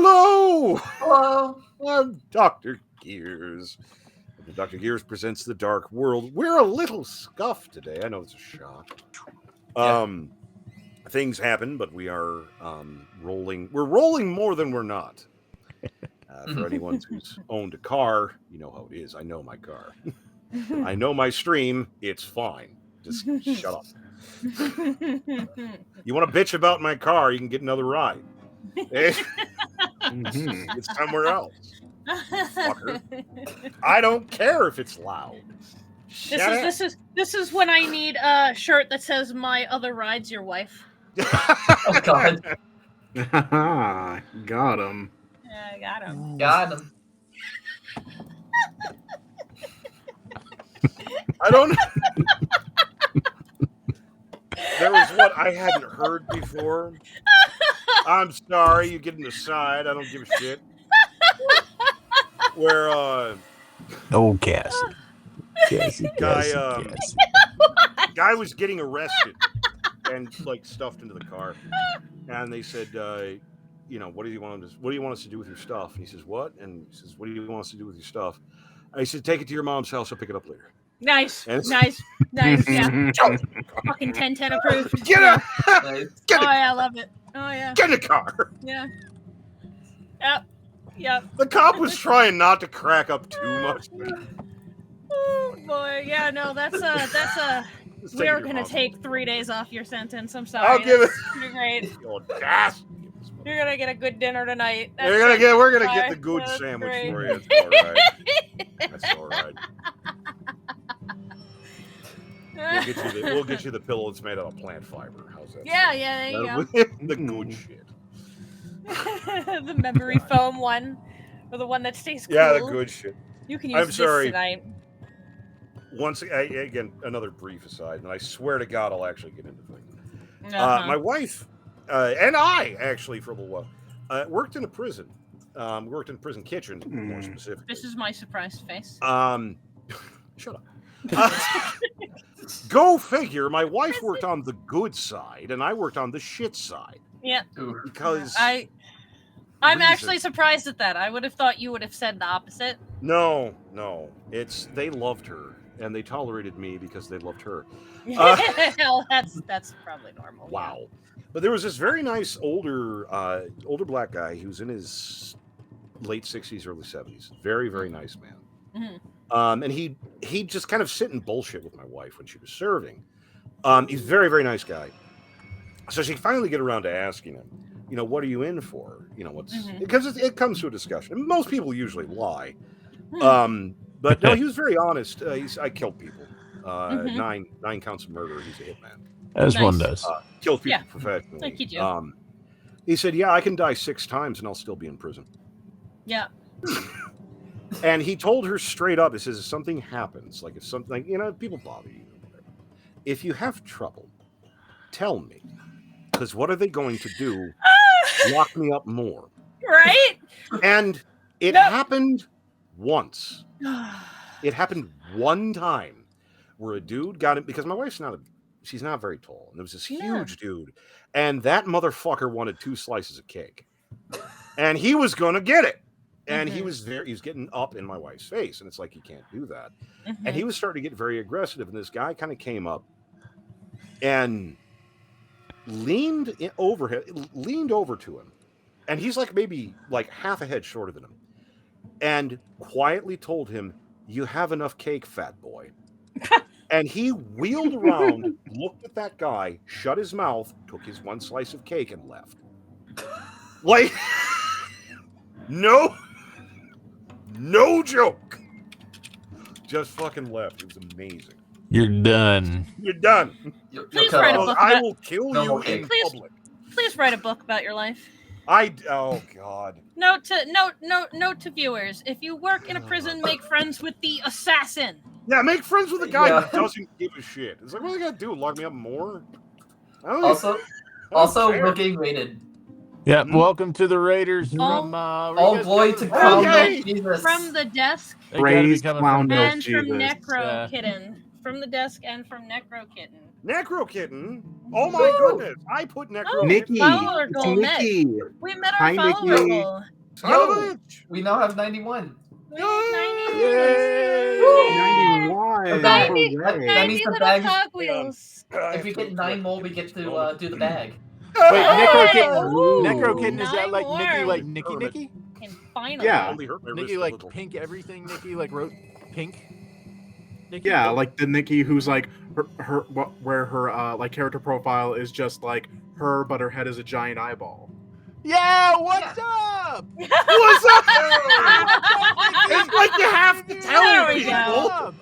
Hello! Hello. I'm Dr. Gears. And Dr. Gears presents The Dark World. We're a little scuffed today. I know it's a shock. Things happen, but we are rolling. We're rolling more than we're not. For anyone who's owned a car, you know how it is. I know my car. I know my stream. It's fine. Just shut up. You want to bitch about my car, you can get another ride. It's somewhere else. Fucker. I don't care if it's loud. This is when I need a shirt that says "My other ride's your wife." Oh God. Got him. Yeah, I got him. Got him. I don't. There was what I hadn't heard before. I'm sorry, you get an aside. I don't give a shit. Where Oh, Cassie. guy was getting arrested and like stuffed into the car, and they said, what do you want us to do with your stuff? And he says, what? And he says, what do you want us to do with your stuff? And he said, take it to your mom's house. I'll pick it up later. Nice. Yeah. Fucking 10/10 approved. Get up! Nice. Get it! Yeah, I love it. Oh yeah. Get in the car. Yeah. Yep. The cop was trying not to crack up too much. Oh boy, yeah, no, that's we're gonna take 3 days off your sentence. I'm sorry. I'll give it. You're great. Audacity. You're gonna get a good dinner tonight. We're gonna get the good sandwich great. for you. It's all right. That's all right. We'll get you the pillow that's made out of plant fiber. How's that? Yeah, there you go. The good shit. The memory foam one, or the one that stays cool. Yeah, the good shit. You can use this tonight. Once again, another brief aside, and I swear to God, I'll actually get into things. My wife and I actually, for a little while, worked in a prison. Worked in a prison kitchen, more specifically. This is my surprised face. Shut up. Go figure. My wife worked on the good side, and I worked on the shit side. Yeah. Because I'm actually surprised at that. I would have thought you would have said the opposite. No. It's they loved her, and they tolerated me because they loved her. Well, that's probably normal. Wow. Yeah. But there was this very nice older black guy. He was in his late 60s, early 70s. Very, very nice man. Mm-hmm. And he'd just kind of sit and bullshit with my wife when she was serving. He's a very, very nice guy. So she finally get around to asking him, what are you in for? Because it comes to a discussion. Most people usually lie. But no, he was very honest. I killed people. 9 counts of murder. He's a hitman. As one does. Killed people professionally. Like you do. He said, yeah, I can die 6 times and I'll still be in prison. Yeah. And he told her straight up, he says, if something happens, like if something, people bother you, whatever. If you have trouble, tell me. Because what are they going to do? Lock me up more. Right? And it happened once. It happened one time where a dude got it, because my wife's she's not very tall. And there was this huge dude. And that motherfucker wanted 2 slices of cake. And he was going to get it. And he was getting up in my wife's face. And it's like, you can't do that. And he was starting to get very aggressive. And this guy kind of came up and leaned over to him. And he's like maybe like half a head shorter than him. And quietly told him, you have enough cake, fat boy. And he wheeled around, looked at that guy, shut his mouth, took his 1 slice of cake and left. Like, no joke. Just fucking left. It was amazing. You're done. You're done. Please write a book I will kill you in public. Please write a book about your life. Oh God. Note to viewers: if you work in a prison, make friends with the assassin. Yeah, make friends with a guy who doesn't give a shit. It's like, what do they gotta do? Lock me up more? Also, we're getting raided. Yeah, welcome to the Raiders from glory to Crown Jesus. From the desk Praise Clown and Jesus. from Necro Kitten. From the desk and from Necro Kitten. Necro Kitten? Oh my goodness! I put Necro. Nikki, follower it's goal met. Nikki. We met Hi, our follower Nikki. goal. Son of a Yo, bitch. we now have 91. We have 90 Yay! 91. We're back. Tiny, That Hooray. means the little bags. cogwheels. If we get 9 more, we get to do the bag. Wait, Necro Hey, Kitten. ooh, Necro Kitten, is that 9 like Nikki, more. like Nikki? And finally. Yeah. Only hurt my Nikki, wrist a like little. pink everything. Nikki, like wrote pink. Nikki? Yeah, like the Nikki who's like where her like character profile is just like her, but her head is a giant eyeball. Yeah, what's up? What's up? Nikki? It's like you have to tell There we people. go.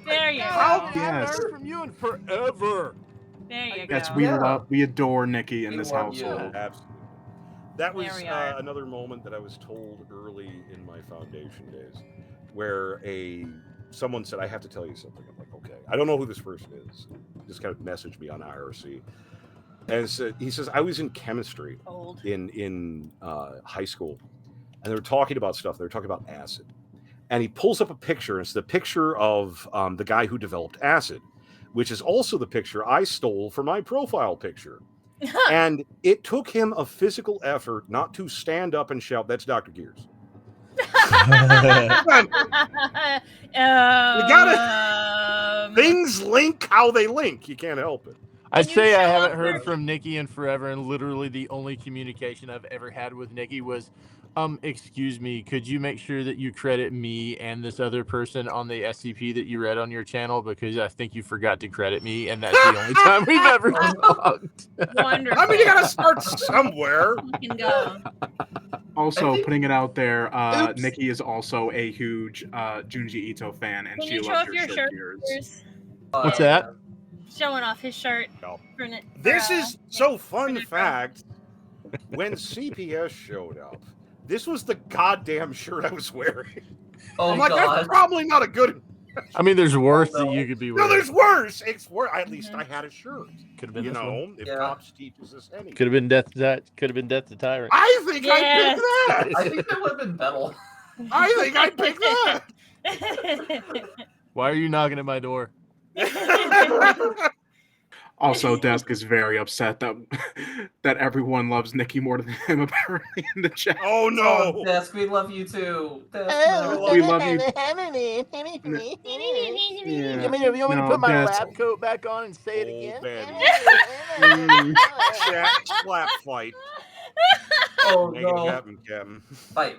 There you How go. I Yes. haven't heard from you in forever. There you Yes, go. we adore Nikki in We this love you. household. Absolutely. That was There we are. another moment that I was told early in my foundation days, where someone said, "I have to tell you something." I'm like, "Okay." I don't know who this person is. Just kind of messaged me on IRC, and he says, "I was in chemistry Old. in high school, and they were talking about stuff. They were talking about acid, and he pulls up a picture, and it's the picture of the guy who developed acid, which is also the picture I stole for my profile picture." And it took him a physical effort not to stand up and shout, "That's Dr. Gears." Things link how they link. You can't help it. I'd Can you say I show haven't up heard with- from Nikki in forever, and literally the only communication I've ever had with Nikki was, excuse me, could you make sure that you credit me and this other person on the SCP that you read on your channel, because I think you forgot to credit me, and that's the only time we've ever talked. Wonderful. I mean, you gotta start somewhere. You can go. Also, think- putting it out there, Oops. Nikki is also a huge Junji Ito fan, and Can she you show loves off your your shirt shirt? gears. What's that? Showing off his shirt. No. This This is so fun Necro. fact. When CPS showed up, this was the goddamn shirt I was wearing. Oh I'm like, god. that's probably not a good. I mean, there's worse no. that you could be No, wearing. there's worse. It's worse. At least I had a shirt. Could have been You this one. know, if Yeah. Pops teaches us anything. Could have been death. Could have been death to Tyrant. I think I Yes. picked that. I think that would have been Battle. I think I picked that. Why are you knocking at my door? Also, Desk is very upset that that everyone loves Nikki more than him, apparently, in the chat. Oh no! Desk, we love you too. Desk, Oh, We love you. You Yeah. want me to No, put my Desk. lab coat back on and say it Oh, again? Betty. Chat slap fight. Oh Make it no. happen, Captain. Fight.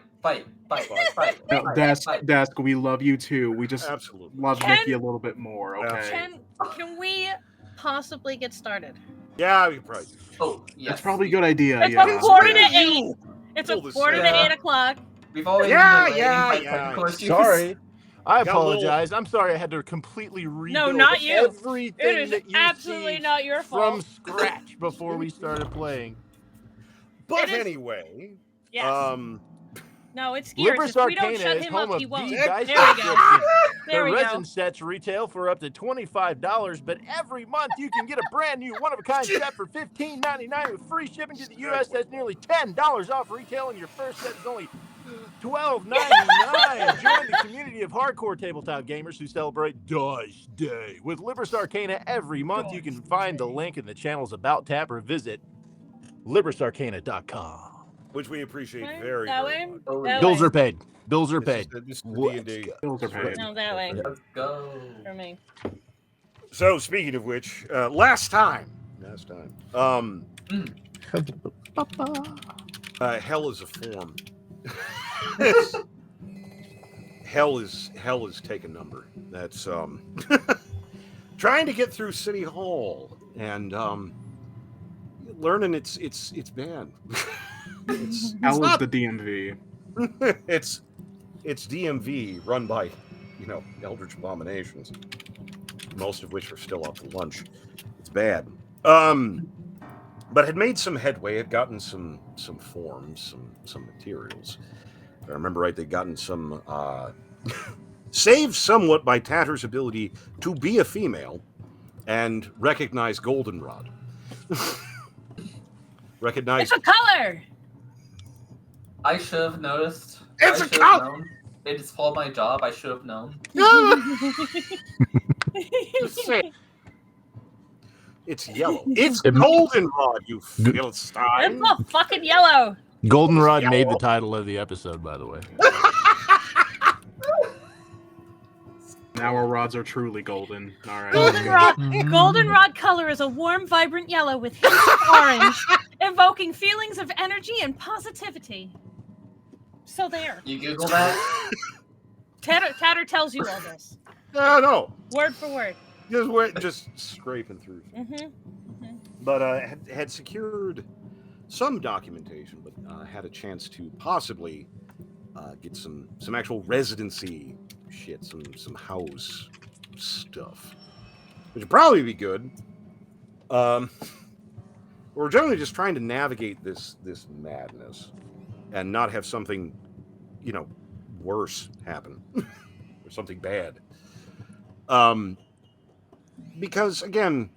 No, Desk, we love you too. We just Absolutely. love Ken- Nikki a little bit more, okay? Can we possibly get started? Yeah, you probably. Oh, yes. That's probably a good idea, It's yeah. a quarter to Yeah. 8. It's a Pull this quarter to out. 8 o'clock. We've always Yeah, been delayed yeah, by yeah. technical issues. Sorry. I Got a little- apologize. I'm sorry I had to completely rebuild not you. everything It is that you absolutely see not your from fault. scratch before we started playing. But It is- anyway, Yes. No, it's Gears. Libris If we don't Arcana shut is him home up, of he won't. the There dice we go. subscription. There The we resin go. sets retail for up to $25, but every month you can get a brand new one-of-a-kind set for $15.99 with free shipping to the U.S. That's nearly $10 off retail, and your first set is only $12.99. Join the community of hardcore tabletop gamers who celebrate Dice Day. With Libris Arcana every month, you can find the link in the channel's About tab or visit LibrisArcana.com. which we appreciate Okay, very, that very way? much. Oh, That Bills way. are paid. Bills are This is paid. the- this is the Let's D&D. go. Bills are paid. No, that way. Let's go. For me. So speaking of which, last time, hell is a form. hell is take a number. That's trying to get through City Hall and learning it's bad. it's Hell is not- the DMV. it's DMV run by eldritch abominations, most of which are still out to lunch. It's bad. But had made some headway, had gotten some forms, some materials. If I remember right, they'd gotten some saved somewhat by Tatter's ability to be a female and recognize goldenrod. Recognize It's a color. I should have noticed. It's I a should have cow! known. It is for my job. I should have known. Just saying. It's yellow. It's It- goldenrod, you Philistine. It's a fucking yellow. Goldenrod made yellow. the title of the episode, by the way. Now our rods are truly golden. All right. Goldenrod color is a warm, vibrant yellow with hints of orange, evoking feelings of energy and positivity. So there. You Google that? Tatter tells you all this. No. Word for word. Just scraping through. Mm-hmm. But had secured some documentation, but had a chance to possibly get some actual residency shit, some house stuff, which would probably be good. We're generally just trying to navigate this madness and not have something, worse happen or something bad. Because again,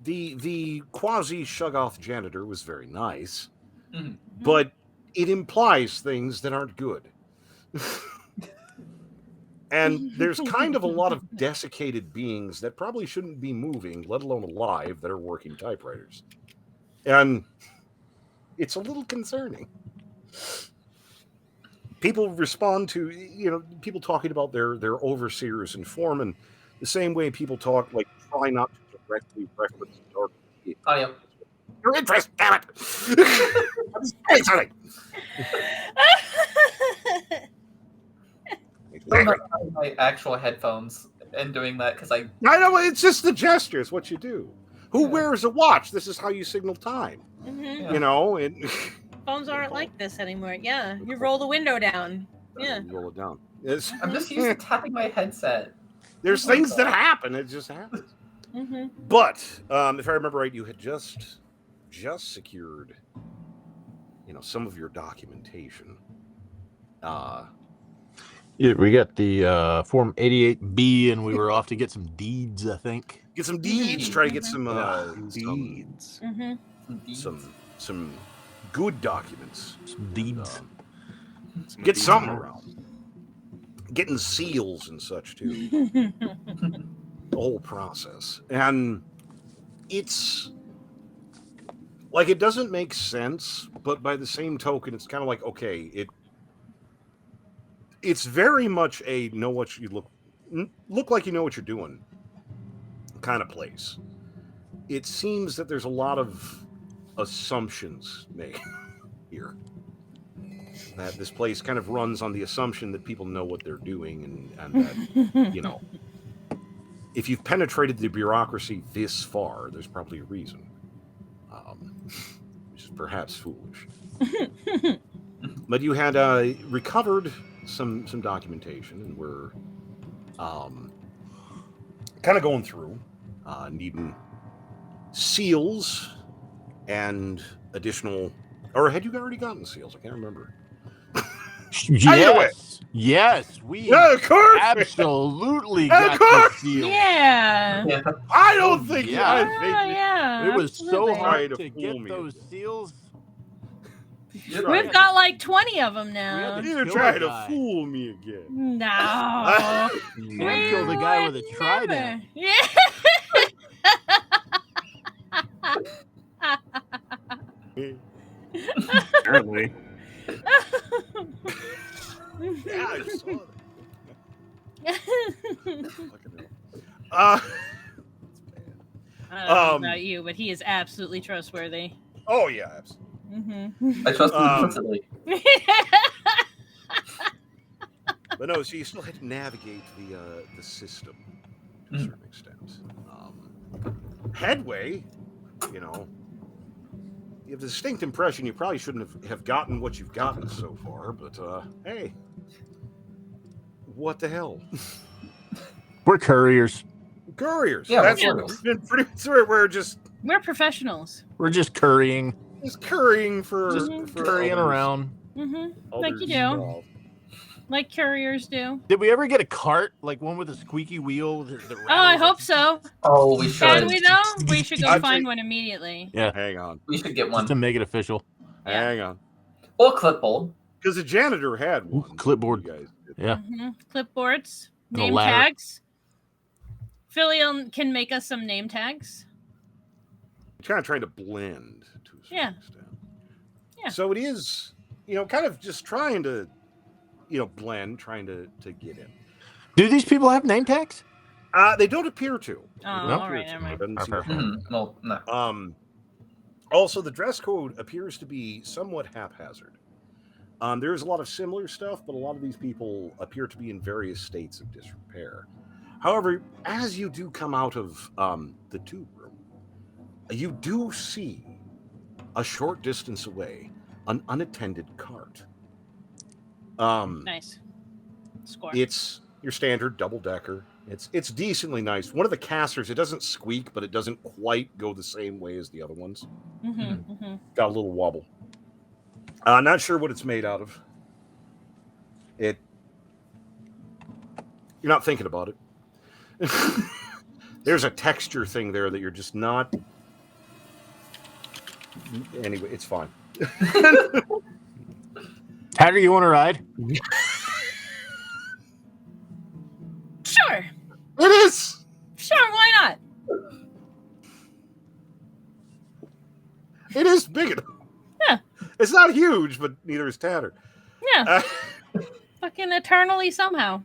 the quasi Shuggoth janitor was very nice, but it implies things that aren't good. And there's kind of a lot of desiccated beings that probably shouldn't be moving, let alone alive, that are working typewriters. And it's a little concerning. People respond to, people talking about their overseers and foremen the same way people talk, like, try not to directly reference dark. Audio. Your interest, damn it! I'm saying something. I'm not having my actual headphones and doing that because I know, it's just the gesture. It's what you do. Who Yeah. wears a watch? This is how you signal time. Mm-hmm. Yeah. And Phones aren't like this anymore. Yeah, you roll the window down. Yeah. roll it down. I'm just used to tapping my headset. There's things that happen. It just happens. Mm-hmm. But if I remember right, you had just secured, some of your documentation. Yeah, we got the Form 88B, and we were off to get some deeds, I think. Get some deeds. Try to get some Deeds. Mm-hmm. some good documents. Some deeds. Get something around. Getting seals and such too. The whole process. And it's like, it doesn't make sense, but by the same token, it's kind of like, okay, it's very much a know what you look like you know what you're doing kind of place. It seems that there's a lot of assumptions made here. That this place kind of runs on the assumption that people know what they're doing, and that, if you've penetrated the bureaucracy this far, there's probably a reason. Which is perhaps foolish. But you had recovered some documentation, and we're kind of going through, needing seals and additional, or had you already gotten seals? I can't remember. Yes, we Yeah, of course. absolutely Yeah, of got the course. seal. Yeah. Yeah. I don't think. Yeah. I Oh, think yeah. It was so absolutely. hard Try to to get fool me. those seals. We've got like 20 of them We now. had to you're kill trying a to guy. fool me again. No. You killed a guy with a would trident. never. Yeah. Apparently. Yeah, I saw that. Fucking hell. I don't know Um, about you, but he is absolutely trustworthy. Oh yeah, absolutely. Mm-hmm. I trust him Um, implicitly. But no, so you still had to navigate the system to a certain extent. Headway, you have the distinct impression you probably shouldn't have gotten what you've gotten so far, but hey, what the hell? We're couriers. Couriers. Yeah, That's we're what couriers. been pretty much where we're just We're professionals. We're just currying, currying for currying others- around. Mm-hmm. Like you others' do. stuff. Like couriers do. Did we ever get a cart, like one with a squeaky wheel? Oh, I hope so. Oh, we Can should. we though? We should go I'd find say- one immediately. Yeah, Hang on, We should get just one. to make it official. Yeah. hang on, Or clipboard. because the janitor had one. Clipboard. You guys did. Yeah. Mm-hmm. Clipboards, And a name ladder. tags. Philion can make us some name tags. Kind of trying to blend to a certain Yeah. extent. Yeah. So it is, kind of just trying to, blend, trying to get in. Do these people have name tags? They don't appear to. Oh, all right, It never mind. doesn't seem to Perfect. have that. Well, no. Also, the dress code appears to be somewhat haphazard. There is a lot of similar stuff, but a lot of these people appear to be in various states of disrepair. However, as you do come out of the tube room, you do see a short distance away an unattended cart. Nice. Score. It's your standard double decker. It's decently nice. One of the casters, it doesn't squeak, but it doesn't quite go the same way as the other ones. Got a little wobble. Not sure what it's made out of. You're not thinking about it. There's a texture thing there that you're just not. Anyway, it's fine. How do you want to ride? Sure. It is. Sure, why not? It is big enough. Yeah. It's not huge, but neither is Tanner. Yeah. Fucking eternally somehow.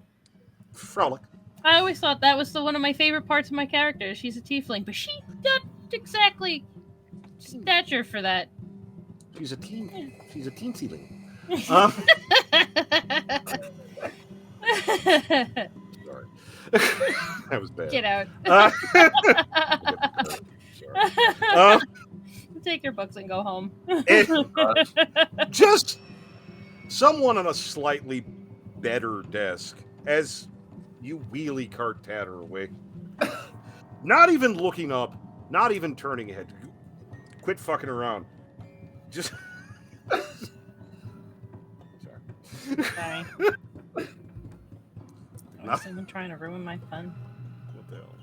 Frolic. I always thought that was one of my favorite parts of my character. She's a tiefling, but she's not exactly stature for that. She's a teen. She's a teenseeling. Sorry. That was bad. Get out. Sorry. Take your books and go home. Just someone on a slightly better desk as you wheelie cart Tanner away. Not even looking up, not even turning ahead. Quit fucking around. Just. Sorry. No. Someone trying to ruin my fun. What the hell?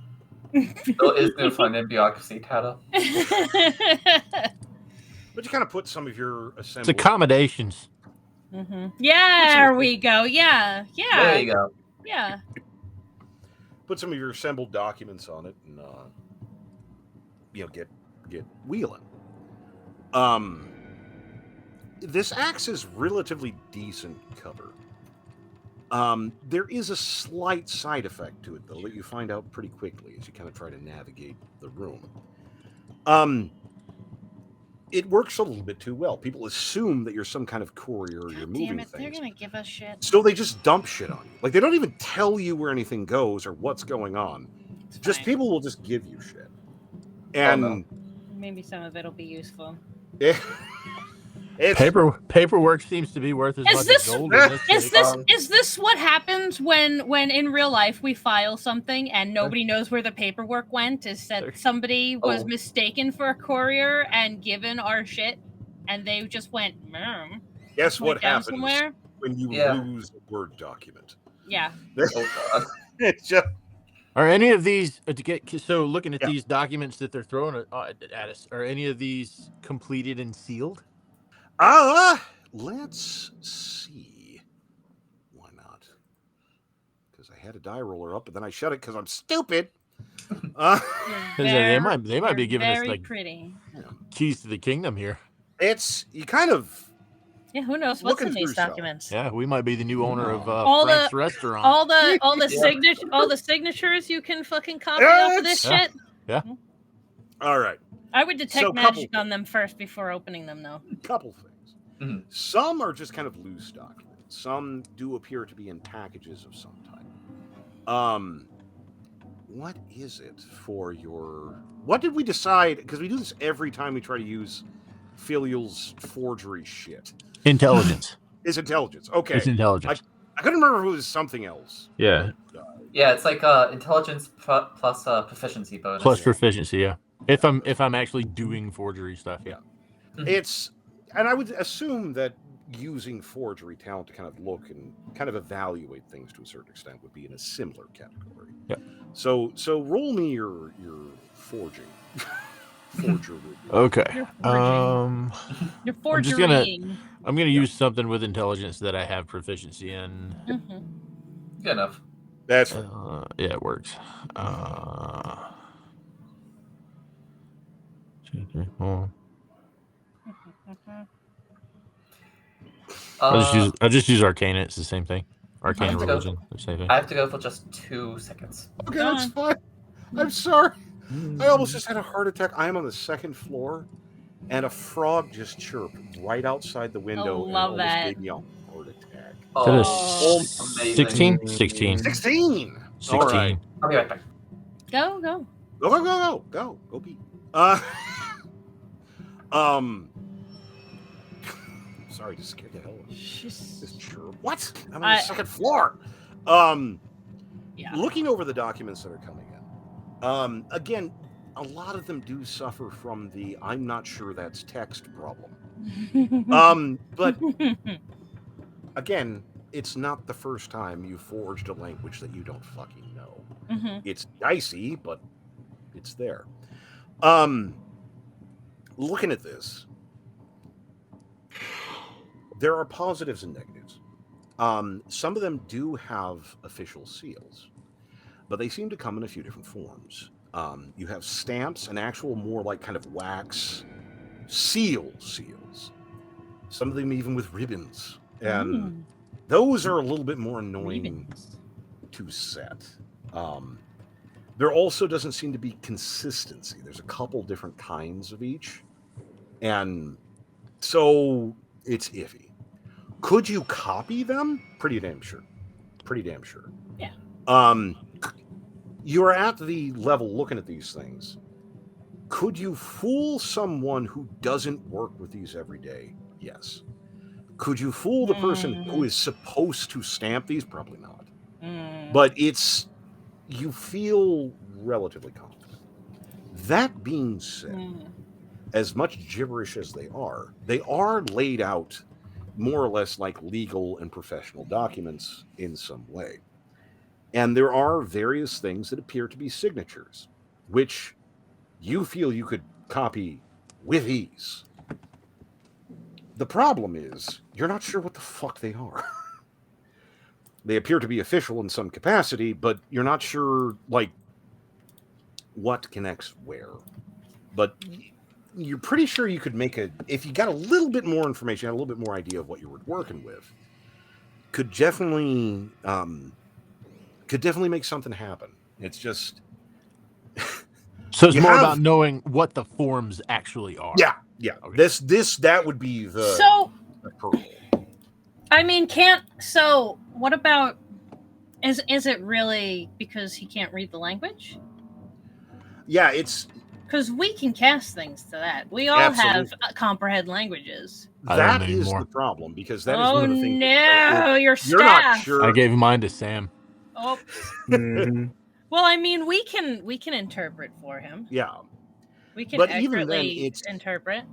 Still is good fun in bureaucracy, Tata. But you kind of put some of your It's assembled. accommodations. Yeah, there we go. Yeah. There you go. Yeah. Put some of your assembled documents on it, and get wheeling. This acts as relatively decent cover. There is a slight side effect to it, though, that you find out pretty quickly as you kind of try to navigate the room. It works a little bit too well. People assume that you're some kind of courier or you're moving Damn it, things. they're gonna give us shit. So they just dump shit on you. Like, they don't even tell you where anything goes or what's going on. It's Just fine. people will just give you shit. And Maybe some of it'll be useful. it's Paperwork seems to be worth as Is much this- as gold. In this case. Is this what happens when in real life we file something and nobody knows where the paperwork went? Is that somebody was mistaken for a courier and given our shit, and they just went, guess what down happens somewhere? when you lose a Word document. Yeah. Oh, God. It's just Are any of these so looking at Yeah. these documents that they're throwing at us? Are any of these completed and sealed? let's see. Why not? Because I had a die roller up, but then I shut it because I'm stupid. They might be giving us very like pretty. keys to the kingdom here. It's you kind of Yeah, who knows what's Looking in these through stuff. documents? Yeah, we might be the new owner of All the- Frank's restaurant. All the Yeah. all the signatures you can fucking copy off of this Yeah. shit. all right. I would detect So, magic couple- on them first before opening them, though. Couple things. Mhm. Some are just kind of loose documents. Some do appear to be in packages of some type. What is it for your? What did we decide? Because we do this every time we try to use Filial's forgery shit. Intelligence. Is intelligence? Okay. It's intelligence. I couldn't remember if it was something else. Yeah. Yeah, it's like intelligence plus proficiency bonus. Plus proficiency. Yeah. If I'm actually doing forgery stuff. Yeah. It's, and I would assume that using forgery talent to kind of look and kind of evaluate things to a certain extent would be in a similar category. Yeah. So roll me your forging. Forgery. Okay. You're forging. You're I'm just gonna- forgerying. I'm gonna use something with intelligence that I have proficiency in. Mhm. Good enough. That's right. Yeah, it works. Two, three, four. I just use Arcana. It's the same thing. Arcana religion, the same thing. I have to go for just 2 seconds. Okay, that's fine. I'm sorry. I almost just had a heart attack. I am on the second floor, and a frog just chirped right outside the window and love almost that. gave me a heart attack. Oh, Is that a amazing. 16? 16! 16. All right. I'll be right back. Go. Go, Pete. Sorry, just scared the hell out of me. This chirp. What? I'm on the second floor. Yeah. Looking over the documents that are coming in, again, a lot of them do suffer from the "I'm not sure that's text" problem. But again, it's not the first time you forged a language that you don't fucking know. It's dicey, but it's there. Looking at this, there are positives and negatives. Some of them do have official seals, but they seem to come in a few different forms. You have stamps and actual more like kind of wax seals. Some of them even with ribbons. And those are a little bit more annoying to set. There also doesn't seem to be consistency. There's a couple different kinds of each. And so it's iffy. Could you copy them? Pretty damn sure. Yeah. You're at the level looking at these things. Could you fool someone who doesn't work with these every day? Yes. Could you fool the person who is supposed to stamp these? Probably not. But you feel relatively confident. That being said, as much gibberish as they are laid out more or less like legal and professional documents in some way. And there are various things that appear to be signatures, which you feel you could copy with ease. The problem is, you're not sure what the fuck they are. They appear to be official in some capacity, but you're not sure, like, what connects where. But you're pretty sure you could make if you got a little bit more information, had a little bit more idea of what you were working with, could definitely make something happen. It's just so it's more about knowing what the forms actually are. Yeah. Okay. That would be the pearl. I mean, what about is it really because he can't read the language? Yeah, it's because we can cast things to that. We all have comprehend languages. That is the problem, because that is one of the things. Your staff. You're not sure. I gave mine to Sam. Oh. Well, I mean, we can interpret for him. Yeah. We can accurately interpret.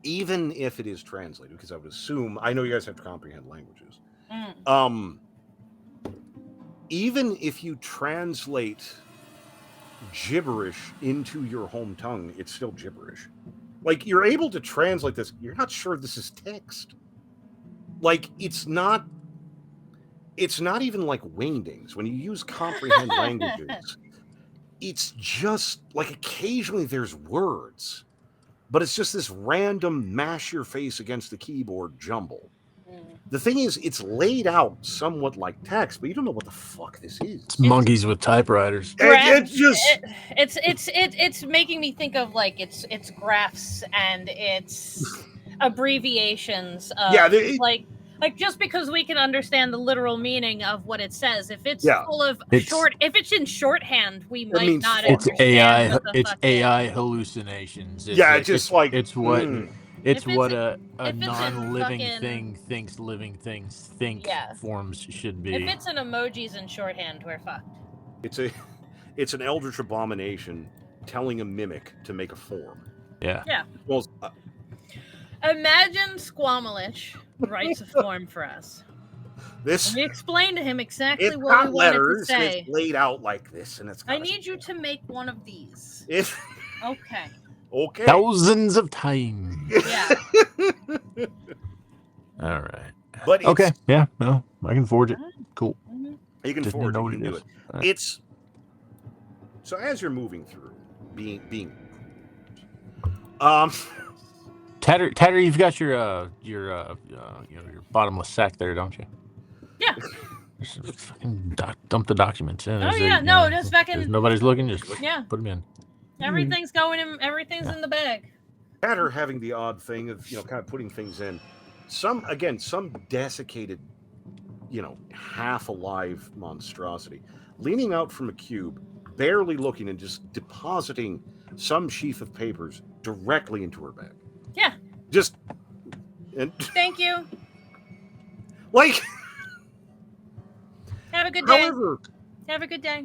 Even if it is translated, because I would assume, I know you guys have to comprehend languages. Even if you translate gibberish into your home tongue, it's still gibberish. Like, you're able to translate this, you're not sure this is text. Like, it's not even like wingdings. When you use comprehend languages, it's just like occasionally there's words, but it's just this random mash your face against the keyboard jumble. The thing is, it's laid out somewhat like text, but you don't know what the fuck this is. It's monkeys with typewriters. It's making me think of like it's graphs and it's abbreviations of like just because we can understand the literal meaning of what it says, if it's full of if it's in shorthand, we might not understand. It's AI hallucinations. It's what a non-living thing thinks living things think forms should be. If it's an emojis in shorthand, we're fucked. It's an eldritch abomination telling a mimic to make a form. Yeah. Well, imagine Squamalish writes a form for us. We explain to him exactly what we wanted to say. It's laid out like this, and it's. I need you to make one of these. Okay. Okay. Thousands of times. Yeah. All right. But okay. Yeah. No, I can forge it. Cool. You can Didn't forge it. know You what can it do is. it. All right. It's so as you're moving through, being um Tatter, you've got your bottomless sack there, don't you? Yeah. Just fucking dump the documents in. Oh yeah, no, just back There's in. nobody's looking. Just Yeah, put them in. everything's going in. Everything's in the bag. Patter having the odd thing of kind of putting things in. Some desiccated, half alive monstrosity leaning out from a cube, barely looking and just depositing some sheaf of papers directly into her bag. Yeah. Just and Thank you. like. Have a good day. However, Have a good day.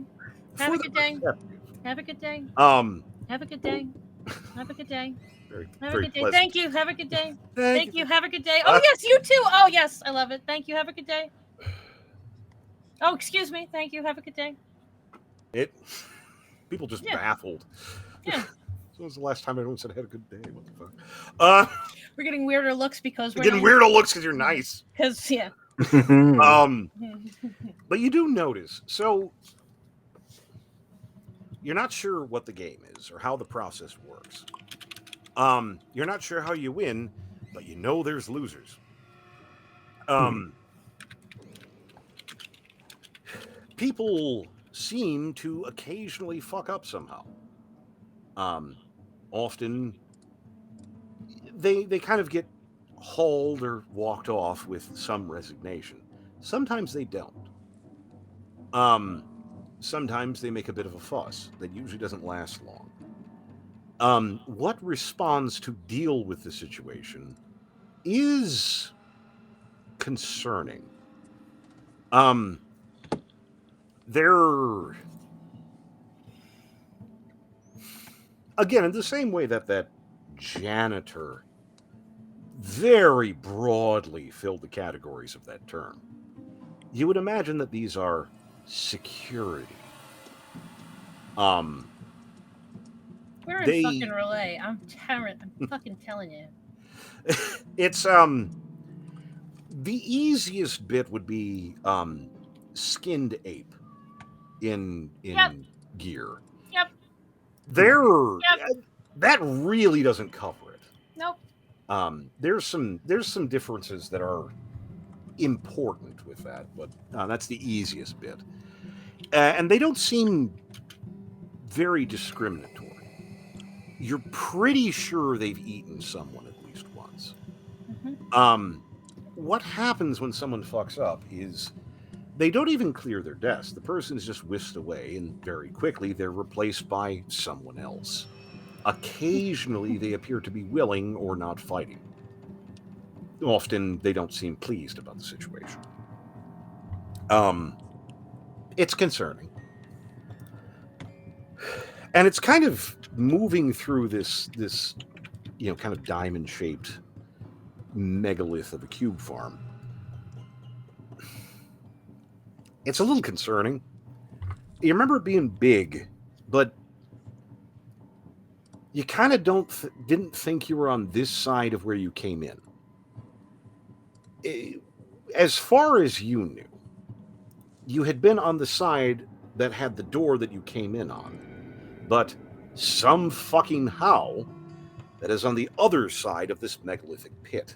for Have a the good day. perceptive, Have a good day. um, Have a good day. Have a good day. very, Have a very good day. pleasant. Thank you. Have a good day. Thank Thank you. Have a good day. Oh yes, you too. Oh yes, I love it. Thank you. Have a good day. Oh, excuse me. Thank you. Have a good day. People just Yeah. baffled. Yeah. When was the last time anyone said I had a good day? What the fuck? We're getting weirder looks because we're Getting nice. weirdo looks because you're nice. Because yeah. But you do notice. So you're not sure what the game is or how the process works. You're not sure how you win, but you know there's losers. People seem to occasionally fuck up somehow. Often they kind of get hauled or walked off with some resignation. Sometimes they don't. Sometimes they make a bit of a fuss that usually doesn't last long. What responds to deal with the situation is concerning. They're again in the same way that janitor very broadly filled the categories of that term. You would imagine that these are security. We're in They- fucking relay. I'm fucking telling you. It's the easiest bit would be skinned ape in Yep. gear. Yep. That really doesn't cover it. Nope. There's some differences that are important with that, but that's the easiest bit. And they don't seem very discriminatory. You're pretty sure they've eaten someone at least once. What happens when someone fucks up is they don't even clear their desk. The person is just whisked away, and very quickly they're replaced by someone else. Occasionally, they appear to be willing or not fighting. Often, they don't seem pleased about the situation. It's concerning. And it's kind of moving through this kind of diamond-shaped megalith of a cube farm. It's a little concerning. You remember it being big, but you kind of didn't think you were on this side of where you came in. As far as you knew, you had been on the side that had the door that you came in on, but some fucking how that is on the other side of this megalithic pit.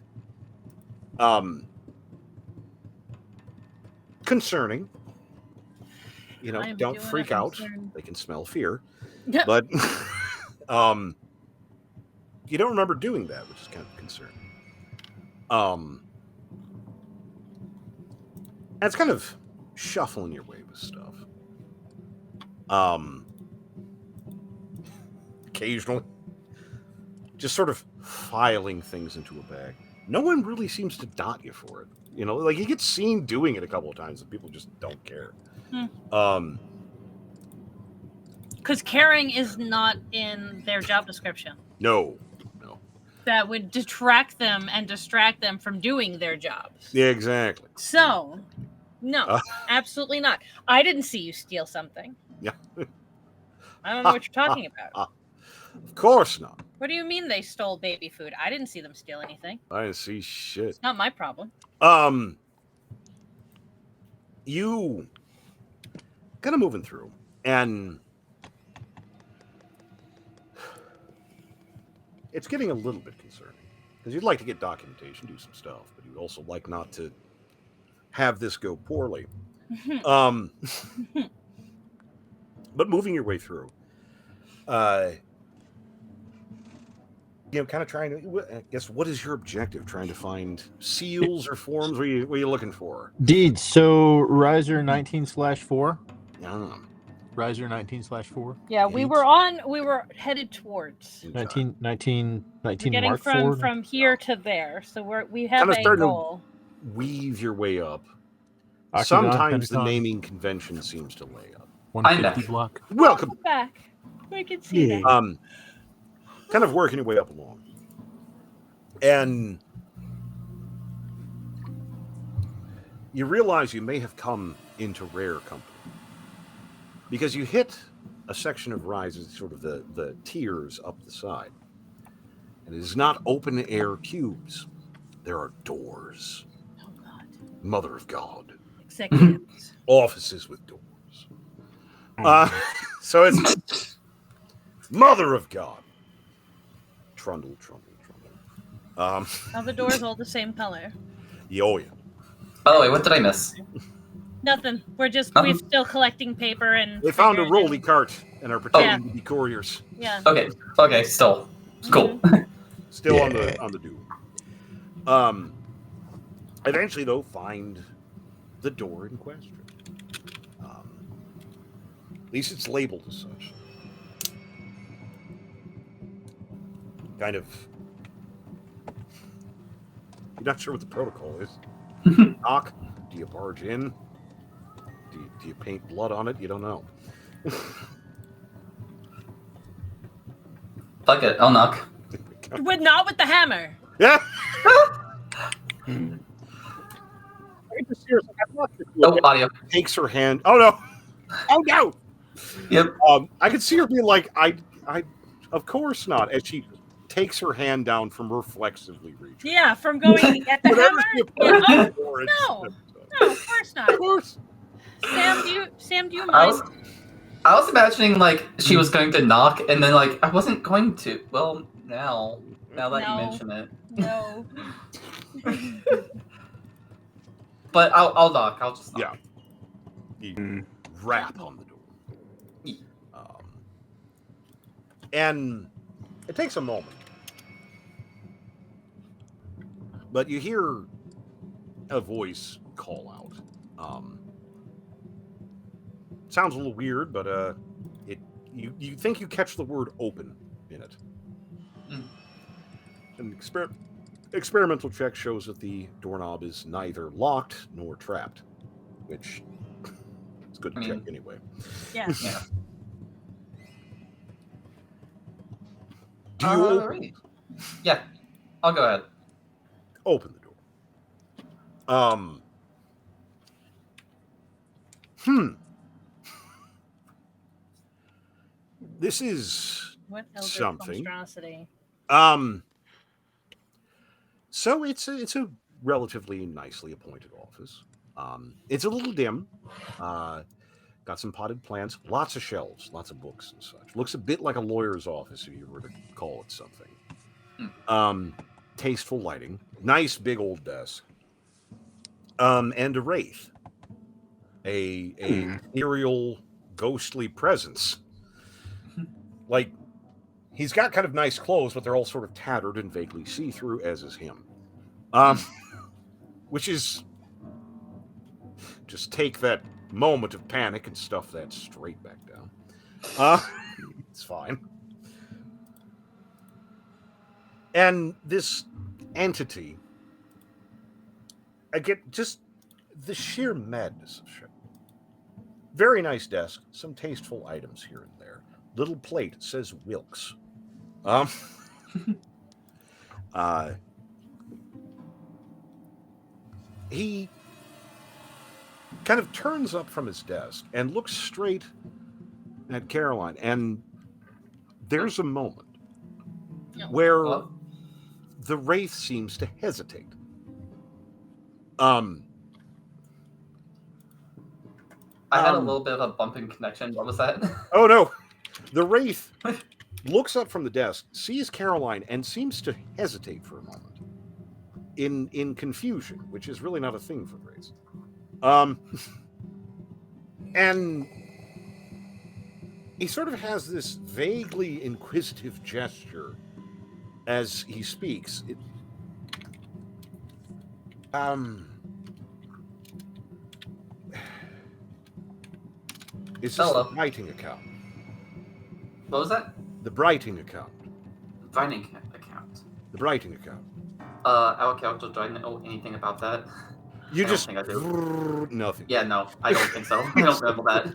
Concerning. Don't freak out. They can smell fear. But you don't remember doing that, which is kind of concerning. And it's kind of shuffling your way with stuff. Occasionally, just sort of filing things into a bag. No one really seems to dot you for it. Like you get seen doing it a couple of times and people just don't care. Because caring is not in their job description. No. That would detract them and distract them from doing their jobs. Yeah, exactly. So, no, absolutely not. I didn't see you steal something. Yeah. I don't know what you're talking about. Of course not. What do you mean they stole baby food? I didn't see them steal anything. I didn't see shit. It's not my problem. You kind of moving through, and it's getting a little bit concerning because you'd like to get documentation, do some stuff, but you'd also like not to have this go poorly. But moving your way through, kind of trying to. I guess what is your objective? Trying to find seals or forms? What are you looking for? Deed. So Riser 19/4. Yeah. Riser 19/4. Yeah, we were headed towards. 19 We're getting Mark from 4. here to there, so we have Kind of a starting goal. to weave your way up. Octagon, Sometimes the Pentagon, naming convention seems to lay up. 150 block. Welcome back. We can see that. Kind of working your way up along. And you realize you may have come into rare company. Because you hit a section of rises, sort of the tiers up the side. And it is not open air cubes. There are doors. Oh God. Mother of God. Executives. Offices with doors. So it's Mother of God. Trundle. Are the doors all the same color? Oh yeah. By the way, what did I miss? Nothing. We're still collecting paper and. They found a figuring rolly cart and are pretending to be couriers. Yeah. Okay, still. Cool. Still on the do. Eventually though, find the door in question. At least it's labeled as such. Kind of. You're not sure what the protocol is. Knock. Do you barge in? Do you paint blood on it? You don't know. Fuck it, I'll knock. Not with the hammer. Yeah. Oh, audio. Takes her hand. Oh no. Oh no. Yep. I could see her being like, I of course not, as she takes her hand down from reflexively reaching. Yeah, from going at the Whatever hammer. she applies Yeah, for, no, of course not. Of course. Sam, do you I mind? was imagining like she was going to knock and then like I wasn't going to. Well, now that you mention it. No. But I'll knock. I'll just knock. Yeah. You rap on the door. And it takes a moment. But you hear a voice call out. Sounds a little weird, but you think you catch the word open in it. An experimental check shows that the doorknob is neither locked nor trapped, which it's good to check anyway. Yeah. Do you open? Yeah, I'll go ahead. Open the door. This is What elder something. monstrosity? So it's a relatively nicely appointed office. It's a little dim. Got some potted plants, lots of shelves, lots of books and such. Looks a bit like a lawyer's office if you were to call it something. Tasteful lighting, nice big old desk, and a wraith, a ethereal, ghostly presence. Like he's got kind of nice clothes, but they're all sort of tattered and vaguely see-through, as is him. Which is just take that moment of panic and stuff that straight back down. It's fine. And this entity, I get just the sheer madness of shit. Very nice desk, some tasteful items here and there. Little plate says Wilkes. He kind of turns up from his desk and looks straight at Caroline, and there's a moment where the wraith seems to hesitate. I had a little bit of a bumping connection. What was that? Oh no, the Wraith looks up from the desk, sees Caroline, and seems to hesitate for a moment, in confusion, which is really not a thing for Wraiths. And he sort of has this vaguely inquisitive gesture as he speaks. Is this Hello. the Brighting account? What was that? The Brighting account. Brighting account. The Brighting account. Our character, do I know anything about that? You I just don't think I do. nothing. Yeah, no, I don't think so. I don't remember that.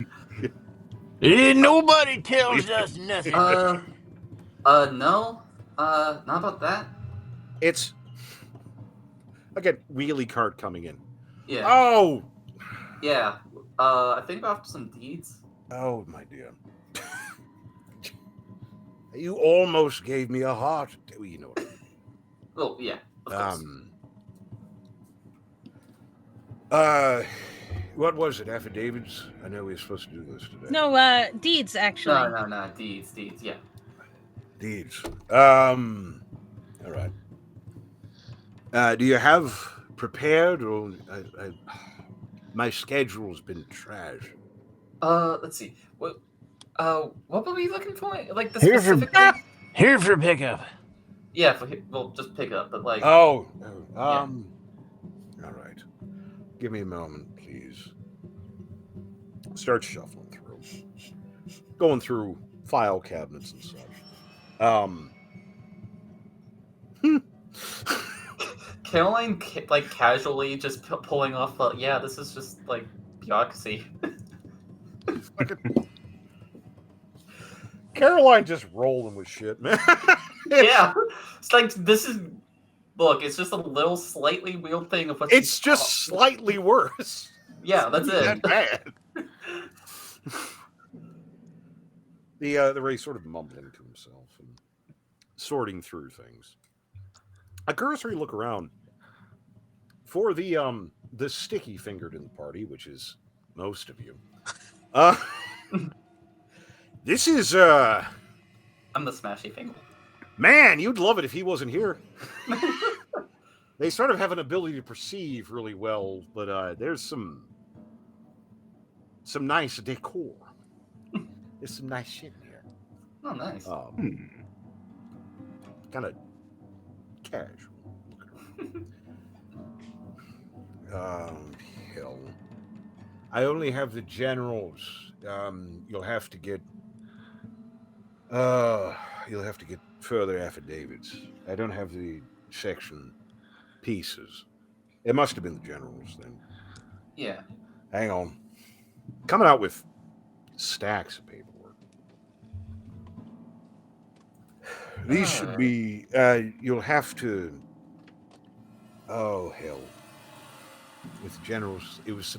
Nobody tells us nothing. No. Not about that. It's again wheelie cart coming in. Yeah. Oh, Yeah. I think about some deeds. oh my dear. You almost gave me a heart. Well, you know what I mean. Well, yeah. Of course. What was it? Affidavits? I know we were supposed to do this today. No, deeds actually. No. Deeds. Yeah. Deeds. All right. Do you have prepared, or my schedule's been trash? Let's see. What were we looking for? Like the Here for- specific. Here for pickup. Yeah. Well, just pick up, but like. All right. Give me a moment, please. Start shuffling through, going through file cabinets and such. Caroline, like casually, just pulling off. Yeah, this is just like bureaucracy. Caroline just rolling with shit, man. Yeah, it's like this is. Look, it's just a little slightly weird thing of what. It's just slightly worse. Yeah, that's It's it. not bad. The Ray sort of mumbling to himself and sorting through things. A cursory look around for the sticky fingered in the party, which is most of you. This is I'm the smashy thing. man, you'd love it if he wasn't here. They sort of have an ability to perceive really well, but there's some nice decor. There's some nice shit in here. Oh, nice. Kind of casual. Hell. I only have the generals. You'll have to get further affidavits. I don't have the section pieces. It must have been the generals then. Yeah. Hang on. Coming out with stacks of paperwork. These should be, you'll have to, oh, hell. With generals, it was,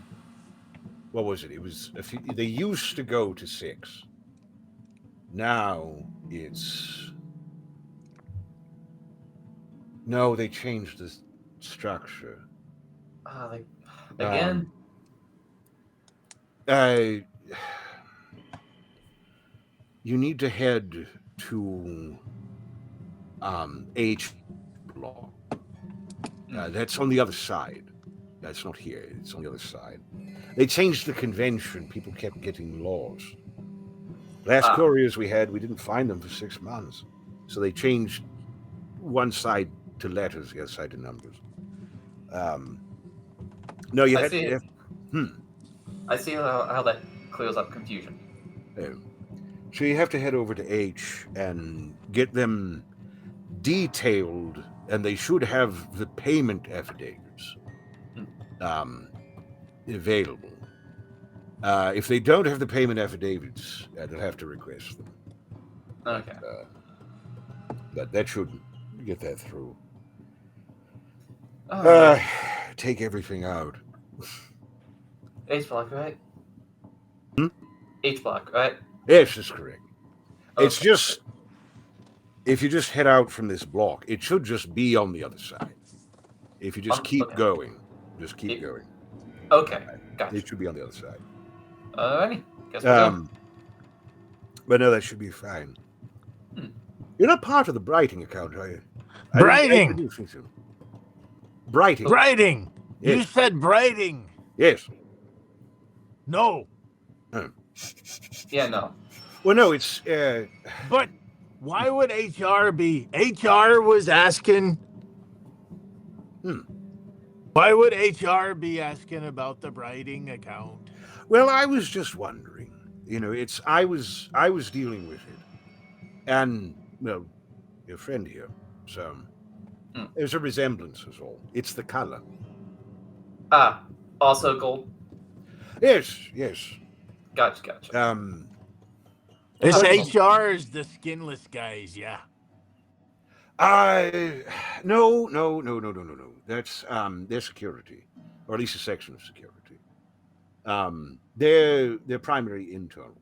what was it? It was, they used to go to 6. Now it's, no, they changed the structure. Like, again? You need to head to H block. That's on the other side. That's not here. It's on the other side. They changed the convention. People kept getting laws. Last couriers we had, we didn't find them for 6 months. So they changed one side to letters, the other side to numbers. No, you had to... I see how that clears up confusion. So you have to head over to H and get them detailed, and they should have the payment affidavits available. If they don't have the payment affidavits, they'll have to request them. Okay. But that should get that through. Take everything out. H block, right? H block, right? Yes, that's correct. Okay. It's just, if you just head out from this block, it should just be on the other side. If you just keep going, going. Okay, gotcha. It should be on the other side. Alrighty. Guess we'll go. But no, that should be fine. You're not part of the Brighting account, are you? Brighting! I didn't think so. Brighting. Brighting! You Yes. said Brighting! Yes. No. Yeah, no. Well, no, it's... But why would HR be... HR was asking... Why would HR be asking about the Brighting account? Well, I was just wondering. I was dealing with it. And, well, your friend here. So, there's a resemblance is all. It's the color. Ah, also gold. Yes. Gotcha. It's HR's the skinless guys, yeah. No. That's their security, or at least a section of security. They're primary internal,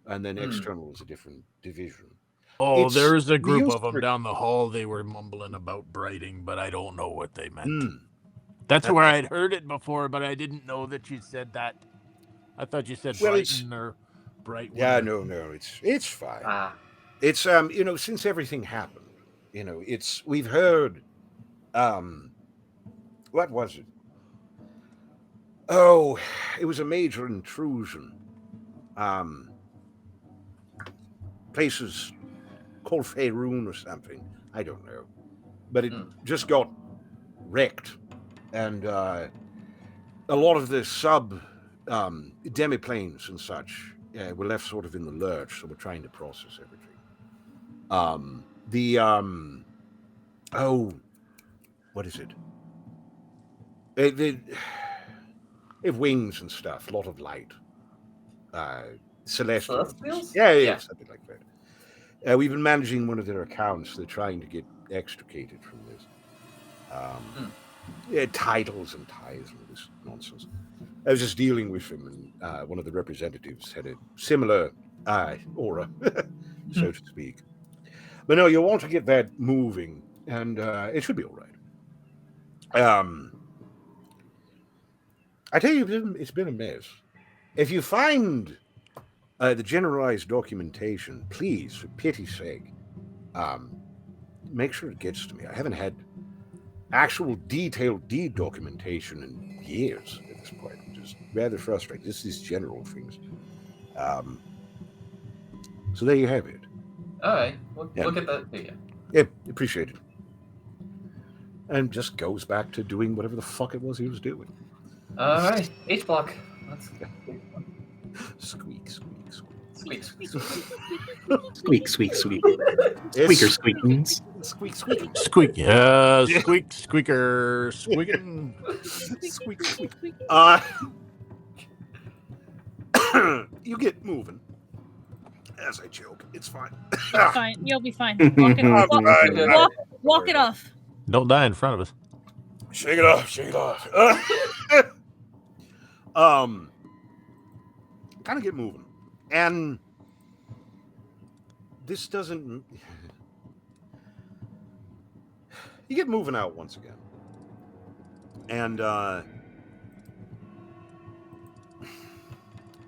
and then external is a different division. Oh, there was a group of them down the hall. They were mumbling about Brighting, but I don't know what they meant. That's where I'd heard it before, but I didn't know that you said that. I thought you said Brighton or Bright. Yeah, no, it's fine. It's since everything happened, we've heard. What was it? Oh, it was a major intrusion. Places called Faerun or something. I don't know. But it just got wrecked. And a lot of the demiplanes and such were left sort of in the lurch, so we're trying to process everything. What is it? They have wings and stuff, a lot of light. Celestials? Yeah, something like that. We've been managing one of their accounts. They're trying to get extricated from this. Titles and ties and all this nonsense. I was just dealing with him, and one of the representatives had a similar aura, so to speak. But no, you'll want to get that moving, and it should be all right. I tell you, it's been a mess. If you find the generalized documentation, please, for pity's sake, make sure it gets to me. I haven't had actual detailed deed documentation in years at this point, which is rather frustrating. Just these general things. So there you have it. All right, look at that video. Yeah, appreciate it. And just goes back to doing whatever the fuck it was he was doing. All right, H block. Let's go. Squeak. Squeak. Squeaker squeakings. Squeak. Squeaker, squeaking. Squeak. You get moving. As I joke, it's fine. It's fine. You'll be fine. Walk it off. Don't die in front of us. Shake it off. Kind of get moving. And this doesn't... You get moving out once again. And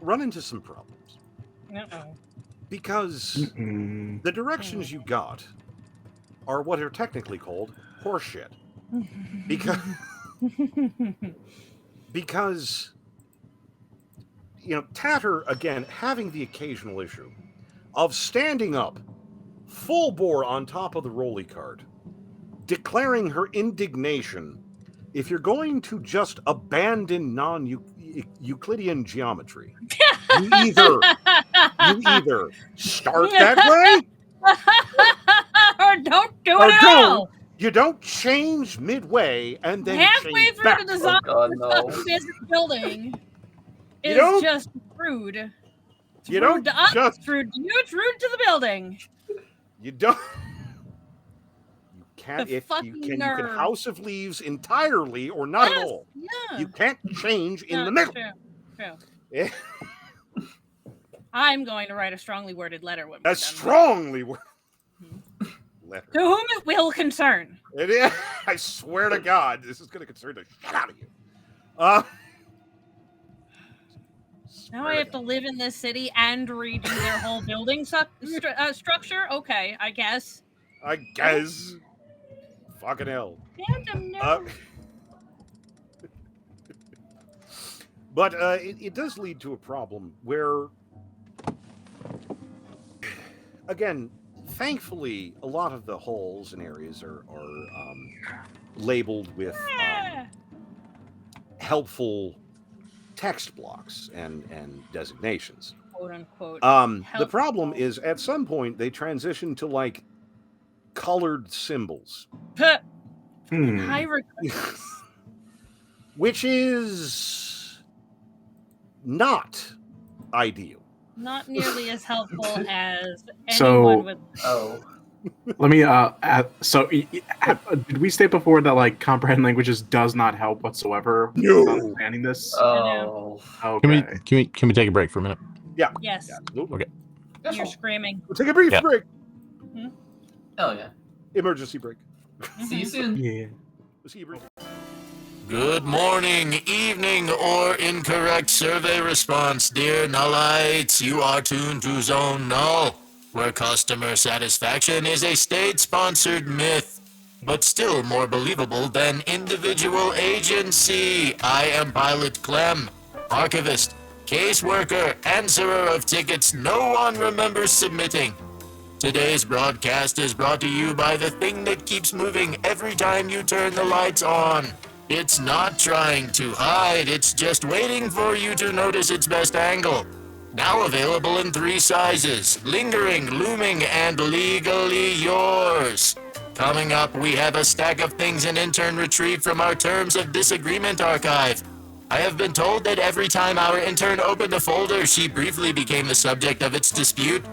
run into some problems. Because the directions you got are what are technically called horseshit. Because Tatter, again, having the occasional issue of standing up full bore on top of the rolly cart, declaring her indignation if you're going to just abandon non-Euclidean geometry. You either start that way or don't do it at all. You don't change midway and then halfway change through back. the design God, no. of this building is just rude. It's You rude don't to us. just- It's rude to you. It's rude to the building. You don't. You can't. The If you fucking can, you nerve. can House of Leaves entirely or not at all. Yeah. You can't change in No, the middle. True. Yeah. I'm going to write a strongly worded letter when we're A done. strongly worded letter. To whom it will concern. It is. I swear to God, this is going to concern the shit out of you. Now I have to live in this city and redo their whole building structure? Okay, I guess. I guess. Fucking hell. Fandom, no. But it does lead to a problem where, again, thankfully, a lot of the holes and areas are labeled with helpful text blocks and designations. Quote unquote. The problem is, at some point, they transition to like colored symbols, Hieroglyphs. which is not ideal. Not nearly as helpful as So- anyone would. Oh. Let me. Did we state before that like comprehend languages does not help whatsoever with No. understanding this? Oh. Okay. Can we take a break for a minute? Yes, Yeah, absolutely. Okay. you're screaming. We'll take a brief Yeah. break. Hell yeah. Emergency break. See you soon. Yeah. We'll see you brief. Good morning, evening, or incorrect survey response, dear Nullites. You are tuned to Zone Null, where customer satisfaction is a state-sponsored myth, but still more believable than individual agency. I am Pilot Clem, archivist, caseworker, answerer of tickets no one remembers submitting. Today's broadcast is brought to you by the thing that keeps moving every time you turn the lights on. It's not trying to hide, it's just waiting for you to notice its best angle. Now available in 3 sizes: lingering, looming, and legally yours. Coming up, we have a stack of things an intern retrieved from our Terms of Disagreement archive. I have been told that every time our intern opened a folder, she briefly became the subject of its dispute.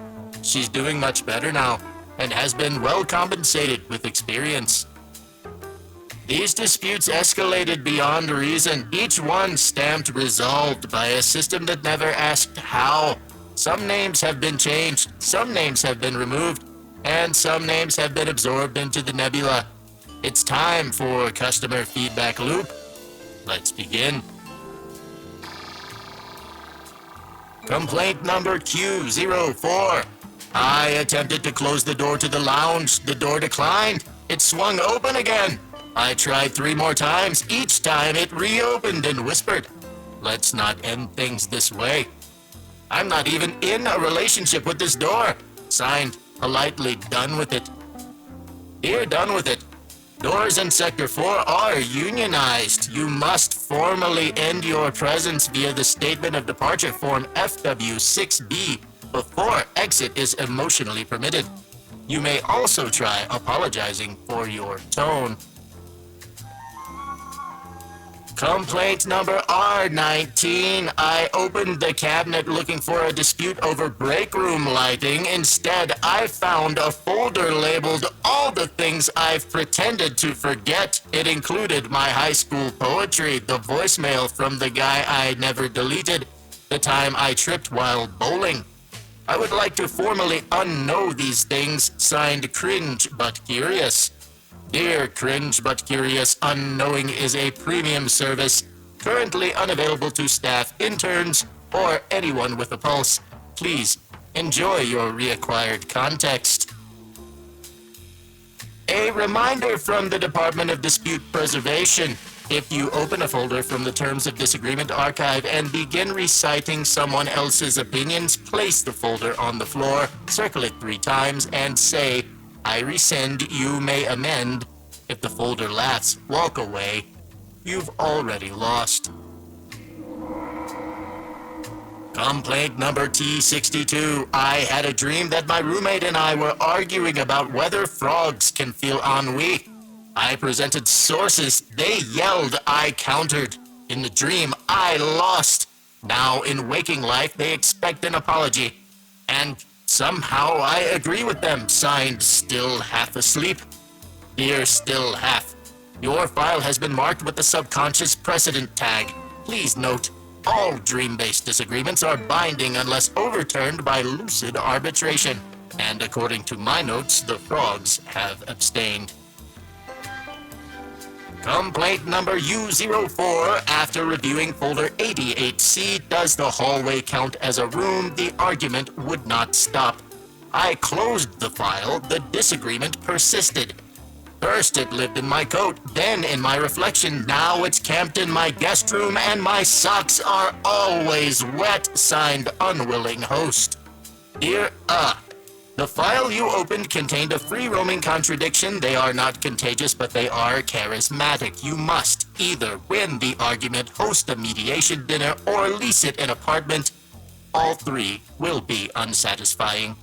She's doing much better now, and has been well compensated with experience. These disputes escalated beyond reason, each one stamped resolved by a system that never asked how. Some names have been changed, some names have been removed, and some names have been absorbed into the nebula. It's time for Customer Feedback Loop. Let's begin. Complaint number Q04. I attempted to close the door to the lounge. The door declined. It swung open again. I tried 3 more times. Each time it reopened and whispered, "Let's not end things this way." I'm not even in a relationship with this door. Signed, politely, Done with it. Dear Done with it. Doors in Sector 4 are unionized. You must formally end your presence via the Statement of Departure Form FW6B before exit is emotionally permitted. You may also try apologizing for your tone. Complaint number R19. I opened the cabinet looking for a dispute over break room lighting. Instead, I found a folder labeled all the things I've pretended to forget. It included my high school poetry, the voicemail from the guy I never deleted, the time I tripped while bowling. I would like to formally unknow these things. Signed, Cringe But Curious. Dear Cringe But Curious, unknowing is a premium service, currently unavailable to staff, interns, or anyone with a pulse. Please enjoy your reacquired context. A reminder from the Department of Dispute Preservation. If you open a folder from the Terms of Disagreement archive and begin reciting someone else's opinions, place the folder on the floor, circle it 3 times, and say, "I rescind, you may amend." If the folder laughs, walk away. You've already lost. Complaint number T62. I had a dream that my roommate and I were arguing about whether frogs can feel ennui. I presented sources. They yelled. I countered. In the dream, I lost. Now, in waking life, they expect an apology. And somehow I agree with them. Signed, Still Half Asleep. Dear Still Half, your file has been marked with the subconscious precedent tag. Please note, all dream-based disagreements are binding unless overturned by lucid arbitration. And according to my notes, the frogs have abstained. Complaint number U04. After reviewing folder 88C, does the hallway count as a room? The argument would not stop. I closed the file. The disagreement persisted. First it lived in my coat, then in my reflection. Now it's camped in my guest room, and my socks are always wet. Signed, unwilling host. Dear the file you opened contained a free-roaming contradiction. They are not contagious, but they are charismatic. You must either win the argument, host a mediation dinner, or lease it an apartment. All three will be unsatisfying.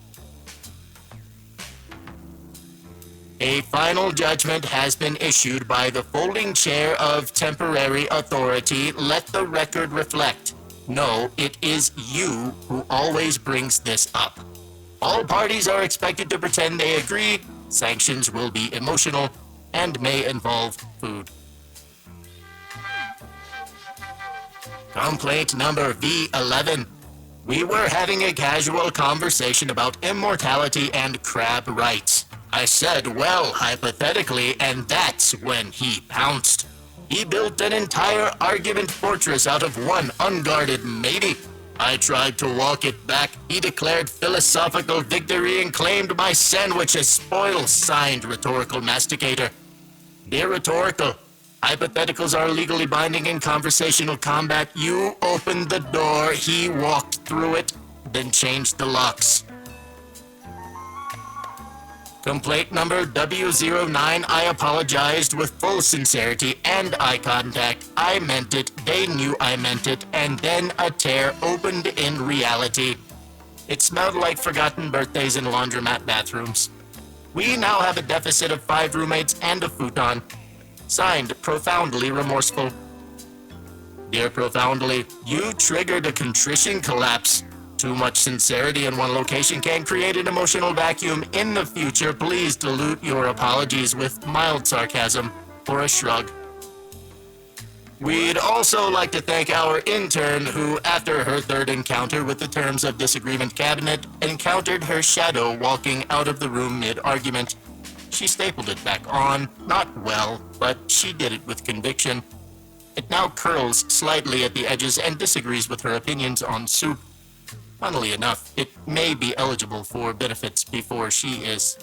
A final judgment has been issued by the folding chair of temporary authority. Let the record reflect. No, it is you who always brings this up. All parties are expected to pretend they agree. Sanctions will be emotional and may involve food. Complaint number V11. We were having a casual conversation about immortality and crab rights. I said, well, hypothetically, and that's when he pounced. He built an entire argument fortress out of one unguarded maybe. I tried to walk it back. He declared philosophical victory and claimed my sandwich as spoil. Signed, rhetorical masticator. Dear rhetorical, hypotheticals are legally binding in conversational combat. You opened the door, he walked through it, then changed the locks. Complaint number W09. I apologized with full sincerity and eye contact. I meant it, they knew I meant it, and then a tear opened in reality. It smelled like forgotten birthdays in laundromat bathrooms. We now have a deficit of 5 roommates and a futon. Signed, profoundly remorseful. Dear Profoundly, you triggered a contrition collapse. Too much sincerity in one location can create an emotional vacuum. In the future, please dilute your apologies with mild sarcasm or a shrug. We'd also like to thank our intern who, after her third encounter with the Terms of Disagreement cabinet, encountered her shadow walking out of the room mid-argument. She stapled it back on, not well, but she did it with conviction. It now curls slightly at the edges and disagrees with her opinions on soup. Funnily enough, it may be eligible for benefits before she is.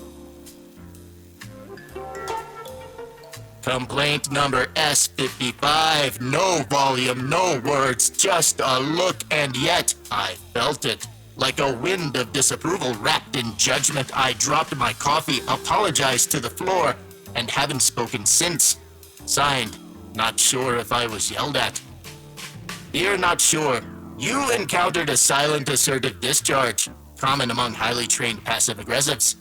Complaint number S55. No volume, no words, just a look, and yet I felt it. Like a wind of disapproval wrapped in judgment, I dropped my coffee, apologized to the floor, and haven't spoken since. Signed, not sure if I was yelled at. Dear Not Sure, you encountered a silent assertive discharge, common among highly trained passive-aggressives.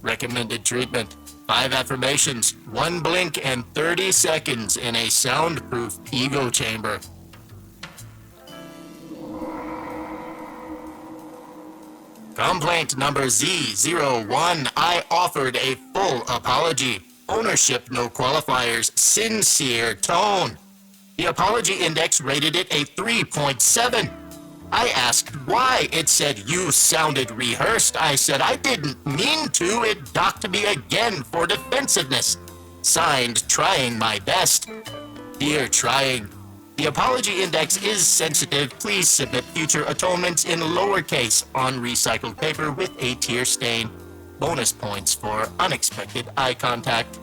Recommended treatment, 5 affirmations, 1 blink, and 30 seconds in a soundproof ego chamber. Complaint number Z01. I offered a full apology. Ownership, no qualifiers, sincere tone. The apology index rated it a 3.7. I asked why. It said, you sounded rehearsed. I said, I didn't mean to. It docked me again for defensiveness. Signed, trying my best. Dear Trying, the apology index is sensitive. Please submit future atonements in lowercase on recycled paper with a tear stain. Bonus points for unexpected eye contact.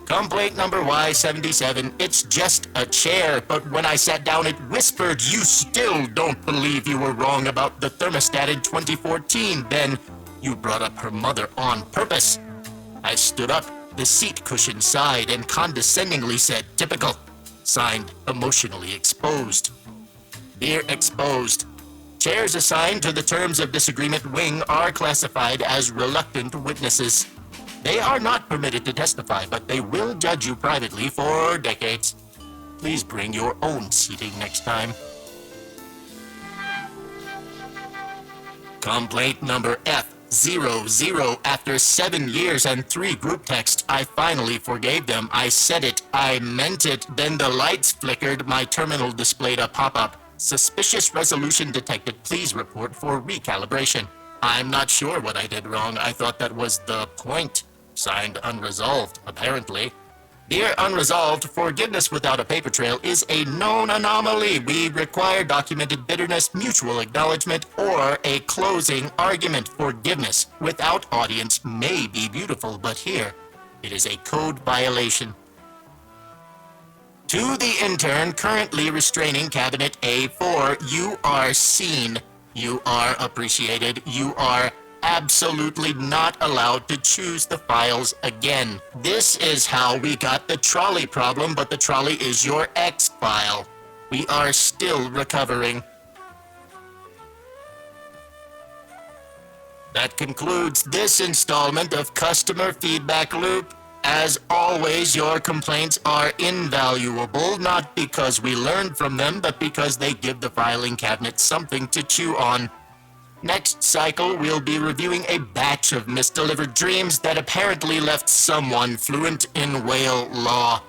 Complaint number Y77. It's just a chair, but when I sat down it whispered, you still don't believe you were wrong about the thermostat in 2014. Then you brought up her mother on purpose. I stood up, the seat cushion sighed, and condescendingly said, typical. Signed, emotionally exposed. Dear Exposed, chairs assigned to the Terms of Disagreement wing are classified as reluctant witnesses. They are not permitted to testify, but they will judge you privately for decades. Please bring your own seating next time. Complaint number F00. After 7 years and 3 group texts, I finally forgave them. I said it. I meant it. Then the lights flickered. My terminal displayed a pop-up. Suspicious resolution detected. Please report for recalibration. I'm not sure what I did wrong. I thought that was the point. Signed, unresolved, apparently. Here, unresolved, forgiveness without a paper trail is a known anomaly. We require documented bitterness, mutual acknowledgement, or a closing argument. Forgiveness without audience may be beautiful, but here, it is a code violation. To the intern currently restraining Cabinet A4, you are seen. You are appreciated. You are absolutely not allowed to choose the files again. This is how we got the trolley problem, but the trolley is your X file. We are still recovering. That concludes this installment of Customer Feedback Loop. As always, your complaints are invaluable, not because we learned from them, but because they give the filing cabinet something to chew on. Next cycle, we'll be reviewing a batch of misdelivered dreams that apparently left someone fluent in whale law.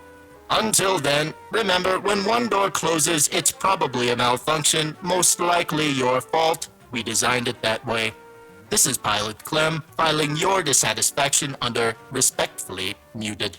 Until then, remember, when one door closes, it's probably a malfunction, most likely your fault. We designed it that way. This is Pilot Clem, filing your dissatisfaction under Respectfully Muted.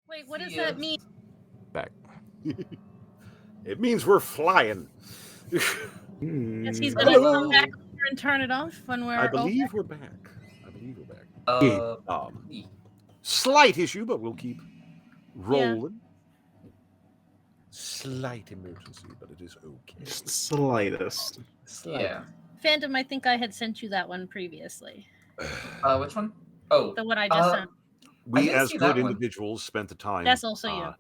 Wait, what does that mean? Back. It means we're flying. Guess he's gonna come back later and turn it off when we're I believe over. we're back. I believe we're back. Yeah. Slight issue, but we'll keep rolling. Slight emergency, but it is okay. Just the slightest. Yeah. Fandom, I think I had sent you that one previously. Which one? Oh, The one I just sent. We, didn't as see good that one. individuals, spent the time. That's also you.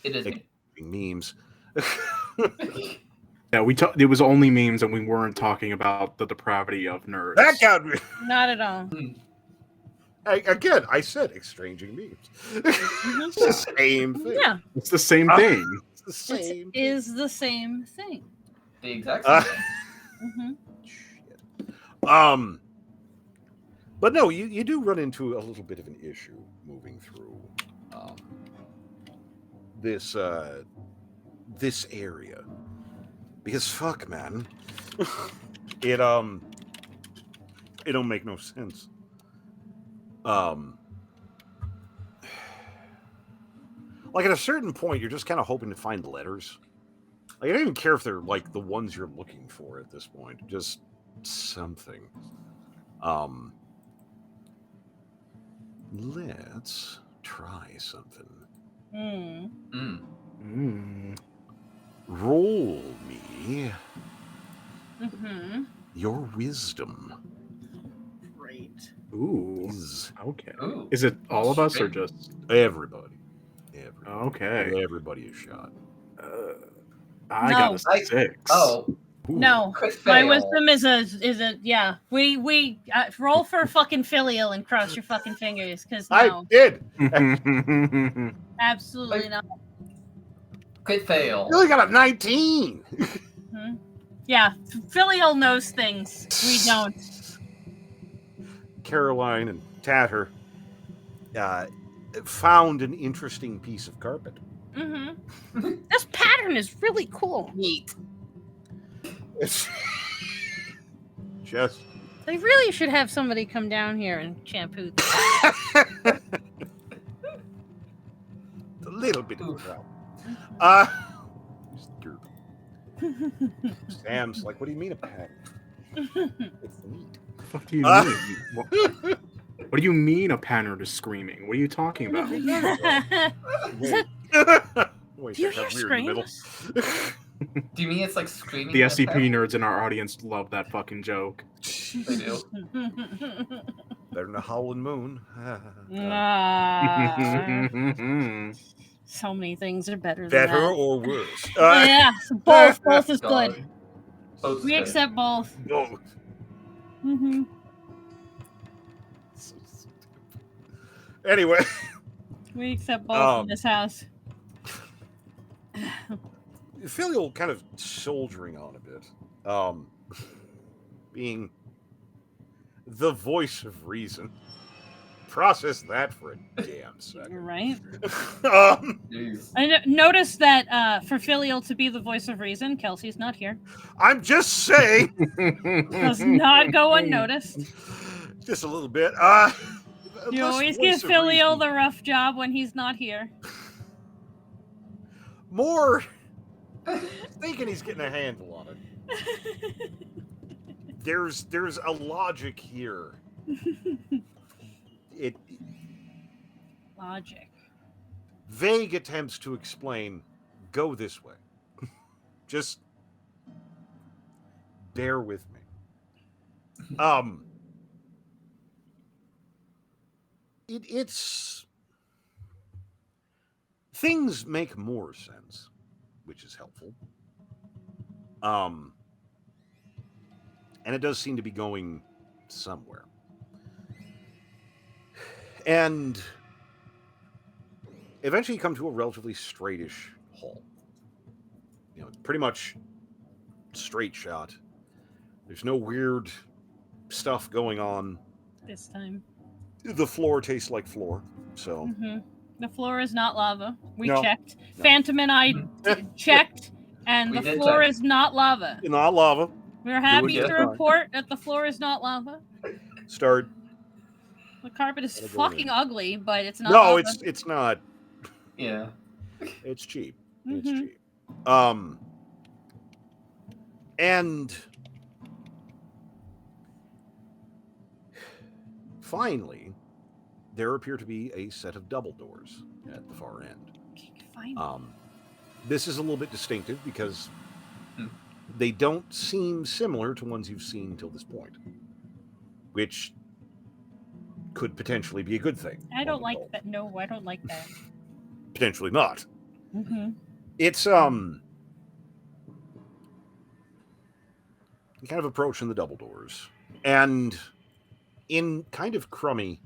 It is me. Memes. Yeah, it was only memes, and we weren't talking about the depravity of nerds. That got me. Not at all. Again, I said exchanging memes. It's the same thing. Yeah, It's the same thing. It's the same. it is the same thing. The exact same thing. Mm-hmm. But no, you do run into a little bit of an issue moving through this this area, because fuck, man, it don't make no sense. Like at a certain point, you're just kind of hoping to find letters. Like, I don't even care if they're like the ones you're looking for at this point. Just something. Let's try something. Roll me your wisdom. Great. Ooh. Is Okay. Ooh. Is it all of us or just everybody? okay? Everybody is shot. I No. got a 6. Oh, Ooh. No, crit my fail. wisdom is a yeah. We roll for fucking filial and cross your fucking fingers, because I no, did. absolutely not. Crit fail. You only got a 19. Yeah, filial knows things. We don't. Caroline and Tatter found an interesting piece of carpet. This pattern is really cool. Neat. It's just They really should have somebody come down here and shampoo this. a little bit of a problem. Sam's like, what do you mean a pattern? It's neat. What the fuck do you mean? What do you mean a pattern is screaming? What are you talking about? Wait, Do you that got hear weird in the middle. Do you mean it's like screaming? The in a SCP pattern? nerds in our audience love that fucking joke. They do. Better than a howling moon. So many things are better than Better that. or worse? Yeah, so both is God. good. Both is We good. accept both. Both. So stupid. Anyway, We accept both in this house. Filial kind of soldiering on a bit, being the voice of reason. Process that for a damn second. Right? Jeez. I noticed that for Filial to be the voice of reason, Kelsey's not here. I'm just saying. Does not go unnoticed. Just a little bit. You less always voice give of Filial reason, the rough job when he's not here. more thinking he's getting a handle on it. There's a logic here. It Logic. vague attempts to explain, go this way. Just bear with me. It's things make more sense, which is helpful. And it does seem to be going somewhere. And eventually you come to a relatively straightish hall. You know, pretty much straight shot. There's no weird stuff going on. This time. The floor tastes like floor, so The floor is not lava. We No. checked. No. Phantom and I checked, and We the did floor check. is not lava. not lava. We're happy just to fine. report that the floor is not lava. Start. The carpet is Gotta go fucking in. ugly, but it's not No, lava. it's not. Yeah. It's cheap. It's Mhm. cheap. And finally, there appear to be a set of double doors at the far end. Fine. This is a little bit distinctive because they don't seem similar to ones you've seen till this point, which could potentially be a good thing. I don't one would like hope. that. No, I don't like that. Potentially not. It's you kind of approaching the double doors, and in kind of crummy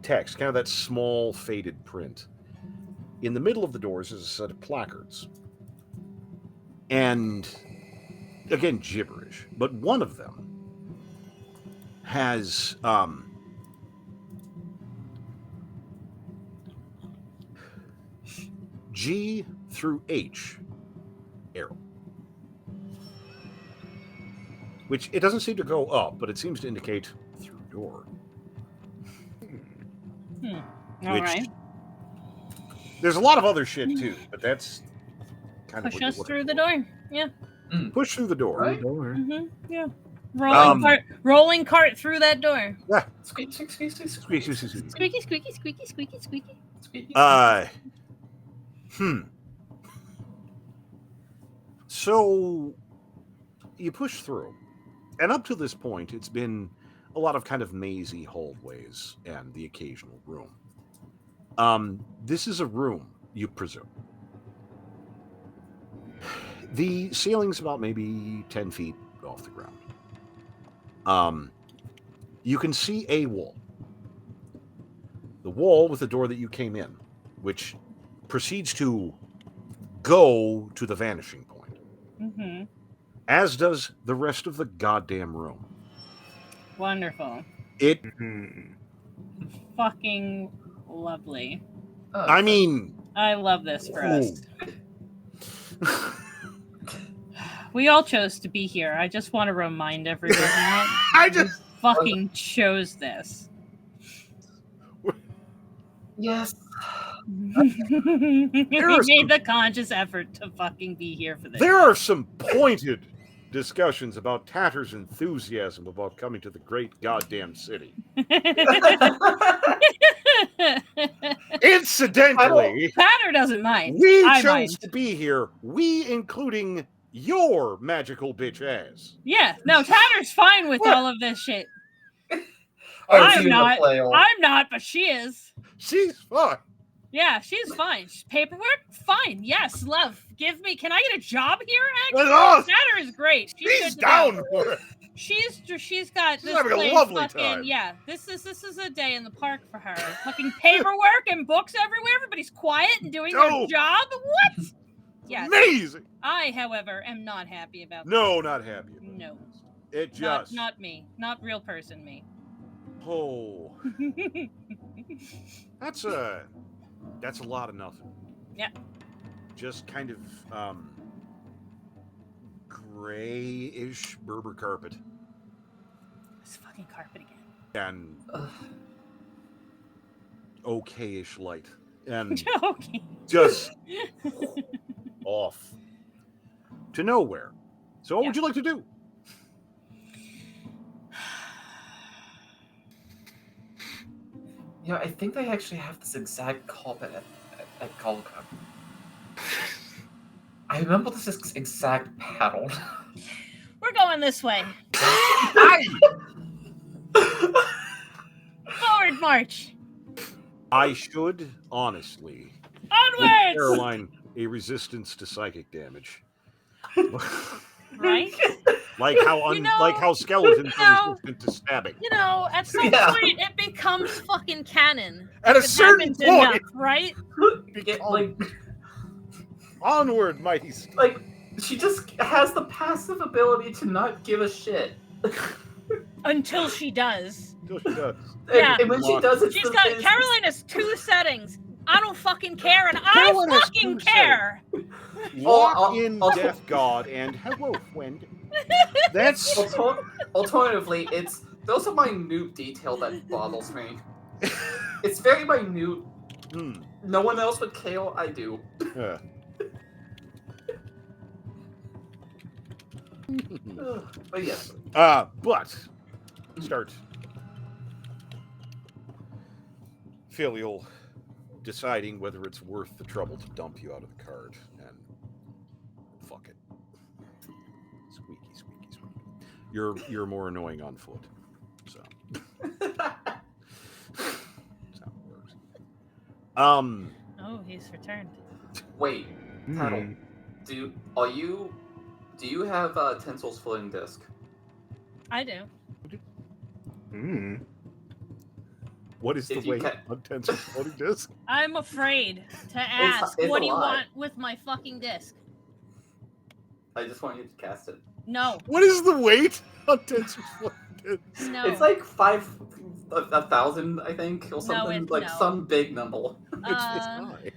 text, kind of that small faded print. In the middle of the doors is a set of placards. And again, gibberish, but one of them has G through H arrow, which it doesn't seem to go up, but it seems to indicate through door. All right. There's a lot of other shit too, but that's kind Push of what us you're through the looking door. Yeah. for. Push through the door. Right? Yeah. Um, Rolling cart through that door. Yeah. Squeak, squeak, squeak, squeak, Squeaky, squeak, squeaky. Squeaky, squeaky, squeaky, squeaky, squeaky. squeaky. So you push through, and up to this point, it's been a lot of kind of mazy hallways and the occasional room. This is a room, you presume. The ceiling's about maybe 10 feet off the ground. You can see a wall. The wall with the door that you came in, which proceeds to go to the vanishing point. Mm-hmm. As does the rest of the goddamn room. Wonderful. It, Fucking lovely. Oh, I mean, I love this for us. We all chose to be here. I just want to remind everyone that I just fucking chose this. yes. We made the conscious effort to fucking be here for this. there are some pointed discussions about Tatter's enthusiasm about coming to the great goddamn city. Incidentally, Patter doesn't mind. we I chose mind. to be here. We, including your magical bitch ass. Yeah, no, Tatter's fine with all of this shit. Aren't I'm you the not. player? I'm not, but she is. She's fine. Yeah, she's fine. Paperwork, fine. Yes, love. Give me. Can I get a job here? That's Actually, awesome. Tatter is great. She's good to down go. for it. She's got She's this having a place lovely fucking time. yeah. This is a day in the park for her. Fucking paperwork and books everywhere. Everybody's quiet and doing their Dope. job. What? Yes. Amazing. I, however, am not happy about No, not happy. About No. It this. just. Not me. Not real person me. Oh, that's a lot of nothing. Yeah. Just kind of grayish Berber carpet This fucking carpet again. and okayish light and Okay. just off to nowhere. So what would you like to do? You know, I think they actually have this exact carpet at Golga. I remember this exact pattern. We're going this way. Forward march. I should honestly give Onwards. Caroline a resistance to psychic damage. Right? Like how skeletons are resistant to stabbing. You know, at some Yeah. point it becomes fucking canon. At a It certain happens enough, point, right? Get, like, onward, mighty steed. like, she just has the passive ability to not give a shit. Until she does. Until she does. Yeah. And when she does, it's She's got Caroline has 2 settings. I don't fucking care, and I Caroline has fucking 2 care. Walk in, Death God, and hello, friend. That's Alternatively, it's those are minute detail that bothers me. It's very minute. No one else would care. I do. Yeah. But yes. But start filial deciding whether it's worth the trouble to dump you out of the cart, and fuck it. Squeaky, squeaky, squeaky. You're more annoying on foot. So that's how it works. Oh, he's returned. Wait, Tattle, do you have Tinsel's floating disc? I do. What is the If you weight ca- of Tensor's floating disk? I'm afraid to ask. it's What a do you lot. want with my fucking disc? I just want you to cast it. No. What is the weight of Tensor's floating disk? No. It's like 1,000, I think, or something. it's like no. some big number. It's high.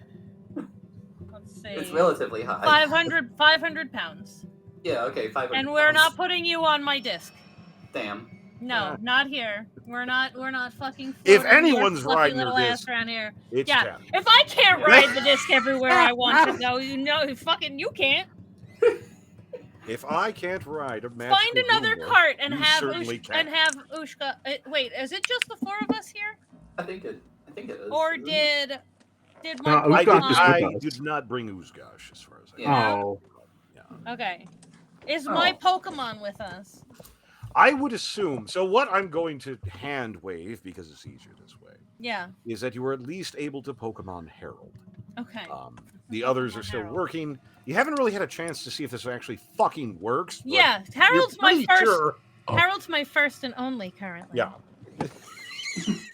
Let's see. It's relatively high. 500 pounds. Yeah, okay, 500 And we're not pounds. putting you on my disc. Damn. No, not here. We're not fucking If floating your anyone's fluffy riding little your ass disc, around here. it's Yeah. Cat. If I can't ride the disc everywhere I want to go, fucking you can't. If I can't ride a magical Find another Roomba, cart and you have certainly can. Ushka. Wait, is it just the 4 of us here, I think it is. or isn't it? did No, my Ushka is I with us. did not bring Uzgash, as far as I know. Yeah. Oh, Okay. Is my Pokemon with us? I would assume. So what I'm going to hand wave, because it's easier this way, Yeah. is that you were at least able to Pokemon Herald. Okay. The others are still Herald. working. You haven't really had a chance to see if this actually fucking works. But Yeah, you're Harold's my pretty first. sure- Harold's my first and only currently. Yeah.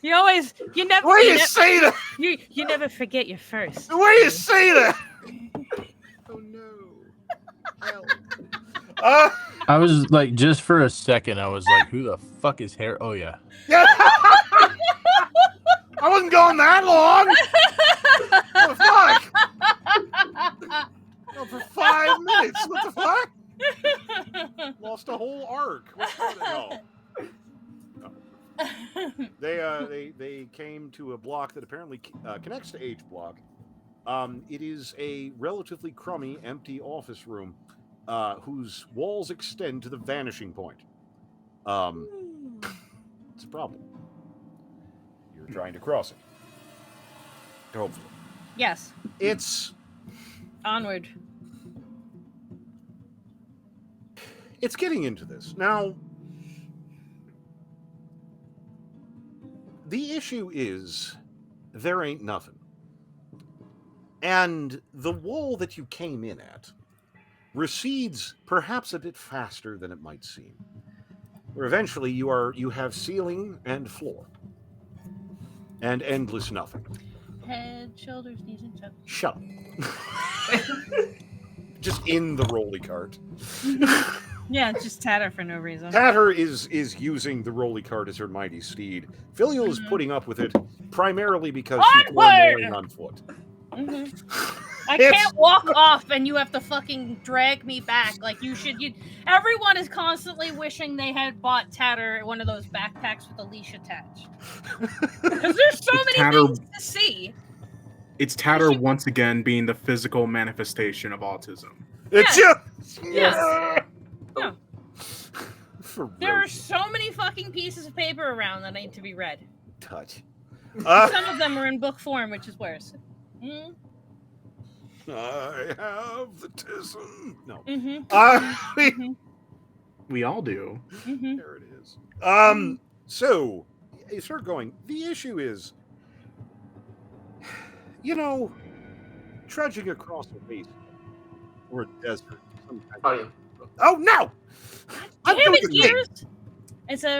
You never. Why do you say that? You never forget your first. Why do you say that? Oh no. I was like, just for a second, I was like, who the fuck is Harold? Oh, yeah. Yeah. I wasn't going that long. What the fuck? Oh, for 5 minutes. What the fuck? Lost a whole arc. What's going on? No. They came to a block that apparently connects to H block. It is a relatively crummy, empty office room whose walls extend to the vanishing point. It's a problem. You're trying to cross it. Hopefully. Yes. It's Onward. getting into this. Now, the issue is there ain't nothing. And the wall that you came in at recedes perhaps a bit faster than it might seem. Where eventually you have ceiling and floor. And endless nothing. Head, shoulders, knees, and toes. Shut up. Just in the rolly cart. Yeah, just tatter for no reason. Tatter is using the rolly cart as her mighty steed. Filial is putting up with it primarily because she's going on foot. I can't walk off and you have to fucking drag me back like you should. Everyone is constantly wishing they had bought Tatter one of those backpacks with a leash attached. Because there's so many things to see. It's Tatter once again being the physical manifestation of autism. It's Yes. Yeah. For There are real. so many fucking pieces of paper around that need to be read. Touch. Some of them are in book form, which is worse. I have the tism. No. We all do. There it is. So you start going. The issue is, trudging across a waste or a desert. Oh no! I'm Damn doing it, the thing. Gears!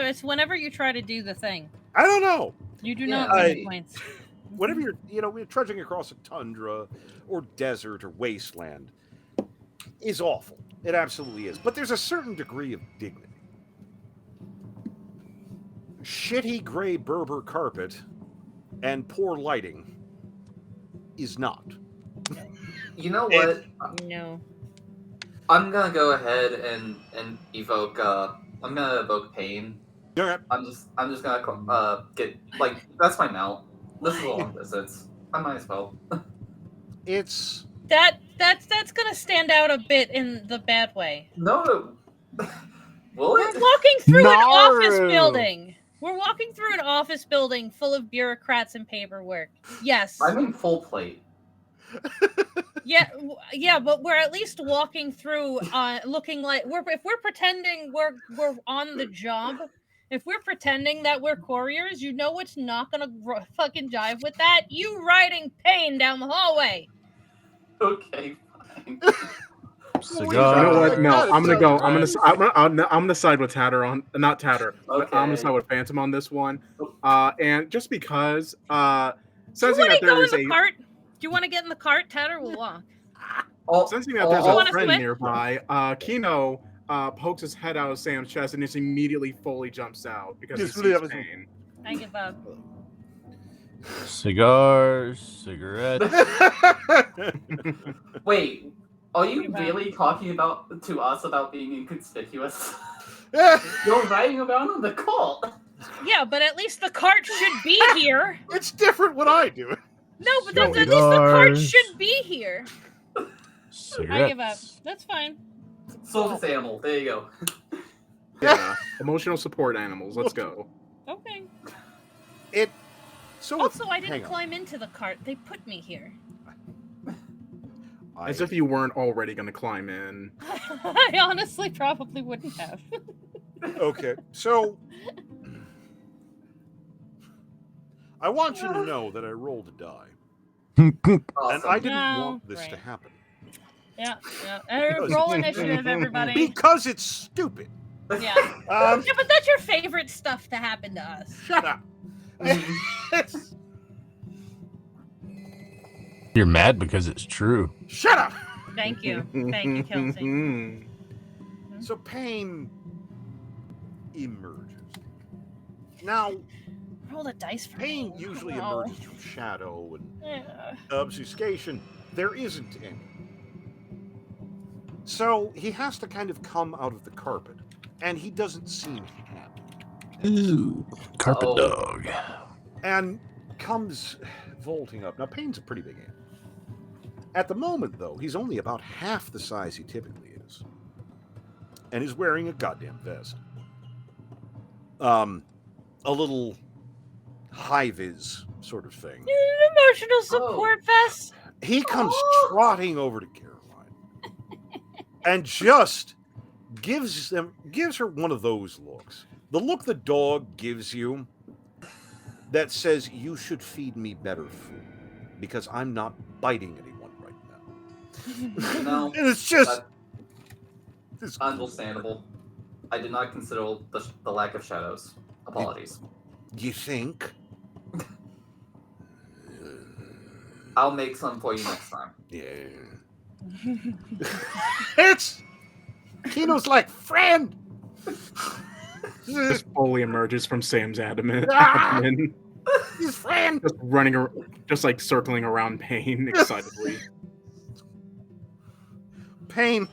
It's whenever you try to do the thing. I don't know. You do Yeah, not win points. Whenever you're trudging across a tundra or desert or wasteland is awful. It absolutely is. But there's a certain degree of dignity. Shitty gray Berber carpet and poor lighting is not. You know what? No. I'm gonna go ahead and evoke. I'm gonna evoke pain. Yeah. I'm just gonna get that's my mount. This is a long distance. I might as well. It's That's gonna stand out a bit in the bad way. No. Will We're it? walking through an No. office building. We're walking through an office building full of bureaucrats and paperwork. Yes. I mean full plate. Yeah, but we're at least walking through, looking like if we're pretending we're on the job. If we're pretending that we're couriers, you know what's not gonna fucking jive with that? You riding Pain down the hallway. Okay, fine. Cigar. You know what? No, That I'm gonna go. I'm gonna. cigarettes. I'm gonna side with Tatter on, not Tatter. I'm gonna Okay. side with Phantom on this one. And just because, Do you sensing want that to go there is in the a, cart? Do you want to get in the cart, Tatter? We'll walk. sensing that there's You a wanna friend switch? nearby, Kino pokes his head out of Sam's chest and just immediately fully jumps out because he sees pain. I give up. Cigars, cigarettes. Wait, are you Give up. really talking about to us about being inconspicuous? You're writing about on the cult. Yeah, but at least the cart should be here. It's different when I do it. No, but No, at least the cart Cigars. should be here. I give up. Cigarettes. That's fine. Surface animal. There you go. Yeah, emotional support animals. Let's go. Okay. So Also, I hang didn't on. climb into the cart. They put me here. As if you weren't already gonna climb in. I honestly probably wouldn't have. Okay, so I want you to know that I rolled a die, and Awesome. I didn't No, want this to right. happen Yeah. Roll initiative, everybody. because it's stupid. Yeah. Um, Yeah, but that's your favorite stuff to happen to us. shut up. It's- You're mad because it's true. shut up. Thank you. Thank you, Kelsey. So pain emerges. Now, Roll the dice for pain me. usually Oh. emerges from shadow and Yeah. obfuscation. There isn't any. So he has to kind of come out of the carpet, and he doesn't seem happy. Ooh, carpet Uh-oh. dog. And comes vaulting up. Now, Pain's a pretty big animal. At the moment, though, he's only about half the size he typically is, and is wearing a goddamn vest. A little high-vis sort of thing. An emotional support vest. He comes trotting over to Caroline and just gives her one of those looks. The look the dog gives you that says you should feed me better food because I'm not biting anyone right now. No, And it's just that's understandable. I did not consider the lack of shadows. Apologies. you think? I'll make some for you next time. Yeah. It's Kino's like friend. Just fully emerges from Sam's abdomen. Ah! His friend. Just running, just like circling around Pain excitedly. Pain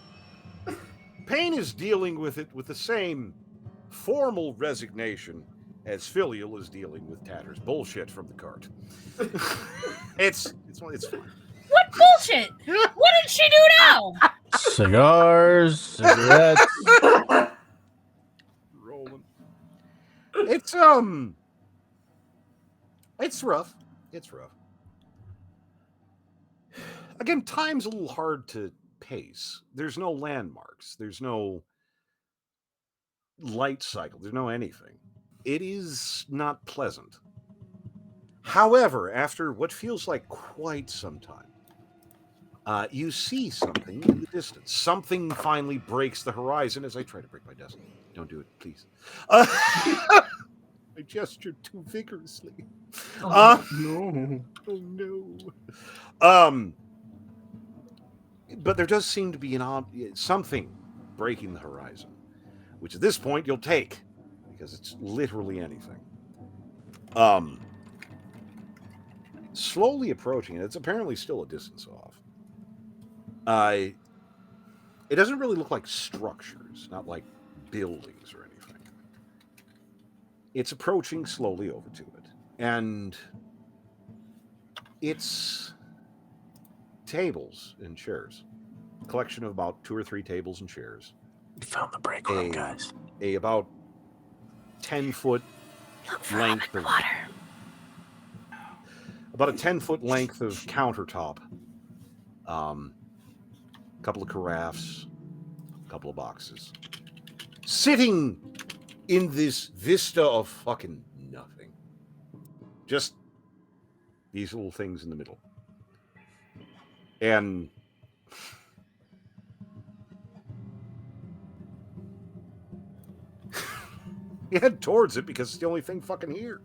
is dealing with it with the same formal resignation as Filial is dealing with Tatter's bullshit from the cart. it's fine. What bullshit? What did she do now? Cigars, cigarettes. Rolling. It's rough. It's rough. Again, time's a little hard to pace. There's no landmarks. There's no light cycle. There's no anything. It is not pleasant. However, after what feels like quite some time, you see something in the distance. Something finally breaks the horizon as I try to break my destiny. Don't do it, please. I gestured too vigorously. No. Oh no. But there does seem to be something breaking the horizon, which at this point you'll take because it's literally anything. Slowly approaching it. It's apparently still a distance off. It doesn't really look like structures, not like buildings or anything. It's approaching slowly over to it, and it's tables and chairs. A collection of about 2 or 3 tables and chairs. We found the break room, guys. A about 10-foot length of water. About a 10-foot length of countertop. A couple of carafes, a couple of boxes. Sitting in this vista of fucking nothing. Just these little things in the middle. And You head towards it because it's the only thing fucking here.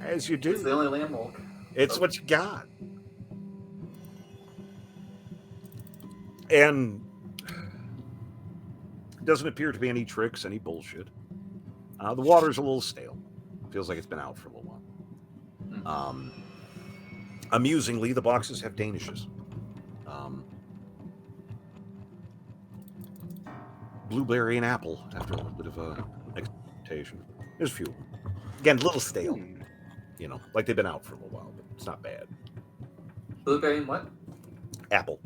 As you It's the do. only landmark. It's what you got. And doesn't appear to be any tricks, any bullshit. The water's a little stale. Feels like it's been out for a little while. Amusingly, the boxes have Danishes. Blueberry and apple, after a little bit of experimentation. There's a few. Again, a little stale. You know, like they've been out for a little while, but it's not bad. Blueberry and what? Apple.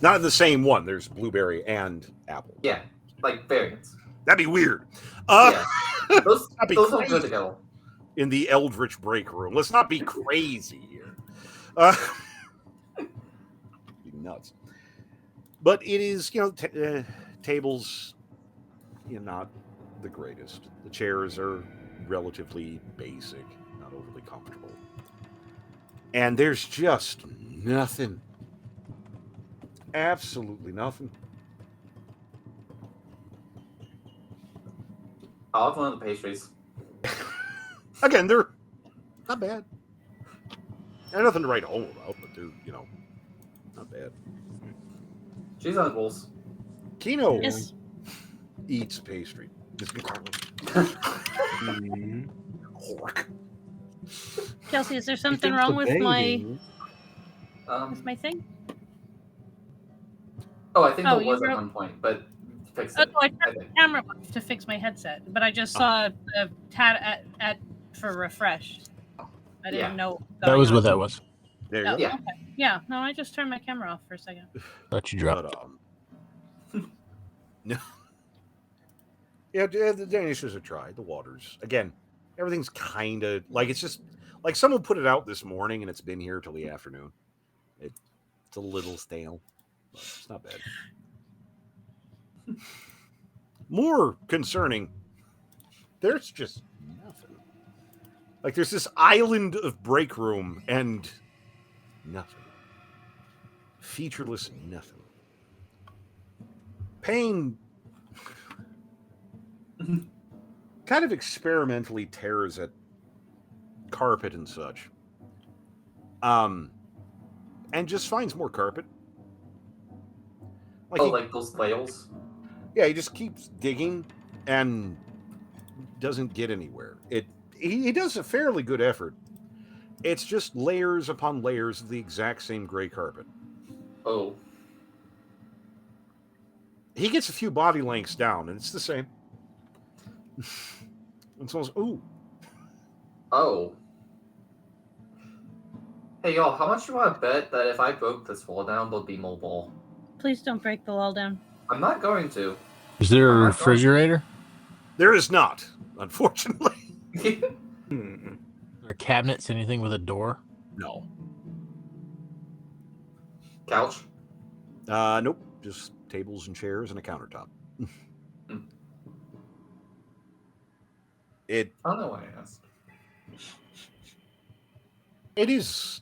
Not in the same one. There's blueberry and apple. Yeah, like variants. That'd be weird. Yeah. Those That'd be are crazy. good to go. In the Eldritch break room. Let's not be crazy here. Be nuts. But it is, you know, tables, you know, not the greatest. The chairs are relatively basic, not overly comfortable. And there's just nothing. Absolutely nothing. I'll have one of the pastries. Again, they're not bad. They're nothing to write home about, but they're, you know, not bad. Cheese on rolls. Kino Yes. eats pastry. Hork. Kelsey, is there something wrong with my thing? Oh, I think Oh, there you was at wrote- one point, but fix Oh, it. no, I I turned think. the camera off to fix my headset, but I just saw a tab at for refresh. I didn't Yeah. know. what was That going was on. what that was. There you Oh, go. Yeah. okay. Yeah, no, I just turned my camera off for a second. Thought you dropped. But, no. Yeah, the Danishes are tried. The waters. Again, everything's kind of like it's just like someone put it out this morning and it's been here till the afternoon. It's a little stale, but it's not bad. More concerning, there's just nothing. Like there's this island of break room and nothing. Featureless nothing. Payne kind of experimentally tears at carpet and such. And just finds more carpet. Like those whales? Yeah, he just keeps digging and doesn't get anywhere. He does a fairly good effort. It's just layers upon layers of the exact same gray carpet. Oh. He gets a few body lengths down, and it's the same. And someone's, ooh. Oh. Hey, y'all, how much do you want to bet that if I broke this wall down, there'll be mobile? Please don't break the wall down. I'm not going to. Is there a I'm not refrigerator? There is not, unfortunately. Or cabinets? Anything with a door? No. Couch? Nope. Just tables and chairs and a countertop. It I don't know why I asked. It is.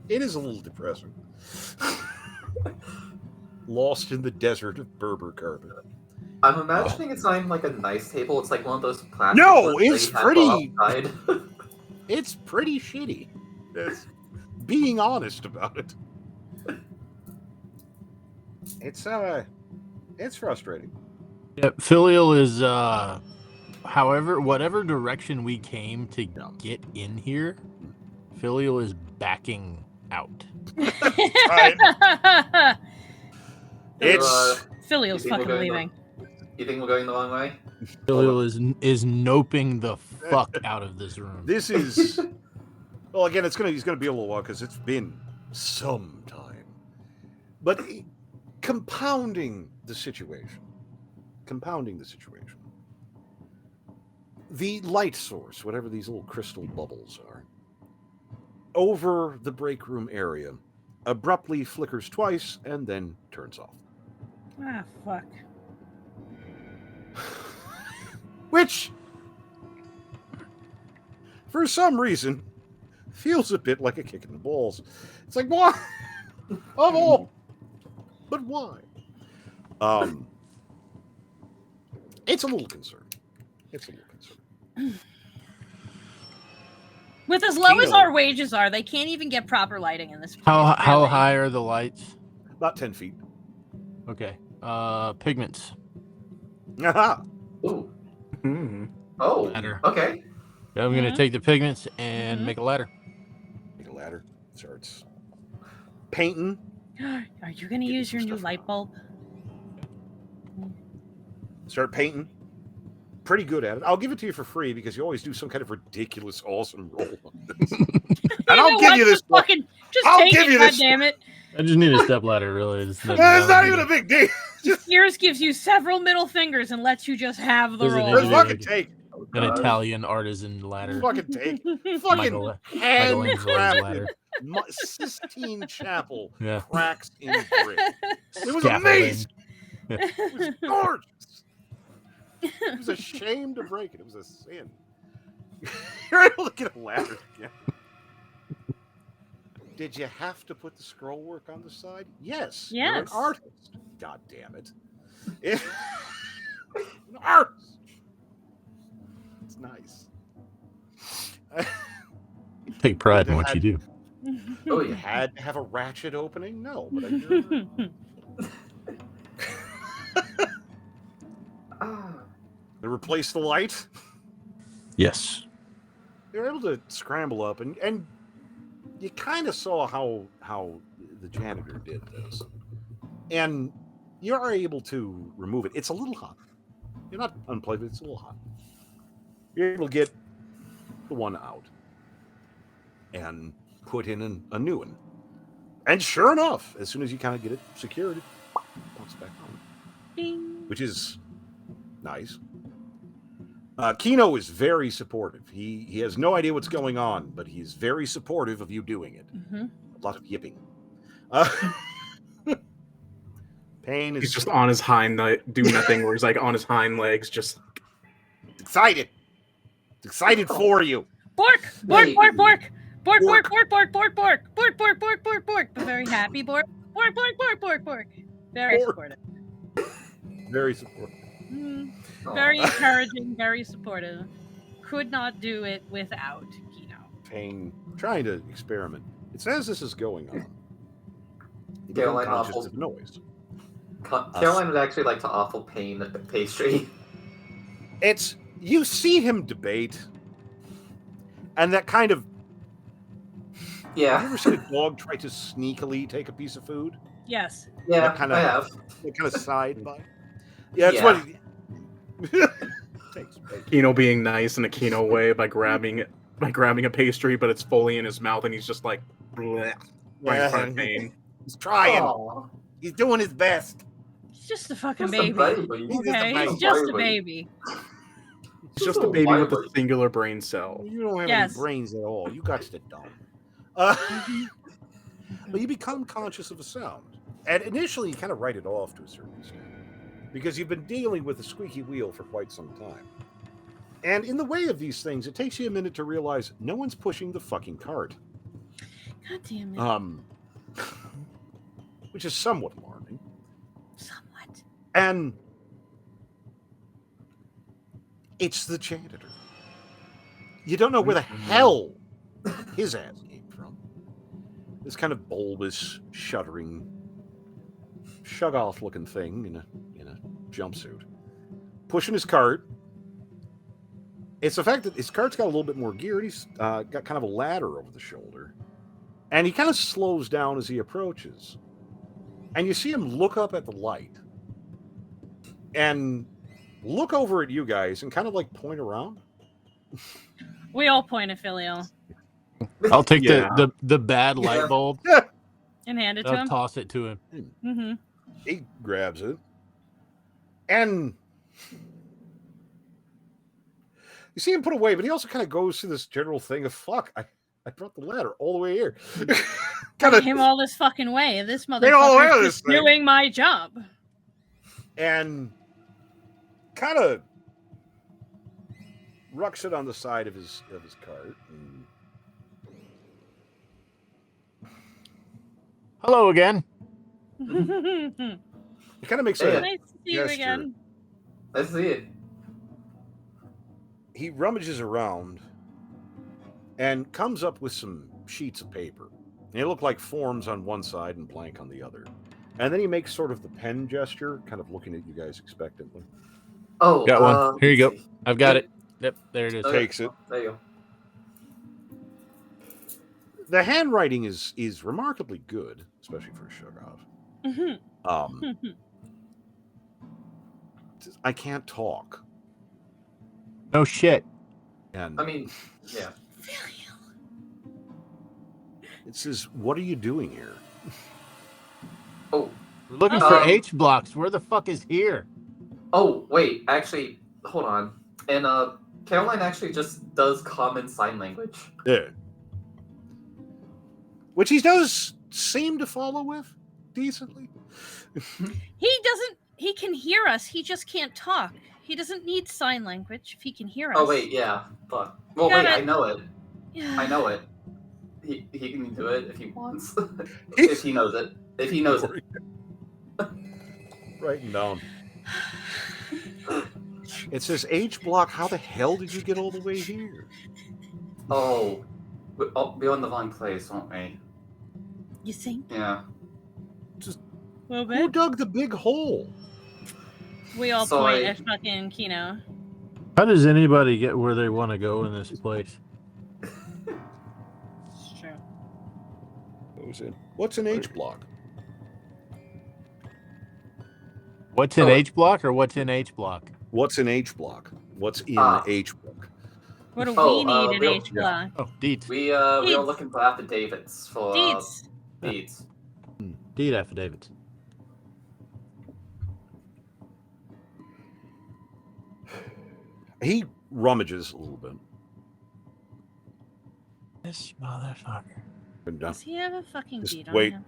It is a little depressing. Lost in the desert of Berber carpet. I'm imagining it's not even like a nice table. It's like one of those plastic. No, ones that it's you have pretty- outside. It's pretty shitty. That's being honest about it. It's frustrating. Yep. Filial is however, whatever direction we came to get in here, Filial is backing out. It's Filial's You think we're fucking going leaving. You think we're going the wrong way? Filial is noping the fuck out of this room. this is well again. He's gonna be a little while because it's been some time, but compounding the situation. The light source, whatever these little crystal bubbles are, over the break room area, abruptly flickers twice and then turns off. Ah, fuck. Which, for some reason, feels a bit like a kick in the balls. It's like, why? Of all. But why? It's a little concerning. It's a little concerning. With as low as Kino. our wages are, they can't even get proper lighting in this place. How really. high are the lights? About 10 feet. Okay. Pigments. Aha! Ooh. Hmm. Oh. Ladder. Okay. Yeah, I'm gonna Mhm. take the pigments and Mhm. make a ladder. Make a ladder. Starts painting. Are you going to Getting use some your new stuff light around. bulb? Start painting. Pretty good at it. I'll give it to you for free because you always do some kind of ridiculous, awesome roll on this. And I'll give you this. Just I'll take give it, you this. goddammit. I just need a step ladder, really. It's It's not even a big deal. Gears gives you several middle fingers and lets you just have the Doesn't need roll. to Just be fucking like take. an Italian artisan ladder. Fucking take. Fucking hand Michelangelo's crafted ladder. Sistine Chapel Yeah. cracks in brick. It was Scaffolding. amazing. Yeah. It was gorgeous. It was a shame to break it. It was a sin. You're able to get a ladder again. Did you have to put the scroll work on the side? Yes. You're an Yes. artist. God damn it. An artist. It's nice. Take pride in what you do. Oh You yeah. had to have a ratchet opening? No, but you're... They replaced the light. Yes. They were able to scramble up, and you kind of saw how the janitor did this, and you are able to remove it. It's a little hot. You're not unplugged, but it's a little hot. You're able to get the one out and put in a new one. And sure enough, as soon as you kind of get it secured, it pops back on, Bing. which is nice. Kino is very supportive. He has no idea what's going on, but he's very supportive of you doing it. Mm-hmm. A lot of yipping. Pain is He's just on his hind doing that thing where he's like on his hind legs, just excited. It's excited for you. Bork! Bork! Wait. Bork! Bork! Bork! Bork. Bork! Bork! Bork! Bork! Bork! Bork! Bork! Bork! Bork! Bork! But very happy Bork. Bork! Bork! Bork! Bork! Bork! Very Bork. supportive. Very supportive. Very encouraging. Very supportive. Could not do it without Kino. Pain trying to experiment. It's as this is going on. You become Caroline conscious awful. of noise. Caroline would actually like to offer Pain a pastry. It's you see him debate, and that kind of. Have you Yeah. ever seen a dog try to sneakily take a piece of food? Yes. Yeah, That kinda- I have. That kind of side by. Yeah, that's Yeah. what. Takes bacon. Kino being nice in a Kino way by grabbing a pastry, but it's fully in his mouth, and he's just like, bleh, right in front of Pain. He's trying. Aw. He's doing his best. He's just a fucking Just a baby. baby. He's just a Okay, baby. he's just a baby. It's just a baby with a singular brain cell. You don't have Yes. any brains at all. You got to dumb. But you become conscious of a sound. And initially, you kind of write it off to a certain extent. Because you've been dealing with a squeaky wheel for quite some time. And in the way of these things, it takes you a minute to realize no one's pushing the fucking cart. God damn it. Which is somewhat alarming. Somewhat. And it's the janitor. You don't know where the hell his ass came from. This kind of bulbous, shuddering, shug-off looking thing in a jumpsuit, pushing his cart. It's the fact that his cart's got a little bit more gear. He's got kind of a ladder over the shoulder, and he kind of slows down as he approaches. And you see him look up at the light and look over at you guys and kind of like point around. We all point at Filial I'll take Yeah. the bad light Yeah. bulb. and hand it to I'll him. toss it to him. Mm-hmm. He grabs it, and you see him put away, but he also kind of goes through this general thing of fuck. I brought the ladder all the way here. kind of Came all this fucking way, and this Came all the way to motherfucker this is thing. doing my job. and kind of rucks it on the side of his cart. And Hello again. He kind of makes Yeah. a Nice to see you gesture. again. I see it. He rummages around and comes up with some sheets of paper. They look like forms on one side and blank on the other. And then he makes sort of the pen gesture, kind of looking at you guys expectantly. Oh, Got one. Here you go. let's see. I've got Yep. it. Yep, there it is. Okay. Takes it. There you The handwriting is remarkably good, especially for Shoggoth. Mhm. I can't talk. No shit. And go. I mean, yeah. it says, "What are you doing here?" Oh, We're looking for Um, H blocks. Where the fuck is here? oh, wait. Actually, hold on. And Caroline actually just does common sign language. Yeah. Which he does seem to follow with decently. He can hear us. He just can't talk. He doesn't need sign language if he can hear us. Oh wait, yeah. Fuck. Well, Gotta- wait. I know it. Yeah. I know it. He can do it if he wants. If he knows it. If he knows it. Writing down. It says H block. How the hell did you get all the way here? Oh, we're on the wrong place, aren't we? You think? Yeah. Well, Who dug the big hole? we all So point I- at fucking Kino. How does anybody get where they want to go in this place? It's true. What's an H block? What's in H block or what's in H block? What's an H block? What's in H block? What do Oh, we need in we'll- H block? Oh, deeds. We are Deeds. looking for affidavits for Deeds. deeds. Deed affidavits. He rummages a little bit. This motherfucker. And, Does he have a fucking Just deed wait. on him?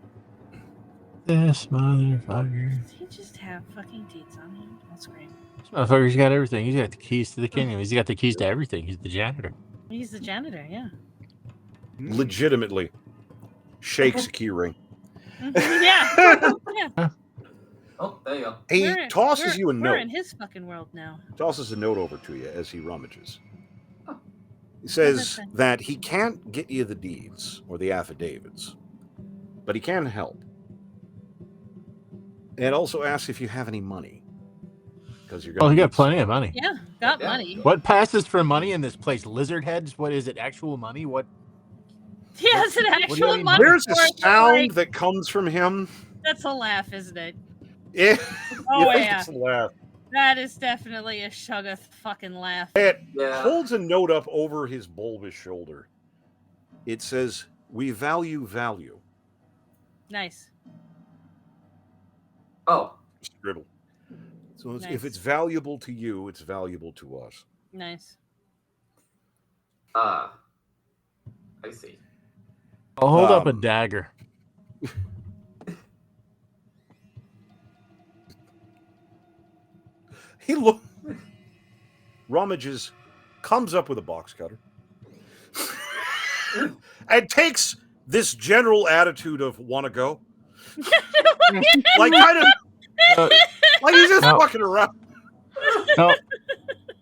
This motherfucker. Does he just have fucking deeds on him? That's great. This motherfucker's got everything. He's got the keys to the kingdom. He's got the keys to everything. He's the janitor. He's the janitor, yeah. legitimately shakes a key ring. Yeah. Yeah. Oh, there you go. He tosses you a We're note. in his fucking world now. Tosses a note over to you as he rummages. Oh. He says say? that he can't get you the deeds or the affidavits, but he can help. And also asks if you have any money. Because you're Oh, going he got plenty of money. Yeah, got Yeah. money. What passes for money in this place? Lizard heads? What is it? Actual money? What? He has an do you actual mean? money. There's a for it, sound like, that comes from him. that's a laugh, isn't it? Yeah. Oh, You think yeah. it's a laugh. That is definitely a Shuggoth fucking laugh. It Yeah. holds a note up over his bulbous shoulder. It says, "We value value." Nice. Oh, Scribble. So if Nice. it's valuable to you, it's valuable to us. Nice. I see. I'll hold up a Um, dagger. He look rummages, comes up with a box cutter, and takes this general attitude of "wanna go," like kind of Uh, like he's just No. fucking around. no,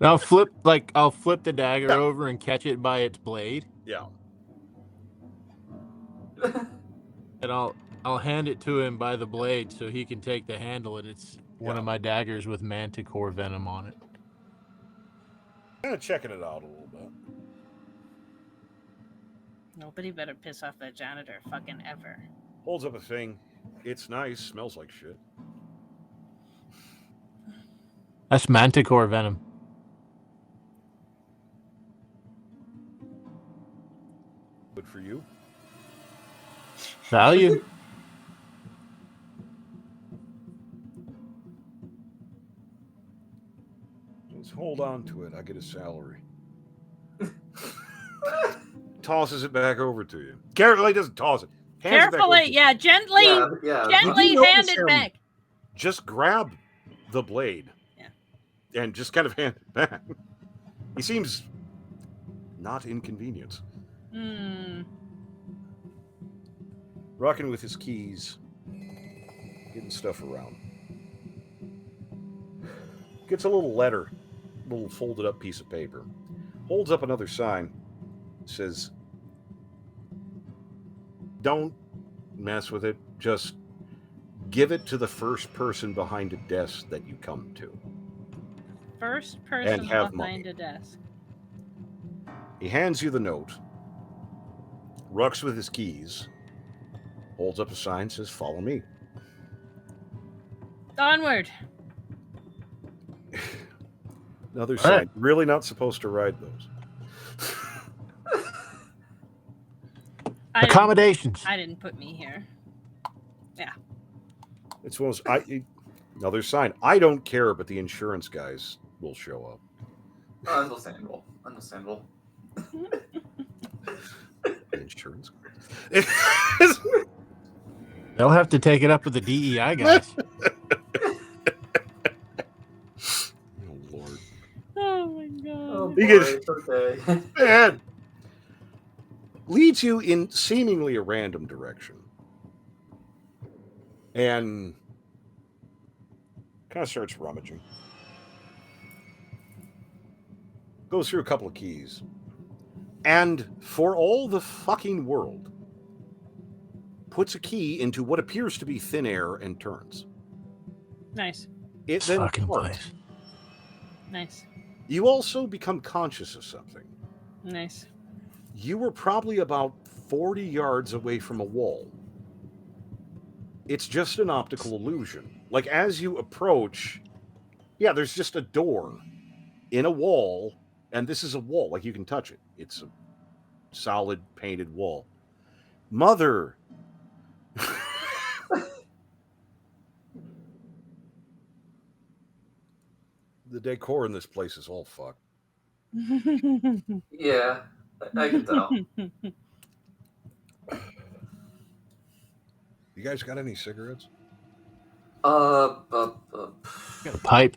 I'll flip the dagger Yeah. over and catch it by its blade, Yeah, and I'll hand it to him by the blade so he can take the handle, and it's one Yeah. of my daggers with manticore venom on it. kind of checking it out a little bit. Nobody better piss off that janitor fucking ever. Holds up a thing. It's nice. Smells like shit. That's manticore venom. Good for you. Value. Just hold on to it. I get a salary. Tosses it back over to you. Carefully doesn't toss it. Hands it back over Carefully, to you. yeah, gently, yeah. gently Did you hand notice it him? back. Just grab the blade. Yeah. And just kind of hand it back. He seems not inconvenienced. Hmm. Rocking with his keys, getting stuff around. gets a little letter, a little folded up piece of paper, holds up another sign, says, "Don't mess with it. Just give it to the first person behind a desk that you come to." First person have behind money. a desk. He hands you the note, rucks with his keys, holds up a sign, says, "Follow me." Onward. Another sign. Really not supposed to ride those. Accommodations. I didn't put me here. Yeah. It's one of those, another sign. I don't care, but the insurance guys will show up. Understandable. The insurance guys. They'll have to take it up with the DEI guys. Oh, Lord. Oh my god. Oh, He boy, gets- it's okay. Man. Leads you in seemingly a random direction. And kind of starts rummaging. Goes through a couple of keys. And for all the fucking world, puts a key into what appears to be thin air and turns. Nice. It then Fucking parts. place. Nice. You also become conscious of something. Nice. You were probably about 40 yards away from a wall. It's just an optical illusion. Like, as you approach, yeah, there's just a door in a wall, and this is a wall. Like, you can touch it. It's a solid painted wall. Mother! The decor in this place is all fucked. Yeah, I can tell. You guys got any cigarettes? Got a pipe.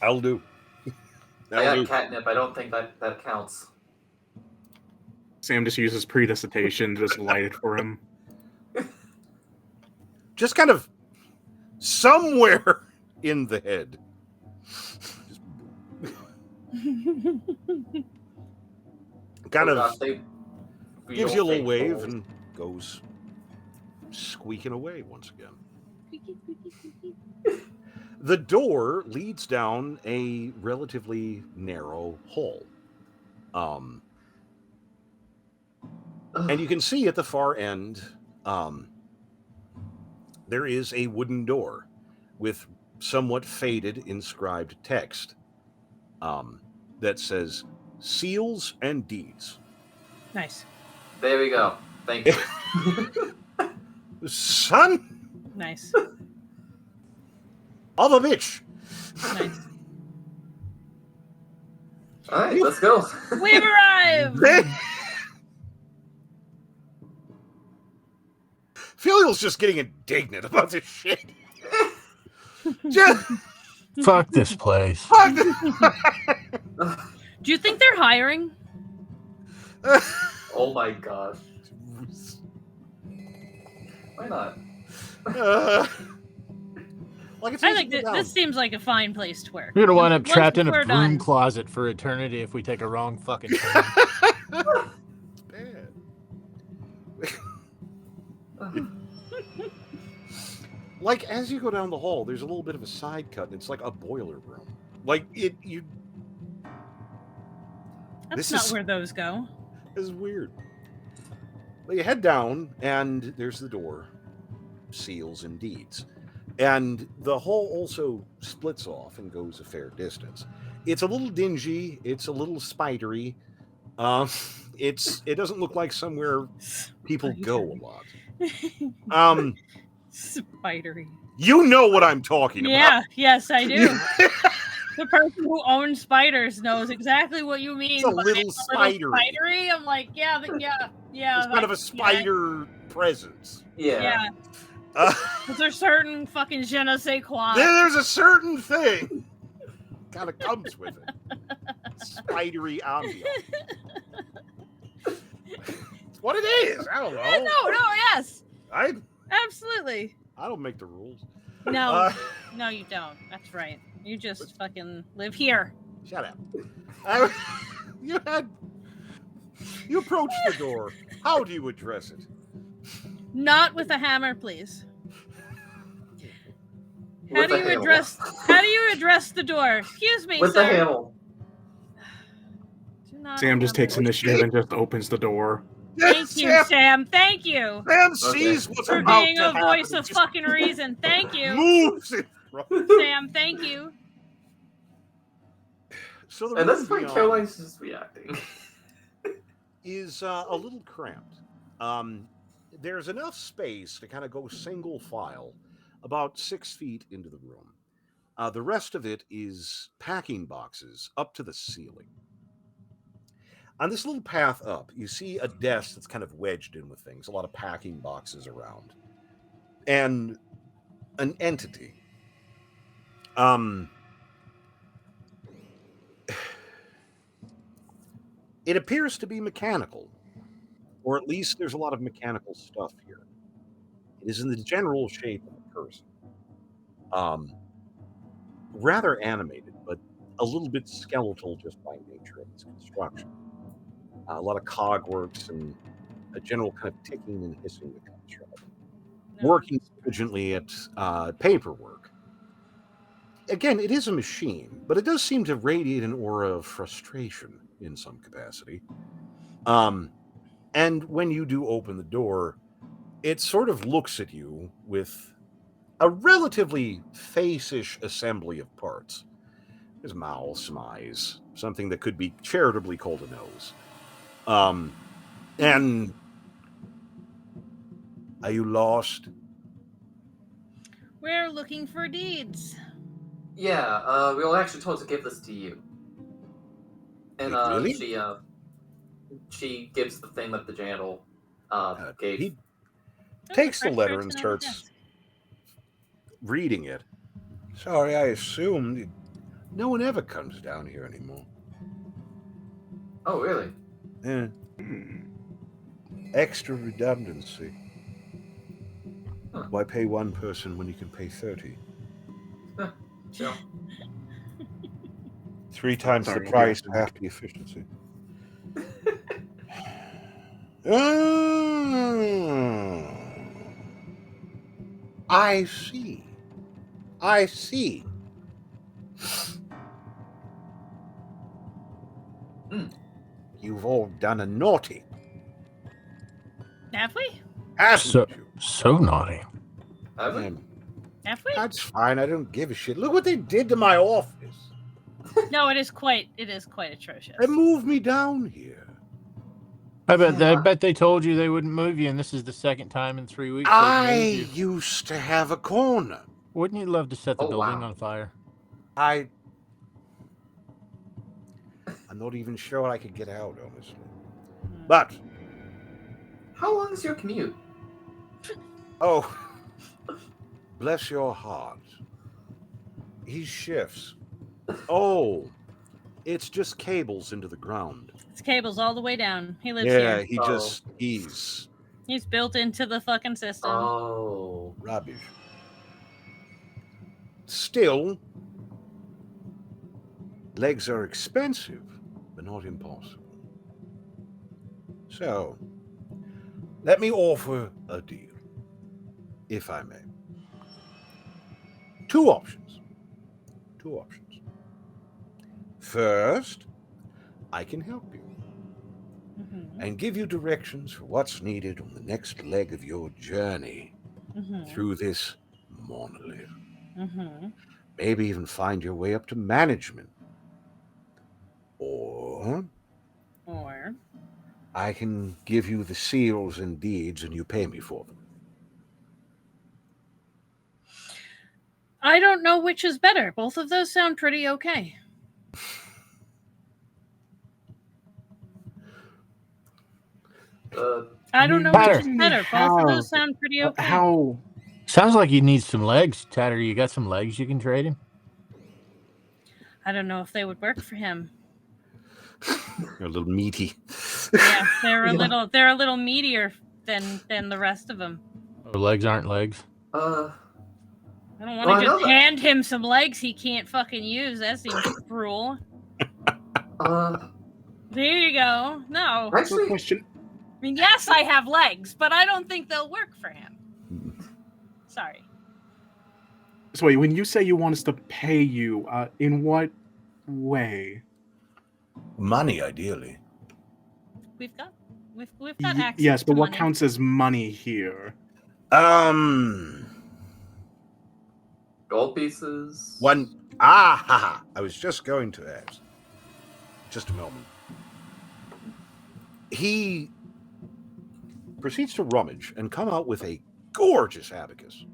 I'll do. I got catnip. I don't think that counts. Sam just uses predestination to just light it for him. Just kind of somewhere in the head. Kind of gives you a little wave and goes squeaking away once again. The door leads down a relatively narrow hall. And you can see at the far end, there is a wooden door with somewhat faded inscribed text that says, "Seals and Deeds." Nice. There we go. Thank you. Son Nice. of a bitch. Nice. All right, let's go. We've arrived. Filial's just getting indignant about this shit. Just Fuck this place. fuck this. Do you think they're hiring? Oh my gosh. Why not? Like it's I easy think to go this down. seems like a fine place to work. We're gonna wind up Once trapped in a we're broom done. closet for eternity if we take a wrong fucking turn. Bad. Like as you go down the hall, there's a little bit of a side cut, and it's like a boiler room. Like this That's This not is- where those go. is weird. But you head down, and there's the door, Seals and Deeds, and the hall also splits off and goes a fair distance. It's a little dingy. It's a little spidery. It doesn't look like somewhere people go a lot. Spidery. You know what I'm talking Yeah, about. yes, I do. The person who owns spiders knows exactly what you mean. It's a by little spidery. spidery. I'm like, yeah. It's kind of a spider presence. Yeah. Yeah. Uh, There's a certain fucking je ne sais quoi. there's a certain thing kind of comes with it. Spidery ambiance. It's what it is. I don't know. No, yes. I Absolutely. don't make the rules. No, Uh, no, you don't. That's right. You just fucking live here. Shut up. You approach the door. How do you address it? Not with a hammer, please. How With do a you handle. address the door? Excuse me, With sir. the handle. Do not Sam just hammer. takes initiative and just opens the door. Thank you, Sam. Thank you Sam sees what's for about being to a happen. voice and of just fucking reason. Thank you, moves in front. Sam. Thank you. So the And room that's why beyond Caroline's just reacting. is a little cramped. There's enough space to kind of go single file about 6 feet into the room. The rest of it is packing boxes up to the ceiling. On this little path up, you see a desk that's kind of wedged in with things, a lot of packing boxes around, and an entity. It appears to be mechanical, or at least there's a lot of mechanical stuff here. It is in the general shape of a person. Rather animated, but a little bit skeletal just by nature of its construction. A lot of cogworks and a general kind of ticking and hissing that comes from it. No. Working diligently at paperwork. Again, it is a machine, but it does seem to radiate an aura of frustration in some capacity. And when you do open the door, it sort of looks at you with a relatively face-ish assembly of parts. There's a mouth, some eyes, something that could be charitably called a nose. And are you lost? We're looking for deeds. Yeah, we were actually told to give this to you. And Wait, really? she gives the thing that the janitor gave. He There's takes a the fresh letter and person on the starts desk. reading it. Sorry, I assumed no one ever comes down here anymore. Oh, really? Yeah. Extra redundancy. Huh. Why pay one person when you can pay 30? Chill. 3 times Sorry, the price, Justin. half the efficiency. Ah, I see. I see. You've all done a naughty, Have we? haven't you? So naughty. Have we? Have we? That's fine. I don't give a shit. Look what they did to my office. No, it is quite atrocious. They moved me down here. I bet Yeah. they told you they wouldn't move you, and this is the second time in 3 weeks they've I moved you. used to have a corner. Wouldn't you love to set the Oh, building wow. on fire? I'm not even sure I could get out, honestly. But, How long is your commute? oh, bless your heart. He shifts. Oh, it's just cables into the ground. It's cables all the way down. He lives Yeah, here. he's He's built into the fucking system. Oh. rubbish. Still, legs are expensive, but not impossible. So, let me offer a deal, if I may. Two options. First, I can help you Mhm, and give you directions for what's needed on the next leg of your journey mhm, through this monolith. mhm. Maybe even find your way up to management. Or Or I can give you the seals and deeds and you pay me for them. I don't know which is better. Both of those sound pretty okay. I don't know which is better. Both of those sound pretty okay. How? Sounds like you need some legs, Tatter. You got some legs you can trade him? I don't know if they would work for him. They're a little meaty. Yeah, they're a little meatier than the rest of them. Or legs aren't legs? I don't want to just hand him some legs he can't fucking use. That seems cruel. There you go. No. Actually, question. I mean, yes, I have legs, but I don't think they'll work for him. Sorry. So wait, when you say you want us to pay you, in what way? Money, ideally. We've got access yes, but to what money. counts as money here? Gold pieces. I was just going to ask. Just a moment. He proceeds to rummage and come out with a gorgeous abacus.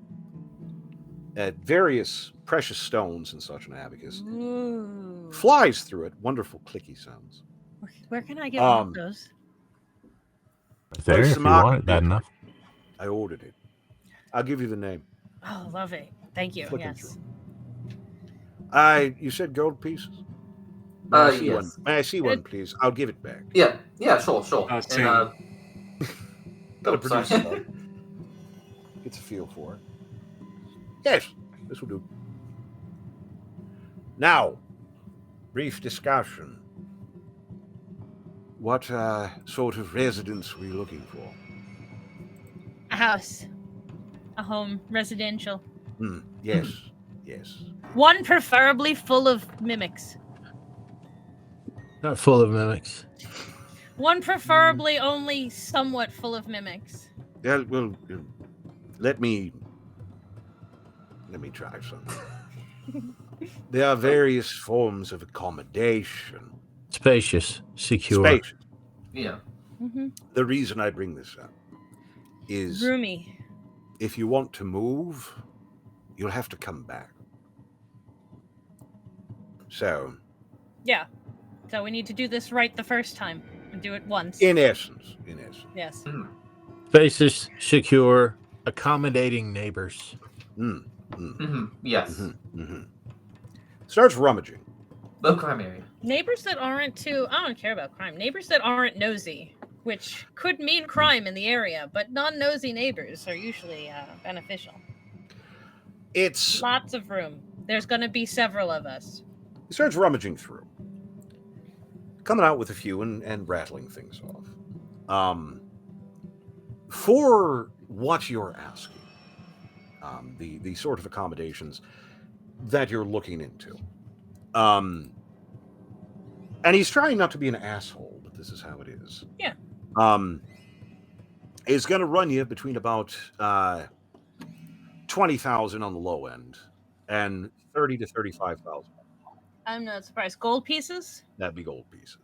Various precious stones and such an abacus. Ooh. Flies through it. Wonderful clicky sounds. Where can I get one of those? There, if you want it bad enough. I ordered it. I'll give you the name. Oh, love it. Thank you. Flicking Yes. You said gold pieces? Yes. May I see one, please? I'll give it back. Yeah, sure. Same. Gotta produce stuff. Gets a feel for it. Yes, this will do. Now, brief discussion. What sort of residence were you looking for? A house. A home. Residential. Yes. One preferably full of mimics. Not full of mimics. One preferably only somewhat full of mimics. Yeah, well, let me try something. There are various forms of accommodation. Spacious, secure. Spacious. Yeah. Mm-hmm. The reason I bring this up is Roomy. if you want to move, you'll have to come back. So. Yeah. So we need to do this right the first time and do it once. In essence. Yes. Spacious, secure, accommodating neighbors. Yes. Starts rummaging. The crime area. Neighbors that aren't too... I don't care about crime. Neighbors that aren't nosy, which could mean crime in the area, but non-nosy neighbors are usually beneficial. It's... Lots of room. There's going to be several of us. He starts rummaging through. Coming out with a few and rattling things off. For what you're asking, the sort of accommodations that you're looking into. And he's trying not to be an asshole, but this is how it is. Yeah. It's going to run you between about 20,000 on the low end and 30 to 35,000. I'm not surprised. Gold pieces? That'd be gold pieces.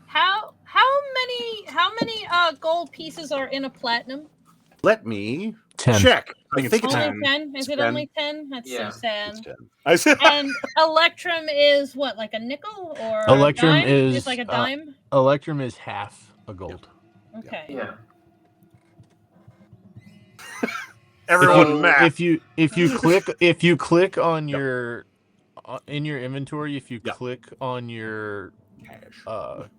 How many gold pieces are in a platinum? Let me 10. check. I think Only it's 10. Is it 10. only 10? That's so sad. It's 10. I said. And Electrum is what, like a nickel or Electrum a dime? is It's like a dime. Electrum is half a gold. Okay. Yeah. Everyone mad. If you click on your in your inventory, if you click on your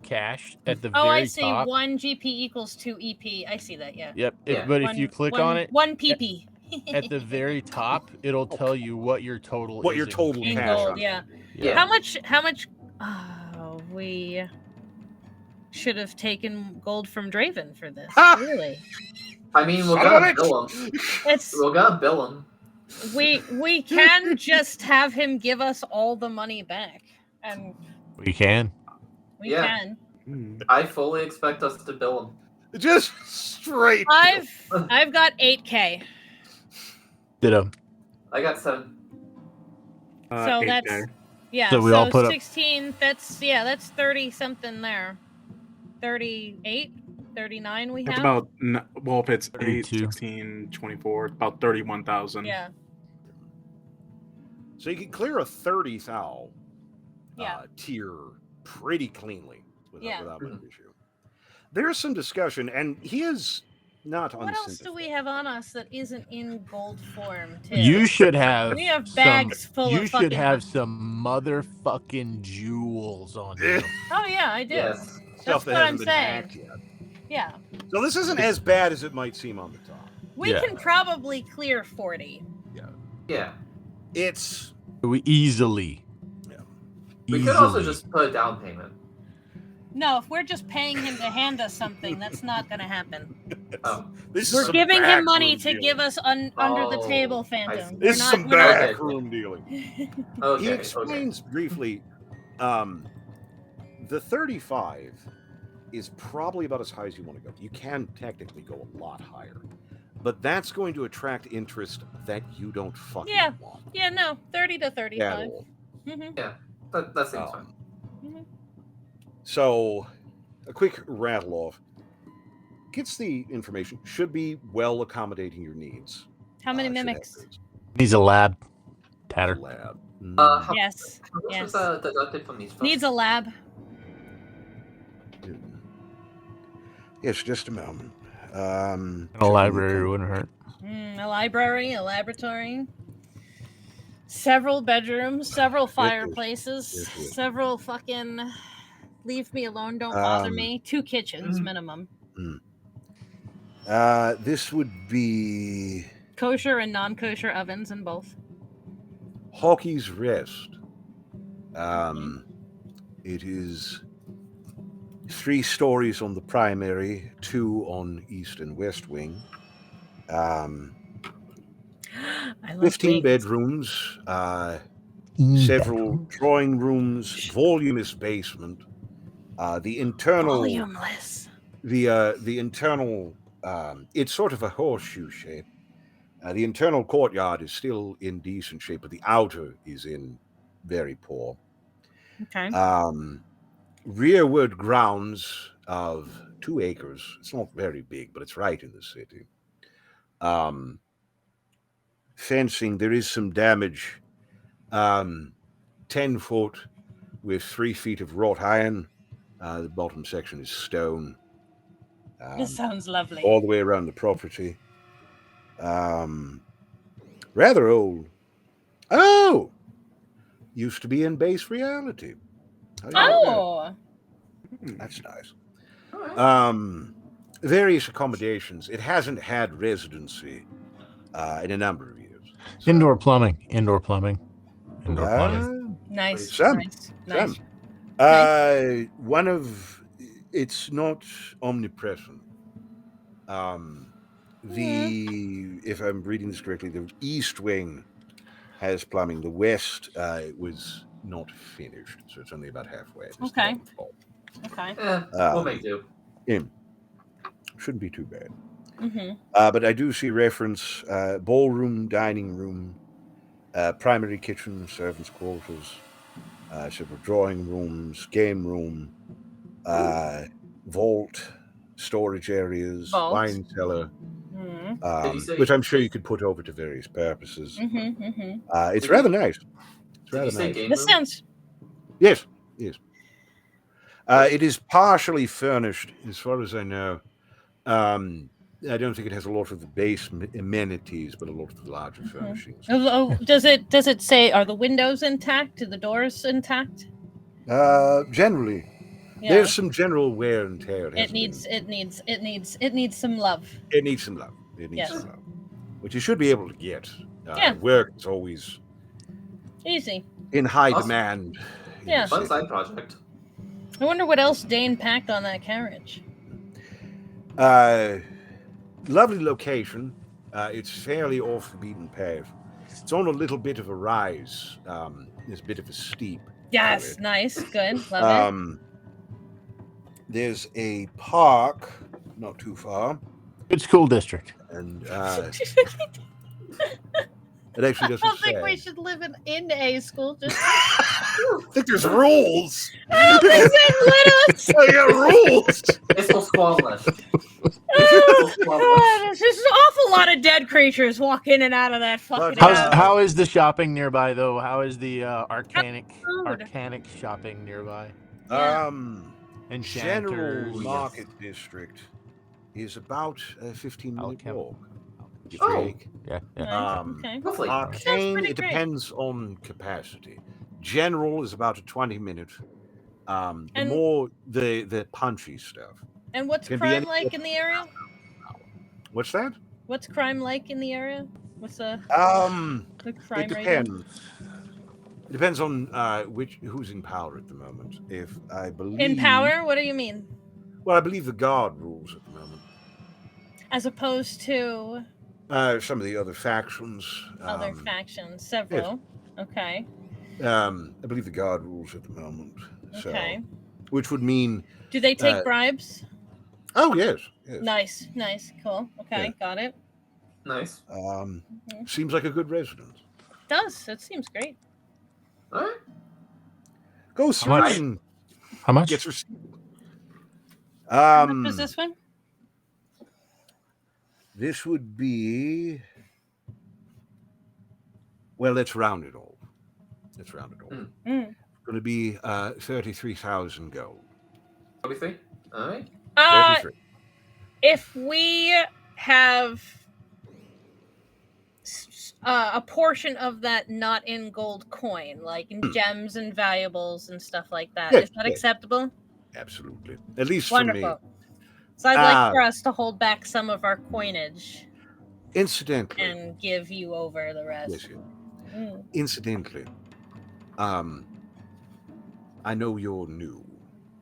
cash at the very top. Oh, I see. 1 GP equals 2 EP. I see that. Yeah. Yep. Yeah. But if you click on it, 1 PP. at the very top, it'll tell you what your total What is your total in cash gold, on. yeah. Yeah. How much oh, we should have taken gold from Draven for this. Really. I mean, we're Son of gonna a bill him. It's We're gonna bill him. we can just have him give us all the money back. And we can. we Yeah. can. I fully expect us to bill him. Just straight. I've got 8K. Ditto. I got 7. So that's 8K. yeah, So we all put up- 16, that's 30 something there. 38, 39 we That's have. about, well, if it's 8, 32. 16, 24, about 31,000. Yeah. So you can clear a 30 thou Yeah. tier pretty cleanly without much Mhm. issue. There's some discussion, and he is not What else do we have on us that isn't in gold form too? You should have. We have bags full You of should fucking have some motherfucking jewels on you. Oh yeah, I do. Yes. stuff that what I'm hasn't been saying. hacked yet. Yeah. So this isn't as bad as it might seem on the top. We Yeah. can probably clear 40. Yeah. It's We easily. We could also Easily. just put a down payment. No, if we're just paying him to hand us something, that's not going to happen. Oh. this is We're some giving him money backroom to dealing. give us under the table, Oh, I Phantom. see. We're This is not. some We're not. backroom dealing. Okay. He explains briefly. The 35 is probably about as high as you want to go. You can technically go a lot higher, but that's going to attract interest that you don't fucking Yeah. want. Yeah, no, 30 to At 35. all. Mm-hmm. Yeah, that seems fine. Mm-hmm. So, a quick rattle off. Gets the information, should be well accommodating your needs. How many Should have mimics? those. Needs a lab. Tatter. Lab. How, Yes. how much Yes. was deducted from these? Needs a lab. Yes, just a moment. And a checking library the- wouldn't hurt. A library, a laboratory. Several bedrooms, several fireplaces, yes. several fucking leave me alone, don't bother me. 2 kitchens Mhm. minimum. This would be Kosher and non-kosher ovens in both. Hawkey's Rest. It is 3 stories on the primary, 2 on east and west wing. I love 15 wings. bedrooms, several drawing rooms, voluminous basement. The internal, Volumeless. the internal, it's sort of a horseshoe shape. The internal courtyard is still in decent shape, but the outer is in very poor. Okay. Rearward grounds of 2 acres. It's not very big, but it's right in the city. Fencing, there is some damage. 10-foot with 3 feet of wrought iron. The bottom section is stone. This sounds lovely. All the way around the property. Rather old. Oh! Used to be in base reality. How do you like that? Oh. That's nice. Alright. Various accommodations. It hasn't had residency in a number of years. So, Indoor plumbing. Indoor plumbing. Indoor plumbing. Nice. Some. Nice. One of it's not omnipresent. If I'm reading this correctly, the east wing has plumbing. The west was not finished, so it's only about halfway. It's Okay. the bottom floor. Okay. We'll make do. Shouldn't be too bad. Mm-hmm. But I do see reference ballroom, dining room, primary kitchen, servants' quarters, several drawing rooms, game room, vault, storage areas, Vault. wine cellar, Did you say- which I'm sure you could put over to various purposes. Mm-hmm. Mm-hmm. It's rather nice. It's Did rather you say nice. game This room? sounds. Yes, yes. It is partially furnished, as far as I know. I don't think it has a lot of the base amenities, but a lot of the larger furnishings. Oh, does it say are the windows intact? Are the doors intact? Generally, Yeah. there's some general wear and tear. It needs some love. It needs some love. It needs Yes. some love, which you should be able to get. Yeah. Work is always Easy. in high Awesome. demand. in Yeah. the Fun city. side project. I wonder what else Dane packed on that carriage. Lovely location. It's fairly off the beaten path. It's on a little bit of a rise. There's a bit of a steep. Yes, nice, good, love There's a park not too far, Good school district. and it. it actually I doesn't don't think say. we should live in a school district. I think there's rules. I don't think they let us. I got rules. It's so squallish. Oh, God, there's just an awful lot of dead creatures walk in and out of that fucking house. How is the shopping nearby though? How is the arcanic Food. shopping nearby? Yeah. General Enchanters. Market District is about a 15-minute Alchem. walk. Give Oh. or take. Yeah. Nice, Um, okay. Lovely. Arcane, pretty it great. depends on capacity. General is about a 20-minute. The And- more the punchy stuff. And what's Can be crime any- like in the area? What's that? What's crime like in the area? What's the It crime rate? depends. It depends on who's in power at the moment. If I believe In power? What do you mean? Well, I believe the guard rules at the moment. As opposed to Some of the other factions. other factions, several. Yes. Okay. I believe the guard rules at the moment. Okay. So, which would mean. Do they take bribes? Oh yes. Nice, cool. Okay, Yeah. got it. Nice. Seems like a good residence. Does it seems great? All right. Goes through and How much? gets her. How much is this one? This would be. Well, let's round it all. It's going to be 33,000 gold. 33. All right. 33. If we have a portion of that not in gold coin, like in gems and valuables and stuff like that, is that acceptable? Absolutely. At least wonderful. For me. So I'd like for us to hold back some of our coinage. Incidentally. And give you over the rest. Yes, Incidentally, I know you're new.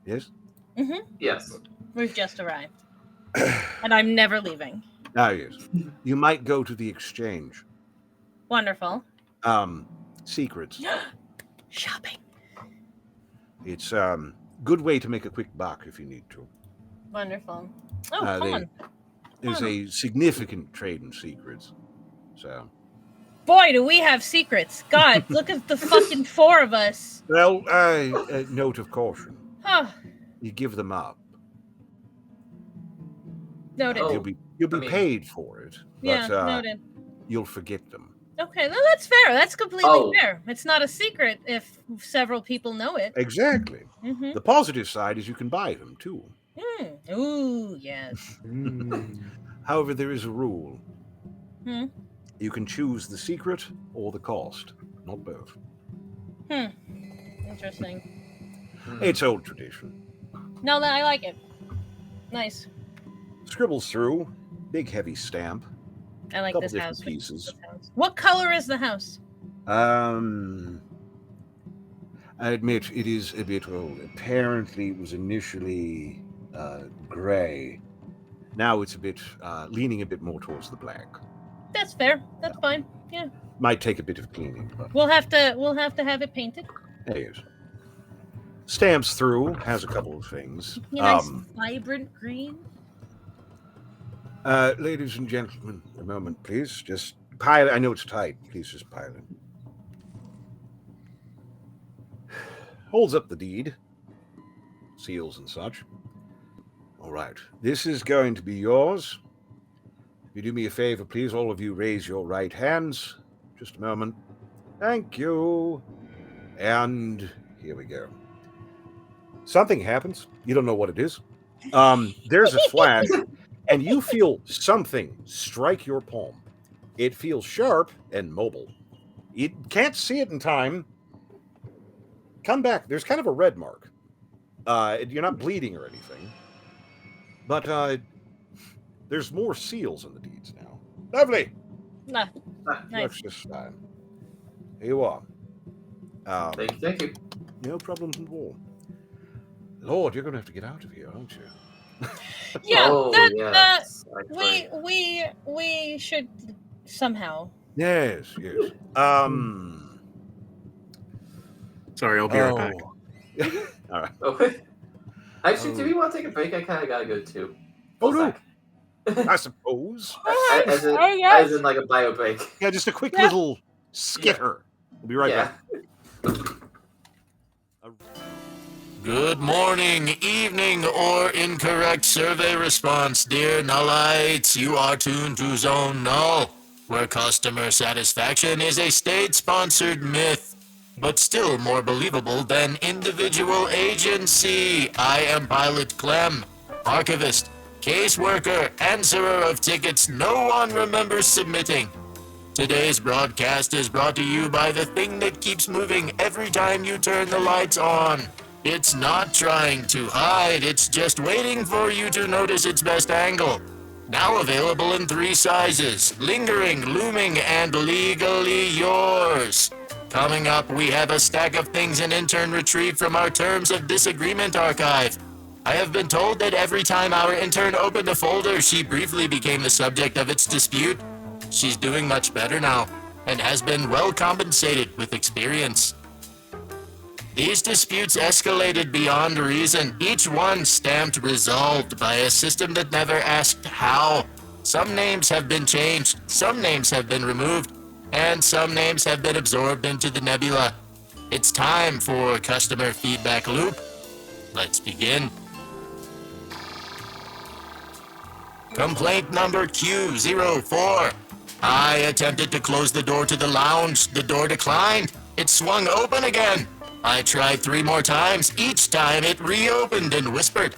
Yes? Mm-hmm. Yes. We've just arrived. And I'm never leaving. Ah, yes. You might go to the exchange. Wonderful. Secrets. Shopping. It's good way to make a quick buck if you need to. Wonderful. Oh, come on. There's a significant trade in secrets. So. Boy, do we have secrets. God, look at the fucking four of us. Well, a note of caution. Huh. You give them up. Noted. You'll be paid for it. But, noted. You'll forget them. Okay, no, that's fair. That's completely fair. It's not a secret if several people know it. Exactly. Mm-hmm. The positive side is you can buy them too. Ooh, yes. However, there is a rule. You can choose the secret or the cost, not both. Interesting. It's old tradition. No, I like it. Nice. Scribbles through, big heavy stamp. I like this house. Pieces. What color is the house? I admit it is a bit old. Apparently, it was initially gray. Now it's a bit leaning a bit more towards the black. That's fair. That's fine. Yeah. Might take a bit of cleaning, but we'll have to have it painted. Yes. Stamps through, has a couple of things. Nice vibrant green. Ladies and gentlemen, a moment, please. Just pile it. I know it's tight. Please just pile it. Holds up the deed. Seals and such. All right. This is going to be yours. If you do me a favor, please, all of you raise your right hands. Just a moment. Thank you. And here we go. Something happens. You don't know what it is. There's a flash, and you feel something strike your palm. It feels sharp and mobile. You can't see it in time. Come back. There's kind of a red mark. You're not bleeding or anything. But there's more seals in the deeds now. Lovely. Nice. Let's just here you are. Thank you. No problems at all. Lord, you're going to have to get out of here, aren't you? Yeah, yes. we should somehow. Yes. Sorry, I'll be right back. All right. Okay. Actually, do we want to take a break? I kind of gotta go too. No. I suppose. As in like a bio break. Yeah, just a quick little skitter. We'll be right back. Good morning, evening, or incorrect survey response, dear Nullites. You are tuned to Zone Null, where customer satisfaction is a state-sponsored myth, but still more believable than individual agency. I am Pilot Clem, archivist, caseworker, answerer of tickets no one remembers submitting. Today's broadcast is brought to you by the thing that keeps moving every time you turn the lights on. It's not trying to hide, it's just waiting for you to notice its best angle. Now available in 3 sizes: lingering, looming, and legally yours. Coming up, we have a stack of things an intern retrieved from our Terms of Disagreement archive. I have been told that every time our intern opened a folder, she briefly became the subject of its dispute. She's doing much better now, and has been well compensated with experience. These disputes escalated beyond reason, each one stamped resolved by a system that never asked how. Some names have been changed, some names have been removed, and some names have been absorbed into the nebula. It's time for Customer Feedback Loop. Let's begin. Complaint number Q04. I attempted to close the door to the lounge. The door declined. It swung open again. I tried 3 more times. Each time it reopened and whispered,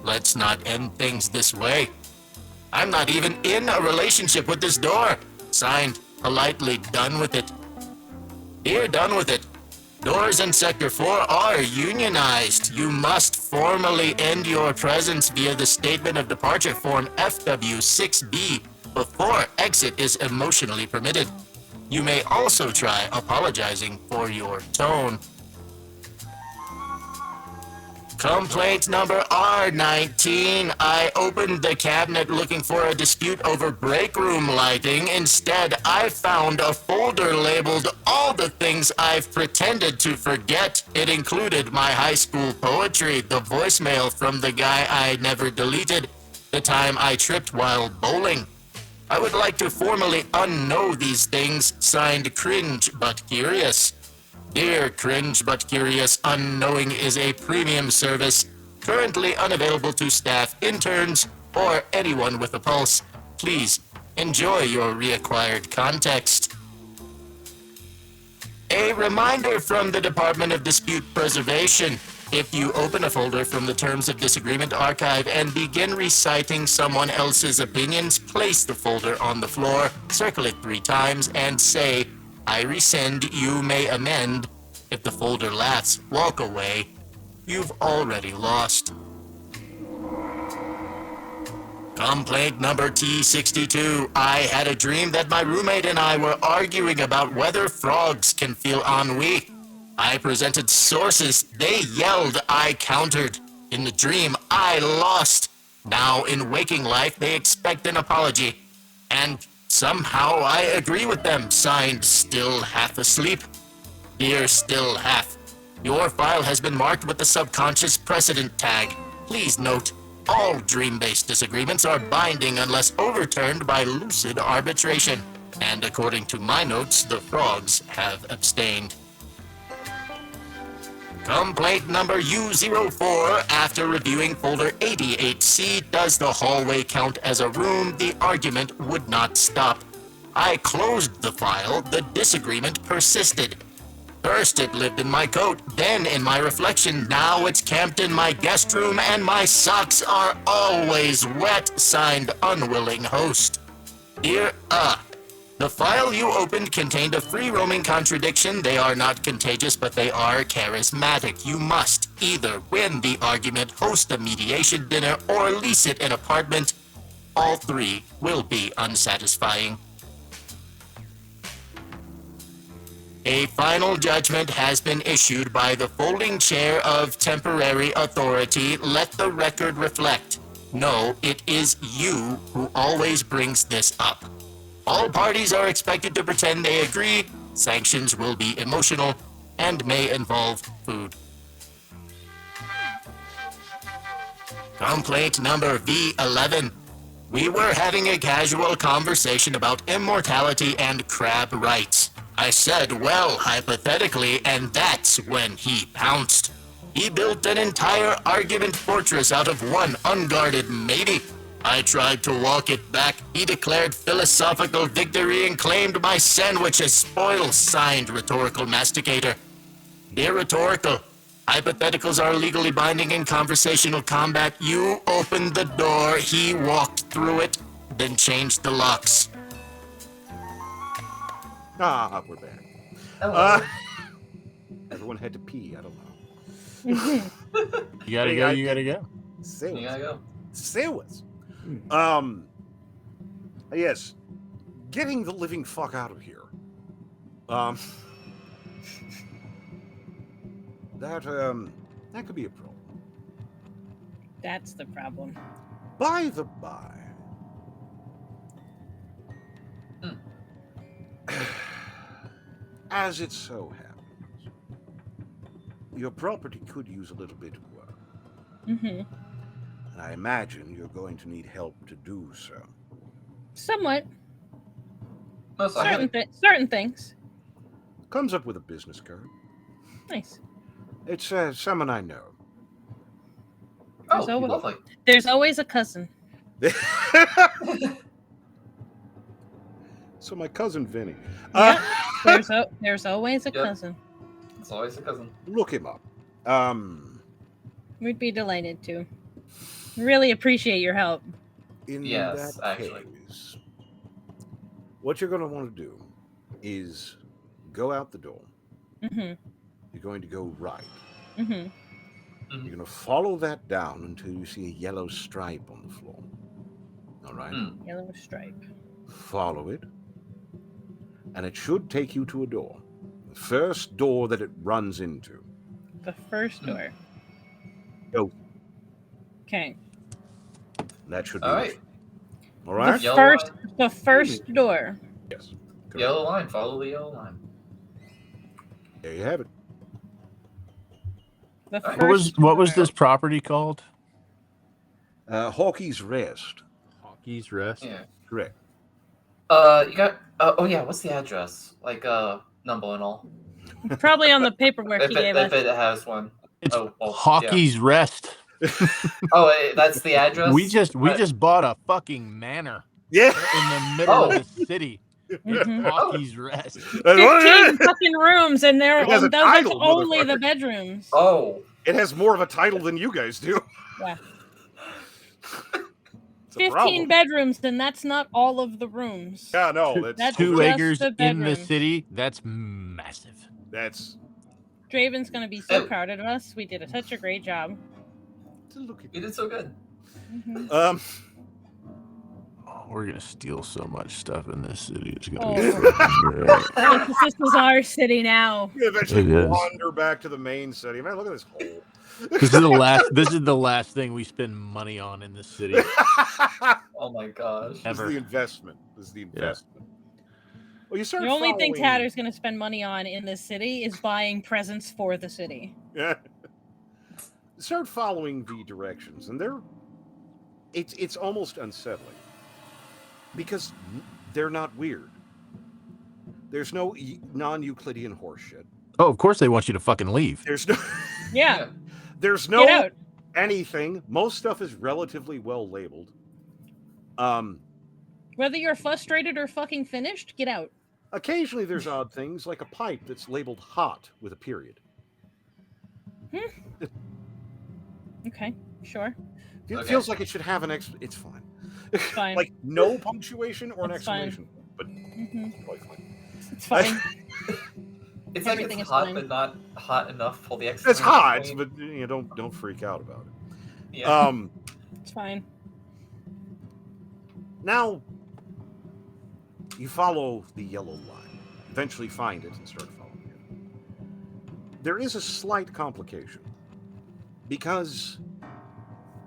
"Let's not end things this way." I'm not even in a relationship with this door. Signed, politely, Done with it. Dear Done with it. Doors in Sector 4 are unionized. You must formally end your presence via the Statement of Departure Form FW6B before exit is emotionally permitted. You may also try apologizing for your tone. Complaint number R19. I opened the cabinet looking for a dispute over break room lighting. Instead, I found a folder labeled all the things I've pretended to forget. It included my high school poetry, the voicemail from the guy I never deleted, the time I tripped while bowling. I would like to formally unknow these things. Signed, Cringe But Curious. Dear Cringe But Curious, unknowing is a premium service, currently unavailable to staff, interns, or anyone with a pulse. Please enjoy your reacquired context. A reminder from the Department of Dispute Preservation. If you open a folder from the Terms of Disagreement archive and begin reciting someone else's opinions, place the folder on the floor, circle it 3 times, and say, "I rescind, you may amend." If the folder laughs, walk away. You've already lost. Complaint number T62. I had a dream that my roommate and I were arguing about whether frogs can feel ennui. I presented sources. They yelled. I countered. In the dream, I lost. Now, in waking life, they expect an apology. And somehow I agree with them. Signed, Still Half Asleep. Dear Still Half, your file has been marked with the subconscious precedent tag. Please note, all dream-based disagreements are binding unless overturned by lucid arbitration. And according to my notes, the frogs have abstained. Complaint number U04. After reviewing folder 88C, does the hallway count as a room? The argument would not stop. I closed the file. The disagreement persisted. First it lived in my coat, then in my reflection. Now it's camped in my guest room, and my socks are always wet. Signed, Unwilling Host. Dear the file you opened contained a free-roaming contradiction. They are not contagious, but they are charismatic. You must either win the argument, host a mediation dinner, or lease it an apartment. All 3 will be unsatisfying. A final judgment has been issued by the folding chair of temporary authority. Let the record reflect. No, it is you who always brings this up. All parties are expected to pretend they agree. Sanctions will be emotional and may involve food. Complaint number V11. We were having a casual conversation about immortality and crab rights. I said, well, hypothetically, and that's when he pounced. He built an entire argument fortress out of one unguarded maybe. I tried to walk it back. He declared philosophical victory and claimed my sandwich as spoil. Signed, Rhetorical Masticator. Dear Rhetorical, hypotheticals are legally binding in conversational combat. You opened the door, he walked through it, then changed the locks. We're back. Hello. Everyone had to pee. I don't know. You gotta go. You gotta go. Say You gotta go. Say what? Yes. Getting the living fuck out of here. That could be a problem. That's the problem. By the by. As it so happens, your property could use a little bit of work. Mm-hmm. And I imagine you're going to need help to do so. Somewhat. Most likely. Certain things. Comes up with a business card. Nice. It's someone I know. Oh, always- lovely. There's always a cousin. So my cousin Vinny. Yeah, there's always a Yep. cousin. It's always a cousin. Look him up. We'd be delighted to. Really appreciate your help. In Yes, that actually. case, what you're going to want to do is go out the door. Mm-hmm. You're going to go right. Mm-hmm. You're going to follow that down until you see a yellow stripe on the floor. All right? Yellow stripe. Follow it. And it should take you to a door. The first door that it runs into. The first door. Go. Okay. That should be All it. right. All right? Yellow The first door. Yes. Correct. Yellow line. Follow the yellow line. There you have it. The What first What was door. this property called? Hawkey's Rest. Hockey's Rest. Yeah. Correct. You got. Oh yeah. What's the address? Like number and all. Probably on the paperwork If he gave if us. it has one. It's Oh, well, Hockey's Rest. Oh, that's the address. We just bought a fucking manor Yeah. in the middle Oh. of the city. Mhm. Hockey's Rest. 15 fucking rooms, and It has a that's title, only the motherfucker. bedrooms. Oh. It has more of a title than you guys do. Yeah. It's a 15 problem. bedrooms, then that's not all of the rooms. Yeah, no, That's 2 just acres the in the bedroom. city. That's massive. that's Draven's gonna be so Oh. proud of us. We did such a great job. look at You did so good. Mhm. Oh, we're gonna steal so much stuff in this city. It's gonna Oh. be fucking great. This is our city now. you eventually It is. wander back to the main city. Man, look at this hole. This is the last. This is the last thing we spend money on in this city Oh my gosh. This is ever. the investment. This is the investment. Well, you start The only thing following- Tatter's gonna spend money on in this city is buying presents for the city. Yeah. Start following the directions, and it's almost unsettling because they're not weird. There's no non-Euclidean horseshit. Oh, of course they want you to fucking leave. There's no Yeah, there's get no out. anything. Most stuff is relatively well labeled. Whether you're frustrated or fucking finished, get out. Occasionally there's odd things like a pipe that's labeled hot with a period. Okay, sure. It Okay. feels like it should have an it's fine. It's fine. Like no punctuation or an It's fine. exclamation, but Mhm. quite fine. It's fine. It's like Everything it's is hot, fine. but not hot enough for the It's hot, exclamation point. but you know, don't freak out about it. Yeah. It's fine. Now you follow the yellow line, eventually find it and start following it. There is a slight complication because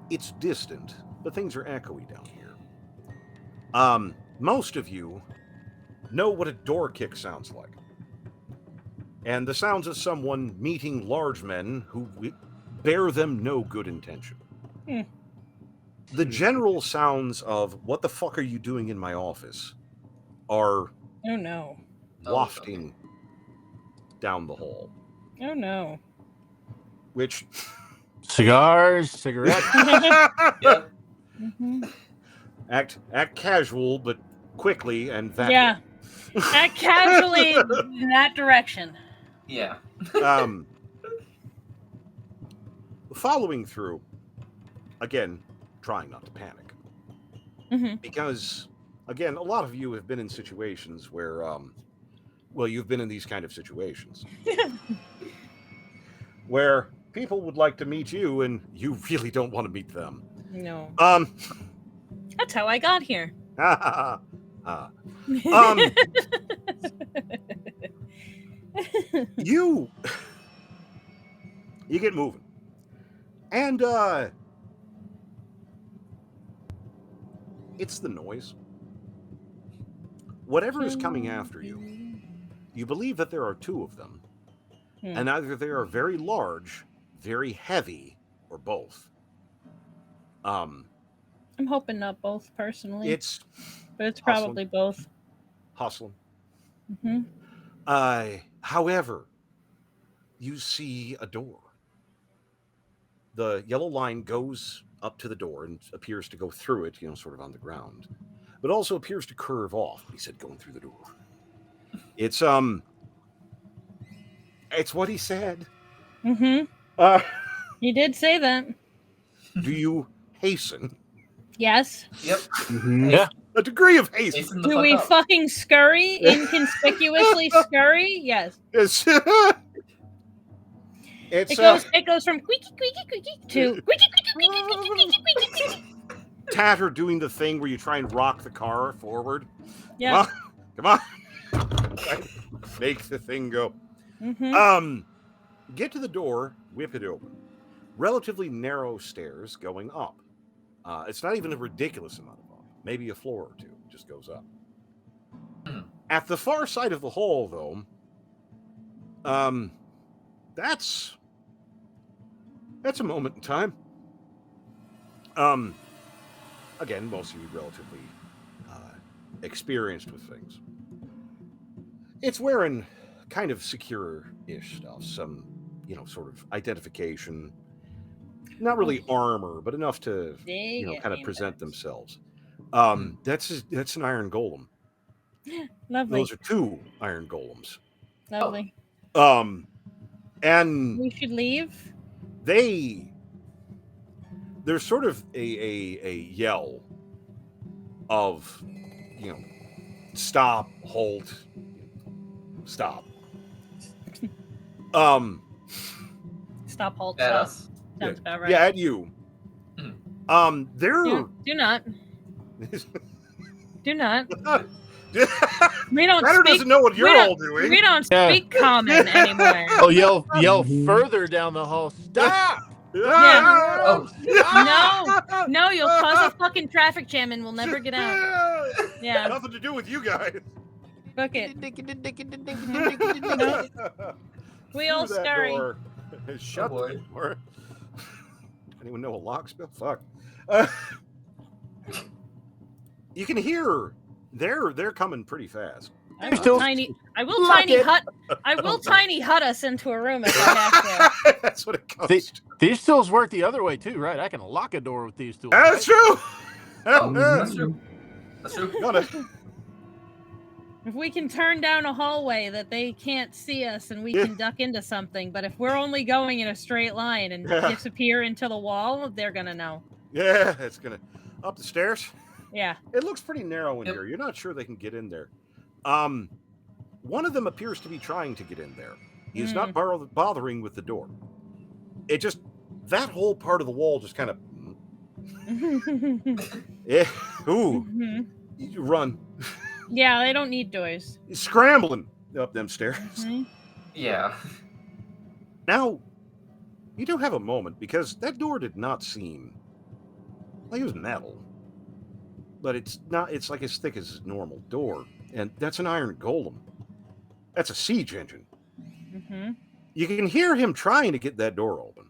it's distant, but things are echoey down here. Most of you know what a door kick sounds like, and the sounds of someone meeting large men who bear them no good intention. Hmm. The general sounds of "what the fuck are you doing in my office" are Oh no. Oh, wafting down the hall, Oh no. which Cigars, cigarettes. Yeah. Mhm. act casual but quickly and that Yeah. Act casually in that direction. Yeah. Following through, again, trying not to panic. Hmm. Because, again, a lot of you have been in situations where, well, you've been in these kind of situations. Where people would like to meet you and you really don't want to meet them. No. Um, That's how I got here. You get moving. And it's the noise. Whatever is coming after you, you believe that there are two of them. And either they are very large, very heavy, or both. I'm hoping not both, personally. But it's hustling. probably both. Hustling. Mm-hmm. However, you see a door. The yellow line goes up to the door and appears to go through it, sort of on the ground. But also appears to curve off. He said going through the door. It's what he said. Mm-hmm. He did say that. Do you hasten? Yes. Yep. Mm-hmm. Yeah. A degree of hasten. Do we fucking scurry? Inconspicuously scurry? Yes. It goes from squeaky squeaky squeaky to squeaky squeaky squeaky squeaky squeaky. Tatter doing the thing where you try and rock the car forward. Yeah. Come on. Make the thing go. Mm-hmm. Get to the door, whip it open. Relatively narrow stairs going up. It's not even a ridiculous amount of up. Maybe a floor or two just goes up. At the far side of the hall, though, that's a moment in time. Again, most of you relatively experienced with things. It's wearing kind of secure-ish stuff, some, sort of identification. Not really armor, but enough to, kind of present themselves. That's an iron golem. Lovely. Those are two iron golems. Lovely. And we should leave. There's sort of a yell of, stop, halt, stop. Stop, halt, At stop. us. Sounds about right. Yeah, at you. They're do not. Do not. We don't Matter speak, doesn't know what you're all doing. We don't speak common anymore. Oh, yell further down the hall. Stop! Yeah. Oh. No, you'll cause a fucking traffic jam and we'll never get out. Yeah. Nothing to do with you guys. Book it. We all scurry. Shut the door. Anyone know a locksmith? Fuck. You can hear they're coming pretty fast. I will tiny hut us into a room if I have to. That's what it comes to. These tools work the other way too, right? I can lock a door with these tools. That's true. That's true. That's true. If we can turn down a hallway that they can't see us and we can duck into something, but if we're only going in a straight line and disappear into the wall, they're gonna know. Yeah, it's gonna up the stairs. Yeah. It looks pretty narrow in here. You're not sure they can get in there. One of them appears to be trying to get in there. He is not bothering with the door. It just, that whole part of the wall just kind of, you run. Yeah, they don't need doors. He's scrambling up them stairs. Yeah. Now, you do have a moment because that door did not seem like it was metal. But it's not, it's like as thick as a normal door. And that's an iron golem. That's a siege engine. You can hear him trying to get that door open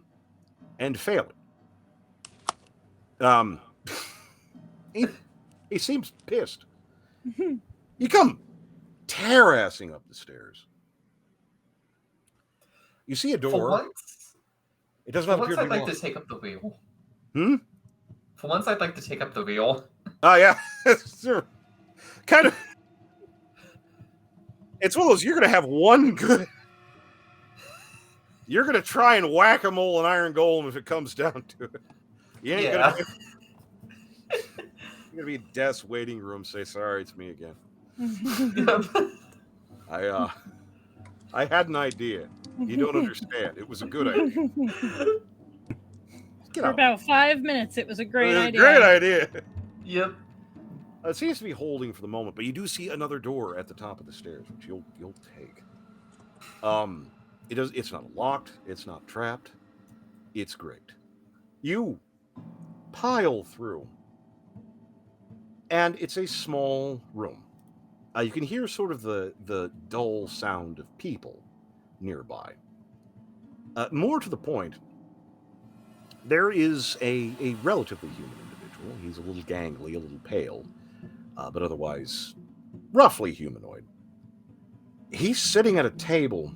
and failing. He seems pissed. You come tear-assing up the stairs. You see a door. For once, it does not appear to be I'd like to take up the wheel. For once, I'd like to take up the wheel. Oh, yeah. Sure. Kind of. It's one of those, you're going to have one good... You're going to try and whack-a-mole an iron golem if it comes down to it. You ain't going to... You're going to be in death's waiting room, say, sorry, it's me again. I had an idea. You don't understand. It was a good idea. For about 5 minutes, it was a great idea. Great idea. Yep. It seems to be holding for the moment, but you do see another door at the top of the stairs, which you'll take. It's not locked. It's not trapped. It's great. You pile through, and it's a small room. You can hear sort of the dull sound of people nearby. More to the point, there is a relatively human individual. He's a little gangly, a little pale, but otherwise roughly humanoid. He's sitting at a table.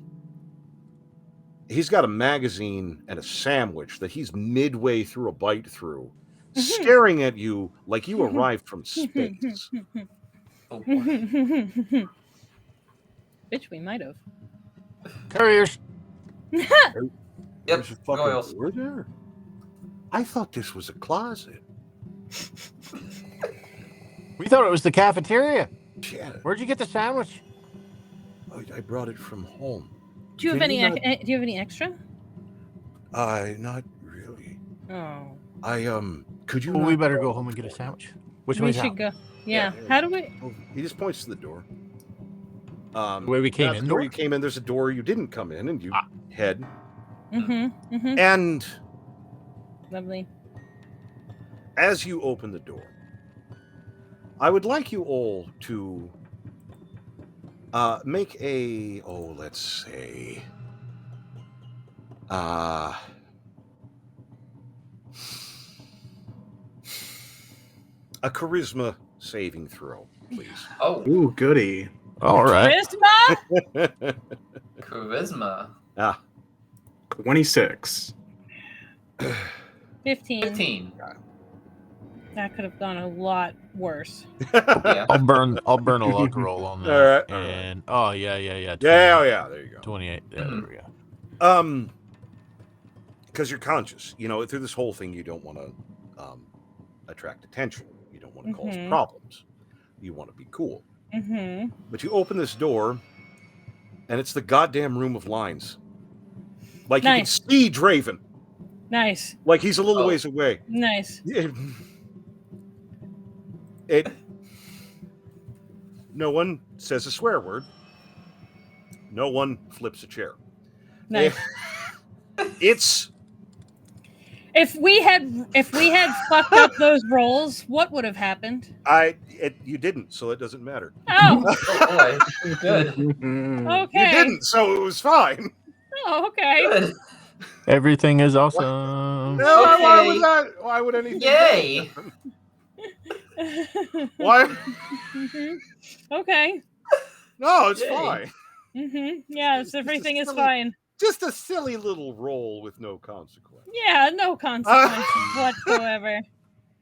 He's got a magazine and a sandwich that he's midway through a bite through, staring at you like you arrived from space. Oh boy. Bitch, we might have. Couriers. Yep. There's a fucking Royals. door there? I thought this was a closet. We thought it was the cafeteria. Yeah, Where'd you get the sandwich? I brought it from home. Do you have Can any? you not- Do you have any extra? Not really. Oh, Could you? Well, we not- better go home and get a sandwich. Which we way's should out? go. Yeah. Yeah. How do we? Oh, he just points to the door. The way we came that's in. the door Door? you came in. There's a door you didn't come in, and you head. Mm-hmm. And Lovely. as you open the door, I would like you all to make a, let's say, a charisma saving throw, please. Oh, Ooh, goody. All right. Charisma. charisma. 26. 15. 15. That could have gone a lot worse. Yeah. I'll burn a luck roll on that. All right. And oh yeah. Yeah, there you go. 28. Yeah, there we go. Because you're conscious, through this whole thing, you don't want to attract attention. You don't want to cause problems. You want to be cool. Mm-hmm. But you open this door, and it's the goddamn room of lines. Like Nice. you can see Draven. Nice. Like he's a little Oh. ways away. Nice. No one says a swear word. No one flips a chair. Nice. It's If we had fucked up those rolls, what would have happened? you didn't, so it doesn't matter. Oh, Oh boy. Good. okay. You didn't, so it was fine. Oh, okay. Good. Everything is awesome. No, why Okay. would that? Why would anything? Yay. Why? Mhm. Okay. No, it's Yay. fine. Yes, everything is silly- fine. Just a silly little roll with no consequence. Yeah, no consequences whatsoever.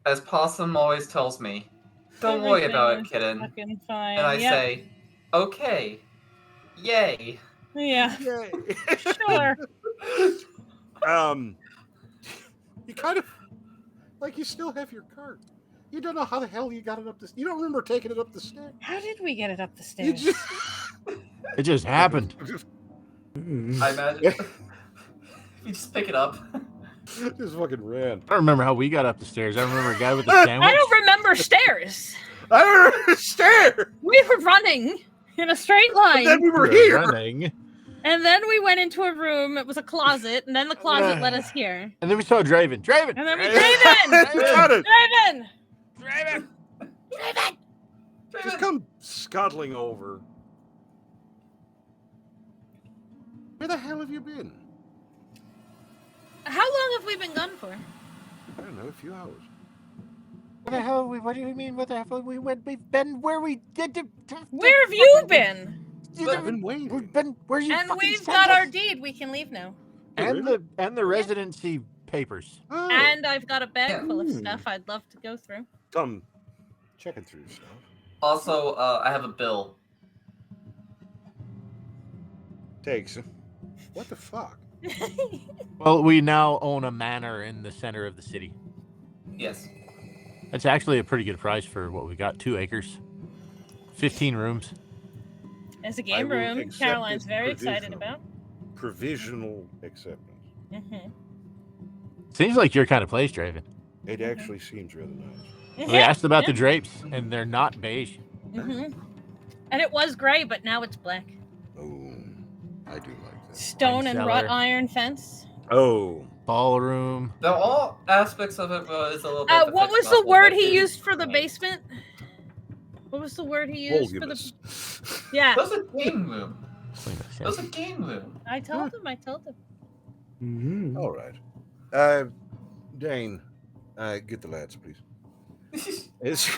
As Possum always tells me, don't worry Everything about it, is kitten. Fucking fine. And I Yep. say, okay. Yay. Yeah, Yay. sure. You kind of like you still have your cart. You don't know how the hell you got it up the. You don't remember taking it up the stairs. How did we get it up the You stairs? just. It just happened. I imagine. You just pick it up. Just fucking ran. I don't remember how we got up the stairs. I remember a guy with a I sandwich. don't remember stairs. I don't understand. We were running in a straight line, Then we were We're here. running. and then we went into a room. It was a closet, and then the closet led us here. And then we saw Draven. Draven. And then we Draven! Draven! Got it. Draven! Draven. Just come scuttling over. Where the hell have you been? How long have we been gone for? I don't know, a few hours. What the hell? What do you mean? What the hell? We've been where we did. Where have you been? I've been waiting. We've been where you. And fucking we've sent got our us. deed. We can leave now. and the residency papers. Oh, And I've got a bag Yeah. full of stuff I'd love to go through. come checking through stuff. Also, I have a bill. Takes. What the fuck? Well, we now own a manor in the center of the city. Yes. That's actually a pretty good price for what we got. 2 acres, 15 rooms. As a I game will room, accept Caroline's this very excited provisional. about. Provisional acceptance. Mm-hmm. Seems like your kind of place, Draven. It actually seems rather nice. We asked about the drapes, and they're not beige. And it was gray, but now it's black. Oh, I do like that. Stone and wrought cellar. iron fence. Oh, Ballroom. Though all aspects of it is a little bit. What was the word he used for the basement? What was the word he used for the? Yeah. That was a game room. That was a game room. I told him. all right. Dane, get the lads, please. It's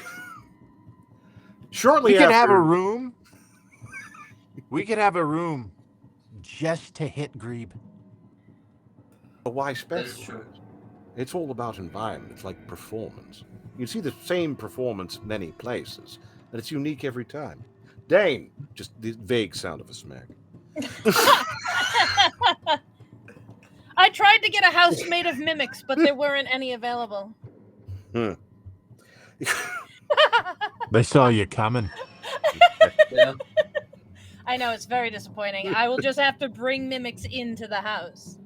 shortly We could after. have a room. We could have a room just to hit Grebe. Why That's special? true. It's all about environment. It's like performance. You see the same performance many places, and it's unique every time. Dane, just the vague sound of a smack. I tried to get a house made of mimics, but there weren't any available. They saw you coming. Yeah. I know, it's very disappointing. I will just have to bring mimics into the house.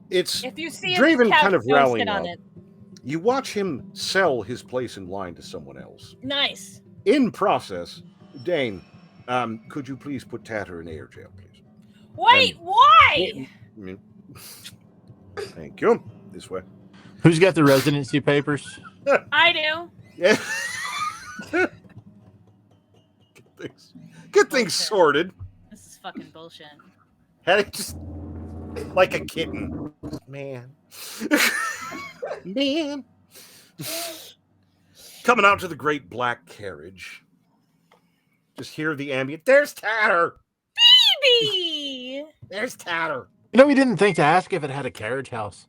It's If you see Draven a couch, kind of don't rallying sit on up. it. You watch him sell his place in line to someone else. Nice. In process, Dane, could you please put Tatter in air jail, please? Wait, why? Thank you. This way. Who's got the residency papers? I do. Yeah. Get things sorted. This is fucking bullshit. Had it just like a kitten. Man. Man. Coming out to the great black carriage. Just hear the ambient. There's Tatter. Baby! There's Tatter. You know, we didn't think to ask if it had a carriage house.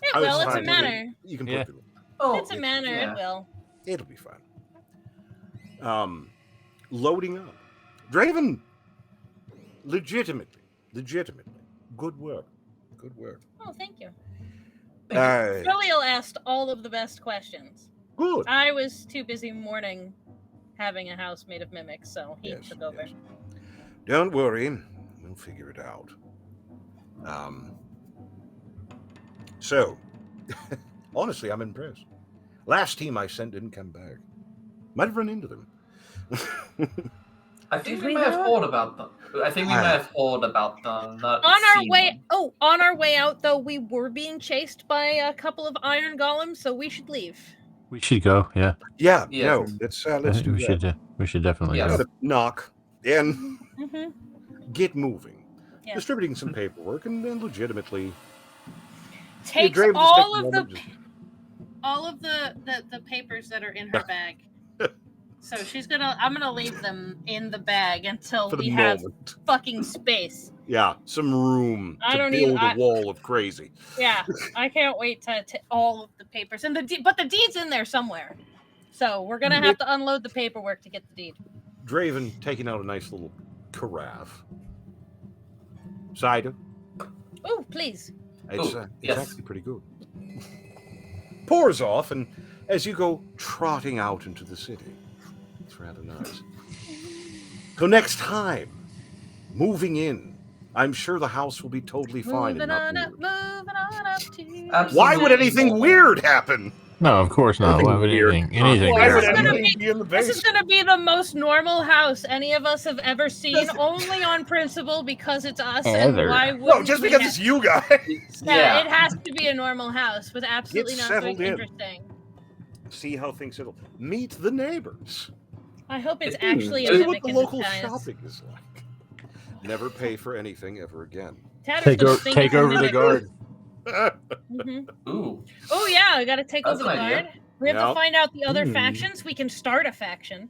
It I was will, it's a trying to- manor. You can Yeah. put it. Oh, It's a manor, yeah. it will. It'll be fine. Loading up. Draven, legitimately. Good work. Oh, thank you. Uh, Khalil asked all of the best questions. good. I was too busy mourning having a house made of mimics, so he Yes, took over. yes. Don't worry. We'll figure it out. So, honestly, I'm impressed. Last team I sent didn't come back. Might have run into them. I think Did we we may have not? heard about them. I think we may have heard about them. Not On our seen way, them. on our way out though, we were being chased by a couple of iron golems, so we should leave. We should go. Yeah. Yeah, Yes. no, let's do we that. should definitely Yes. go. Gotta knock and Mm-hmm. get moving. Yeah. Distributing some paperwork and then legitimately Takes Draven, just all take a of the moment, just- all of the papers that are in her bag. So I'm gonna leave them in the bag until for the we have moment. fucking space. Yeah, some room I to don't build even- a wall of crazy. Yeah, I can't wait to all of the papers and but the deed's in there somewhere. So we're gonna have to unload the paperwork to get the deed. Draven taking out a nice little carafe. Cider. Oh, please. It's, Ooh, it's yes. actually pretty good. Pours off, and as you go trotting out into the city, it's rather nice. So next time, moving in, I'm sure the house will be totally fine Moving and on not up, weird. moving on up to. Absolutely. Why would anything weird happen? No, of course not. Nothing Why would weird. anything Why This would is weird? gonna anything be in the This is basement? gonna be the most normal house any of us have ever seen, only on principle because it's us. Ever. And why No, wouldn't just we because have- it's you guys. Yeah, it has to be a normal house with absolutely Get nothing settled in. interesting. See how things settle. Meet the neighbors. I hope it's Hmm. actually a See mimic what the in local disguise. shopping is like. Never pay for anything ever again. Tatter's gonna think Take it's a over the mimic. guard. Mhm. Ooh. Oh yeah, I gotta take That's over the an idea. guard. We have Yeah. to find out the other Hmm. factions. We can start a faction.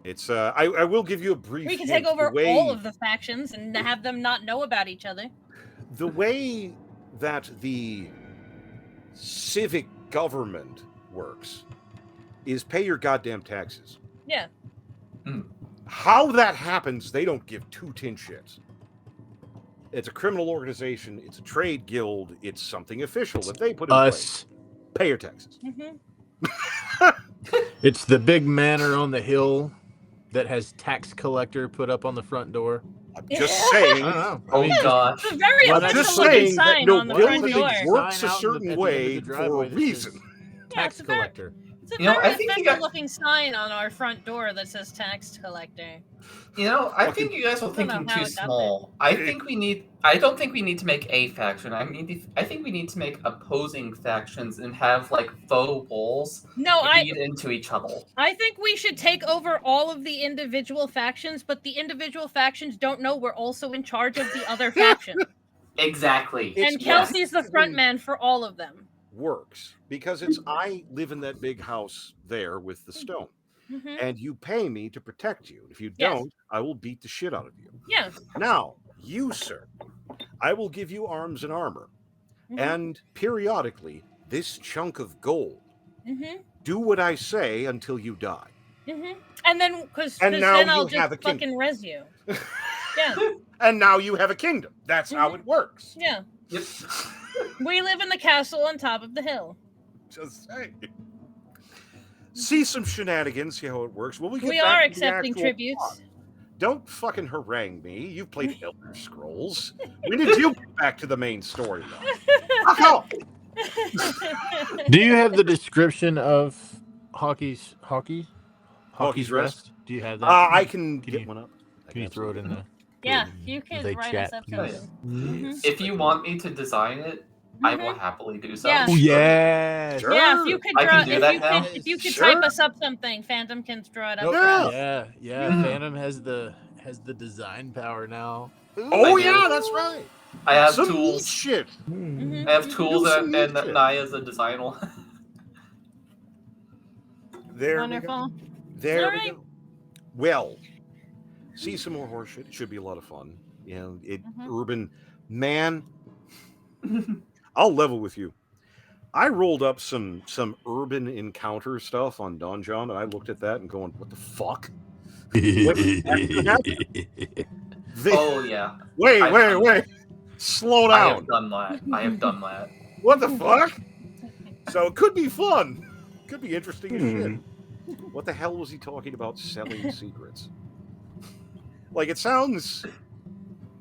It's I will give you a brief. We can hint. take over The way- all of the factions and have them not know about each other. the way that the civic government works is pay your goddamn taxes. Yeah. How that happens, they don't give two tin shits. It's a criminal organization. It's a trade guild. It's something official that they put in place. Us. Pay your taxes. Mm-hmm. It's the big manor on the hill that has tax collector put up on the front door. I'm just I saying. don't know. Oh gosh. It's a very I'm official just looking saying that sign on the front nobility door. Sign works a out certain at the end of way the for driveway a that reason. says Yeah, Tax it's a very- collector. It's a You know, very I think you official got. looking sign on our front door that says tax collector. You know, I Fucking- think you guys are I don't know thinking how too it got small. I don't think we need to make a faction. I think we need to make opposing factions and have like faux walls No, feed into each other. I think we should take over all of the individual factions, but the individual factions don't know we're also in charge of the other faction. Exactly. It's And Kelsey's the front basically- man for all of them. Works because it's I live in that big house there with the stone, Mhm. and you pay me to protect you. If you Yes. don't, I will beat the shit out of you. Yeah. Now, you, sir, I will give you arms and armor, Mhm. and periodically this chunk of gold. Mhm. Do what I say until you die. Mhm. And then, because And now then I'll you have just a kingdom. fucking res you. Yeah. And now you have a kingdom. That's how it works. Yeah. Yep. We live in the castle on top of the hill. Just saying. See some shenanigans, see how it works. Well, We back are to the accepting actual tributes. plot. Don't fucking harangue me. You've played Elder Scrolls. When did you get back to the main story? Fuck off. Do you have the description of Hockey's Rest? Do you have that? I can Can get you- one up. Can you throw it in the? Yeah, you can They write chat, us up please. something. If you want me to design it, I will happily do so. Yeah. Oh yes. Sure. Yeah, if you could I draw, can do that now? if you could Sure. type us up something, Phantom can draw it up. Nope. for us. Yeah, yeah. Mhm. Phantom has the design power now. Oh, I do. yeah, that's right. I have Some neat tools. shit. Mhm. I have tools some and neat shit. Naya's a designer. There Wonderful. we go. There All we right. go. Well, see some more horse shit. It should be a lot of fun. You know, urban man. I'll level with you. I rolled up some urban encounter stuff on Donjon, and I looked at that and going, "What the fuck?" Oh yeah, Wait! Slow I down. have done that. I have done that. What the fuck? So it could be fun. Could be interesting as shit. What the hell was he talking about selling secrets? Like, it sounds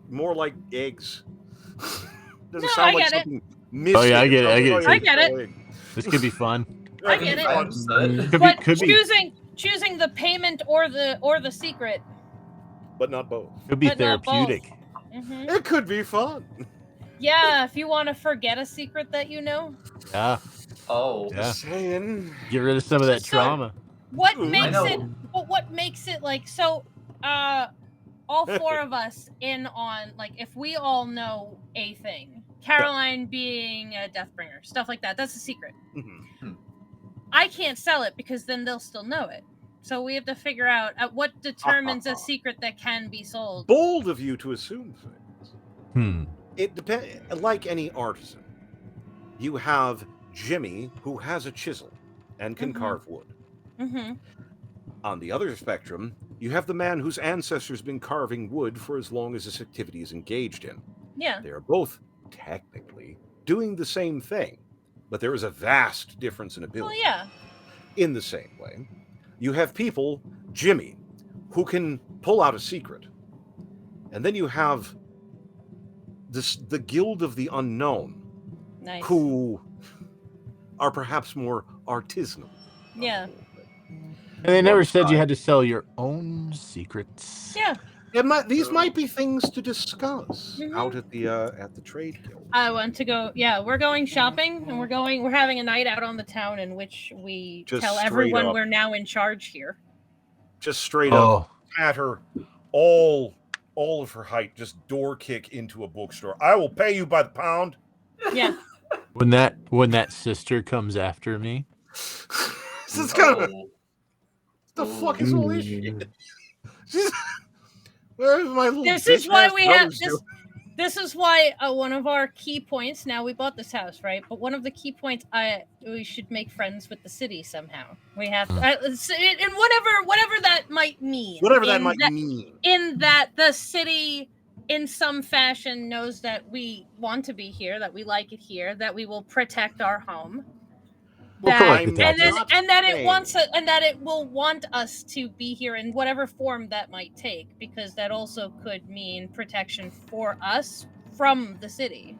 more like eggs. Does No, it sound I like get it. something mystic? Oh, yeah, I get it, I Sounds get it. like I get it. egg. This could be fun. I get it. I understood. But Could be choosing the payment or the secret. But not both. could be But not both. therapeutic. Mhm. It could be fun. Yeah, if you want to forget a secret that you know. Yeah, Oh. yeah. Just saying. Get rid of some of that So- trauma. What Ooh. makes I it? know. But what makes it like so? All four of us in on like if we all know a thing. Caroline being a Deathbringer, stuff like that. That's a secret. Mhm. I can't sell it because then they'll still know it. So we have to figure out what determines a secret that can be sold. Bold of you to assume things. Hmm. It depends. Like any artisan, you have Jimmy who has a chisel and can Mhm. carve wood. Mm-hmm. On the other spectrum, you have the man whose ancestors been carving wood for as long as this activity is engaged in. Yeah. They are both technically doing the same thing, but there is a vast difference in Well, ability. yeah. In the same way, you have people, Jimmy, who can pull out a secret. And then you have the Guild of the Unknown, Nice. who are perhaps more artisanal. Yeah. And they never One said you side. had to sell your own secrets. Yeah. These might be things to discuss Mhm. out at the trade guild. I want to go. Yeah, we're going shopping, and we're having a night out on the town in which we Just tell straight everyone up. we're now in charge here. Just straight up Oh, at her, all of her height, just door kick into a bookstore. I will pay you by the pound. Yeah. when that sister comes after me. This is kind of Oh. the fuck is all this shit? She's- Where's my little This is why bitch-ass we have brothers this. doing? This is why one of our key points. Now we bought this house, right? But one of the key points, we should make friends with the city somehow. We have to, and whatever that might mean. Whatever that in might mean. in that the city in some fashion knows that we want to be here, that we like it here, that we will protect our home, We'll that, collect the and then taxes. and that it saying- wants it, and that it will want us to be here in whatever form that might take, because that also could mean protection for us from the city.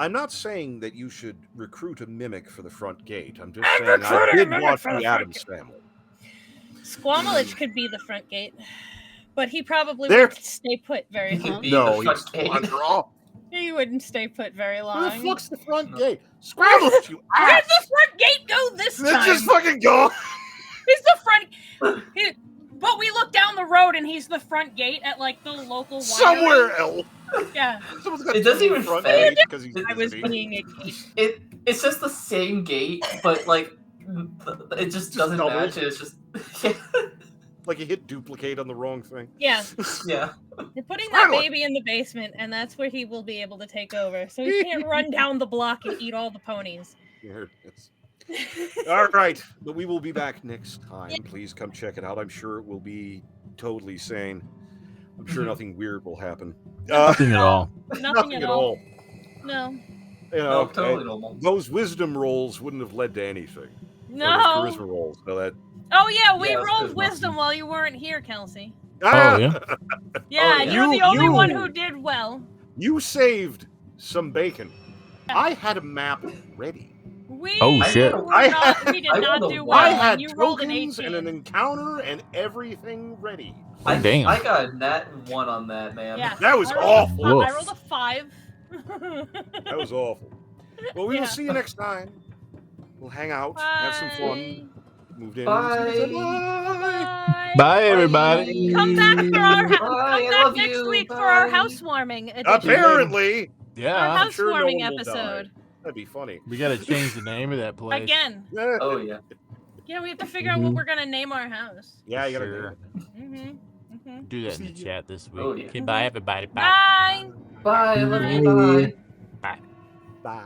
I'm not saying that you should recruit a mimic for the front gate. I'm just saying I did watch the Addams Family. Squamalage could be the front gate, but he probably There- wouldn't stay put very He could long. be No, the front he's gate. wander. He wouldn't stay put very Where the long. fuck's the front No. gate? Squabbles, you Where'd ass! the front gate go this time? Let's just fucking go. He's the front. But we look down the road and he's the front gate at like the local winery. Somewhere else. Yeah. Someone's got It doesn't two even front fit. gates 'cause he's I was visiting. being a gate. It's just the same gate, but like it just doesn't double. match. It's just Like you hit duplicate on the wrong thing. Yeah. yeah. They're putting that Squirrel. baby in the basement, and that's where he will be able to take over. So he can't run down the block and eat all the ponies. Here it is. All right, but we will be back next time. Please come check it out. I'm sure it will be totally sane. I'm sure nothing weird will happen. Nothing at all. Nothing at all. No. You know, No, totally normal. those wisdom rolls wouldn't have led to anything. Or those No. charisma rolls. So that. Oh yeah, we Yeah, it's rolled charisma. wisdom while you weren't here, Kelsey. Oh, yeah? Yeah, yeah. you're the only one You- who did well. You saved some bacon. I had a map ready. We Oh, shit. were I not, had- we did I not rolled a do one. well. I and had you rolled an tokens 18. and an encounter and everything ready. I, damn. I got a nat 1 on that, man. Yeah. That was I rolled awful. I Woof. rolled a 5. That was awful. Well, we Yeah. will see you next time. We'll hang out, have some fun. Moved in. Bye. Bye. Bye, everybody. Come back for our Bye, come I back love next you. week for our Bye. housewarming edition. Apparently, Our Yeah. I'm sure no housewarming one will die. episode. That'd be funny. We got to change the name of that place. Again. Oh yeah. Yeah, we have to figure out what we're gonna name our house. Yeah, you gotta Sure. Mm-hmm. Do that in the chat this week. Oh, yeah. Okay, bye, everybody. Bye. Bye. Bye. I love you. Bye. Bye.